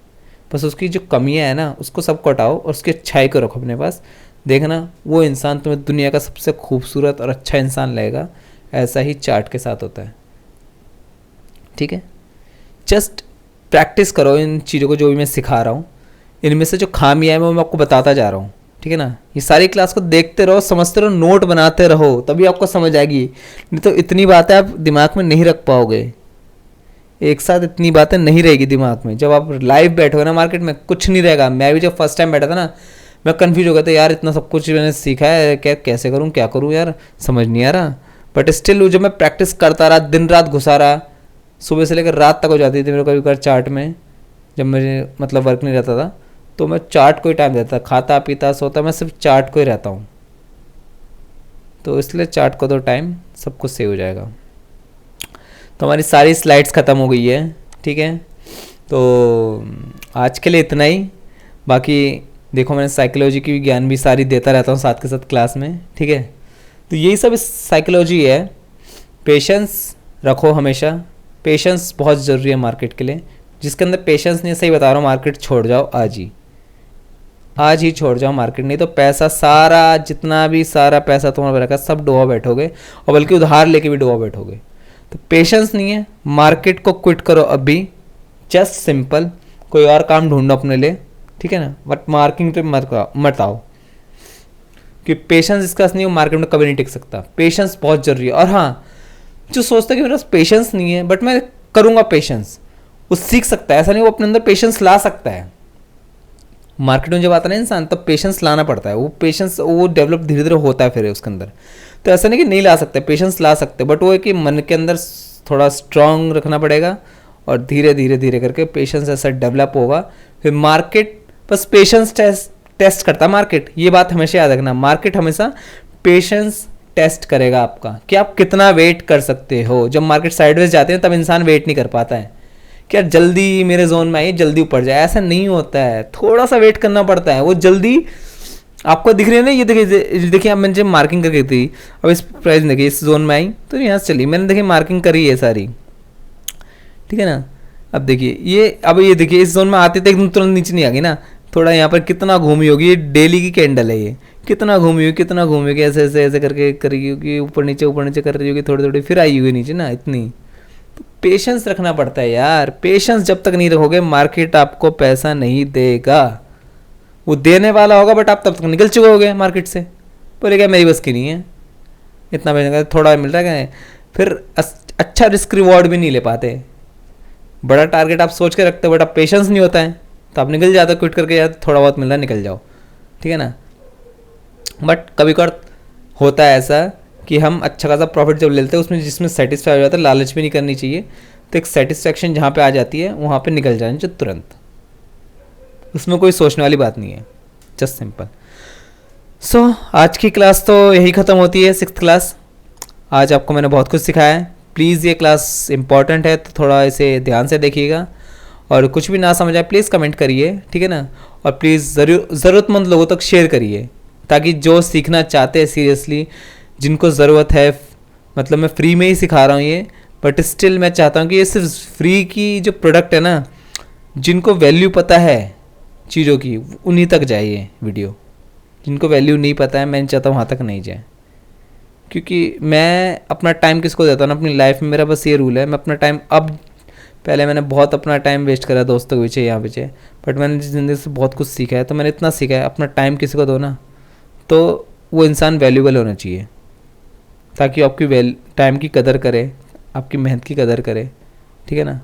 बस उसकी जो कमियां हैं ना उसको सबको हटाओ और उसकी अच्छाई को रखो अपने पास। देखना वो इंसान तुम्हें दुनिया का सबसे खूबसूरत और अच्छा इंसान लगेगा। ऐसा ही चार्ट के साथ होता है। ठीक है, जस्ट प्रैक्टिस करो इन चीज़ों को जो भी मैं सिखा रहा हूँ। इनमें से जो खामियां हैं वो मैं आपको बताता जा रहा हूँ। ठीक है ना, ये सारी क्लास को देखते रहो, समझते रहो, नोट बनाते रहो, तभी आपको समझ आएगी। नहीं तो इतनी बातें आप दिमाग में नहीं रख पाओगे, एक साथ इतनी बातें नहीं रहेगी दिमाग में। जब आप लाइव बैठोगे ना मार्केट में, कुछ नहीं रहेगा। मैं भी जब फर्स्ट टाइम बैठा था ना, मैं कन्फ्यूज हो गया था यार, इतना सब कुछ मैंने सीखा है, क्या कैसे करूँ क्या करूँ यार, समझ नहीं आ रहा। बट स्टिल जब मैं प्रैक्टिस करता रहा, दिन रात घुसा रहा, सुबह से लेकर रात तक हो जाती थी मेरे को कभी कभार चार्ट में, जब मुझे मतलब वर्क नहीं रहता था तो मैं चार्ट को ही टाइम देता, खाता पीता सोता मैं सिर्फ चार्ट को ही रहता हूँ। तो इसलिए चार्ट को तो टाइम सब कुछ सही हो जाएगा। तो हमारी सारी स्लाइड्स ख़त्म हो गई है। ठीक है, तो आज के लिए इतना ही। बाकी देखो मैंने साइकोलॉजी की ज्ञान भी सारी देता रहता हूँ साथ के साथ क्लास में। ठीक है, तो यही सब साइकोलॉजी है। पेशेंस रखो हमेशा, पेशेंस बहुत ज़रूरी है मार्केट के लिए। जिसके अंदर पेशेंस नहीं है, सही बता रहा हूँ, मार्केट छोड़ जाओ आज ही। आज ही छोड़ जाओ मार्केट, नहीं तो पैसा सारा, जितना भी सारा पैसा तुम्हारा रखा सब डुबा बैठोगे, और बल्कि उधार लेके भी डुबा बैठोगे। तो पेशेंस नहीं है, मार्केट को क्विट करो अभी, जस्ट सिंपल कोई और काम ढूंढो अपने लिए, ठीक है ना, बट मार्केटिंग पे मत आओ, कि पेशेंस इसका नहीं, वो मार्केट में कभी नहीं टिक सकता। पेशेंस बहुत जरूरी है। और हाँ, जो सोचता है कि मेरे पास पेशेंस नहीं है बट मैं करूँगा पेशेंस, वो सीख सकता है, ऐसा नहीं वो अपने अंदर पेशेंस ला सकता है। मार्केट में जब आता है ना इंसान, तब पेशेंस लाना पड़ता है, वो पेशेंस वो डेवलप धीरे धीरे होता है फिर उसके अंदर। तो ऐसा नहीं कि नहीं ला सकते, पेशेंस ला सकते, बट वो है कि मन के अंदर थोड़ा स्ट्रांग रखना पड़ेगा, और धीरे धीरे धीरे करके पेशेंस ऐसा डेवलप होगा। फिर मार्केट बस पेशेंस टेस्ट करता है मार्केट, ये बात हमेशा याद रखना। मार्केट हमेशा पेशेंस टेस्ट करेगा आपका, कि आप कितना वेट कर सकते हो। जब मार्केट साइडवेज जाते हैं तब इंसान वेट नहीं कर पाता है कि यार जल्दी मेरे जोन में आई, जल्दी ऊपर जाए, ऐसा नहीं होता है, थोड़ा सा वेट करना पड़ता है। वो जल्दी आपको दिख रही है ना, ये देखिए अब मैंने मार्किंग करके थी, अब इस प्राइस देखिए इस जोन में आई तो यहाँ से चली, मैंने देखिए मार्किंग करी है सारी, ठीक है ना। अब देखिए ये देखिए इस जोन में आते थे एकदम तुरंत नीचे नहीं आ गई ना, थोड़ा यहाँ पर कितना घूमी होगी, ये डेली की कैंडल है, ये कितना घूमी होगी, ऐसे ऐसे ऐसे करके करी होगी, ऊपर नीचे कर रही होगी, थोड़ी थोड़ी फिर आई होगी नीचे ना, इतनी। तो पेशेंस रखना पड़ता है यार, पेशेंस जब तक नहीं रखोगे मार्केट आपको पैसा नहीं देगा। वो देने वाला होगा बट आप तब तक निकल चुके होगे मार्केट से, बोलेगा मेरी बस की नहीं है, इतना पैसा थोड़ा मिल रहा है, फिर अच्छा रिस्क रिवॉर्ड भी नहीं ले पाते। बड़ा टारगेट आप सोच के रखते हो बट आप पेशेंस नहीं होता है, तो आप निकल जाते हो क्विट करके, यार थोड़ा बहुत मिल रहा है निकल जाओ, ठीक है ना। बट कभी कभार होता है ऐसा कि हम अच्छा खासा प्रॉफिट जब लेते हैं उसमें, जिसमें सेटिस्फाई हो जाता है, लालच भी नहीं करनी चाहिए, तो एक सेटिस्फैक्शन जहाँ पे आ जाती है वहाँ पे निकल जाना चाहिए तुरंत, उसमें कोई सोचने वाली बात नहीं है, जस्ट सिंपल। सो आज की क्लास तो यही ख़त्म होती है, 6th क्लास। आज आपको मैंने बहुत कुछ सिखाया है। प्लीज़ ये क्लास इंपॉर्टेंट है तो थोड़ा इसे ध्यान से देखिएगा, और कुछ भी ना समझ आए प्लीज़ कमेंट करिए, ठीक है ना। और प्लीज़ ज़रूरतमंद लोगों तक शेयर करिए, ताकि जो सीखना चाहते हैं सीरियसली, जिनको ज़रूरत है, मतलब मैं फ्री में ही सिखा रहा हूँ ये, बट स्टिल मैं चाहता हूँ कि ये सिर्फ फ्री की जो प्रोडक्ट है ना, जिनको वैल्यू पता है चीज़ों की, उन्हीं तक जाए ये वीडियो। जिनको वैल्यू नहीं पता है मैं चाहता हूँ वहाँ तक नहीं जाए, क्योंकि मैं अपना टाइम किसको देता हूँ ना अपनी लाइफ में, मेरा बस ये रूल है, मैं अपना टाइम अब, पहले मैंने बहुत अपना टाइम वेस्ट करा दोस्तों के पीछे यहाँ पीछे, बट मैंने ज़िंदगी से बहुत कुछ सीखा है। तो मैंने इतना सीखा है, अपना टाइम किसी को दो ना तो वो इंसान वैल्यूबल होना चाहिए, ताकि आपकी टाइम की कदर करे, आपकी मेहनत की कदर करे, ठीक है ना।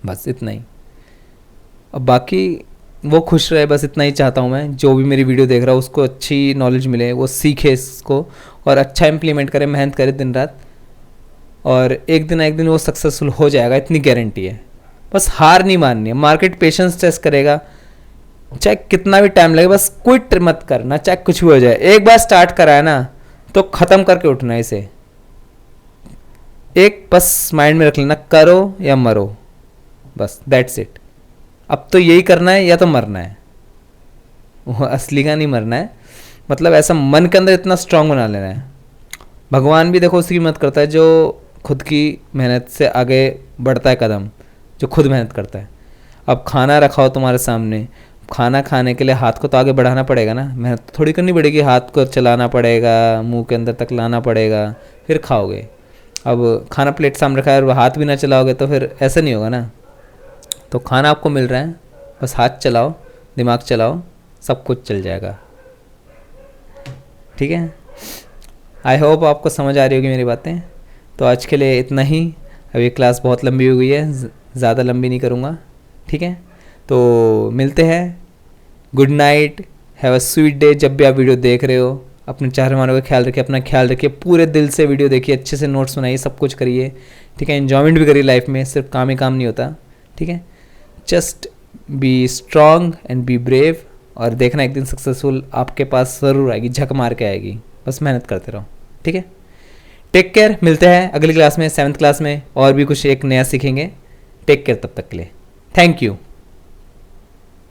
बस इतना ही, अब बाकी वो खुश रहे, बस इतना ही चाहता हूँ मैं। जो भी मेरी वीडियो देख रहा है उसको अच्छी नॉलेज मिले, वो सीखे इसको और अच्छा इम्प्लीमेंट करे, मेहनत करे दिन रात, और एक दिन ना एक दिन वो सक्सेसफुल हो जाएगा, इतनी गारंटी है। बस हार नहीं माननी है, मार्केट पेशेंस टेस्ट करेगा, चाहे कितना भी टाइम लगे, बस क्विट मत करना, चाहे कुछ भी हो जाए। एक बार स्टार्ट करा है ना तो ख़त्म करके उठना है इसे। एक बस माइंड में रख लेना, करो या मरो, बस दैट्स इट। अब तो यही करना है या तो मरना है, वो असली का नहीं मरना है, मतलब ऐसा मन के अंदर इतना स्ट्रांग बना लेना है। भगवान भी देखो उसकी मदद करता है जो खुद की मेहनत से आगे बढ़ता है कदम, जो खुद मेहनत करता है। अब खाना रखा हो तुम्हारे सामने, खाना खाने के लिए हाथ को तो आगे बढ़ाना पड़ेगा ना, मेहनत थोड़ी करनी पड़ेगी, हाथ को चलाना पड़ेगा, मुंह के अंदर तक लाना पड़ेगा, फिर खाओगे। अब खाना प्लेट सामने रखा है और हाथ भी ना चलाओगे तो फिर ऐसा नहीं होगा ना। तो खाना आपको मिल रहा है, बस हाथ चलाओ, दिमाग चलाओ, सब कुछ चल जाएगा, ठीक है। आई होप आपको समझ आ रही होगी मेरी बातें। तो आज के लिए इतना ही, अब ये क्लास बहुत लंबी हो गई है, ज़्यादा लंबी नहीं करूँगा, ठीक है। तो मिलते हैं, good night, have a sweet day. जब भी आप वीडियो देख रहे हो अपने चाहने वालों का ख्याल रखिए, अपना ख्याल रखिए, पूरे दिल से वीडियो देखिए, अच्छे से नोट्स बनाइए, सब कुछ करिए, ठीक है। एन्जॉयमेंट भी करिए लाइफ में, सिर्फ काम ही काम नहीं होता, ठीक है। Just be strong and be brave, और देखना एक दिन सक्सेसफुल आपके पास ज़रूर आएगी, झक मार के आएगी, बस मेहनत करते रहो, ठीक है। टेक केयर, मिलते हैं अगली क्लास में, 7th क्लास में, और भी कुछ एक नया सीखेंगे। टेक केयर तब तक के लिए, थैंक यू।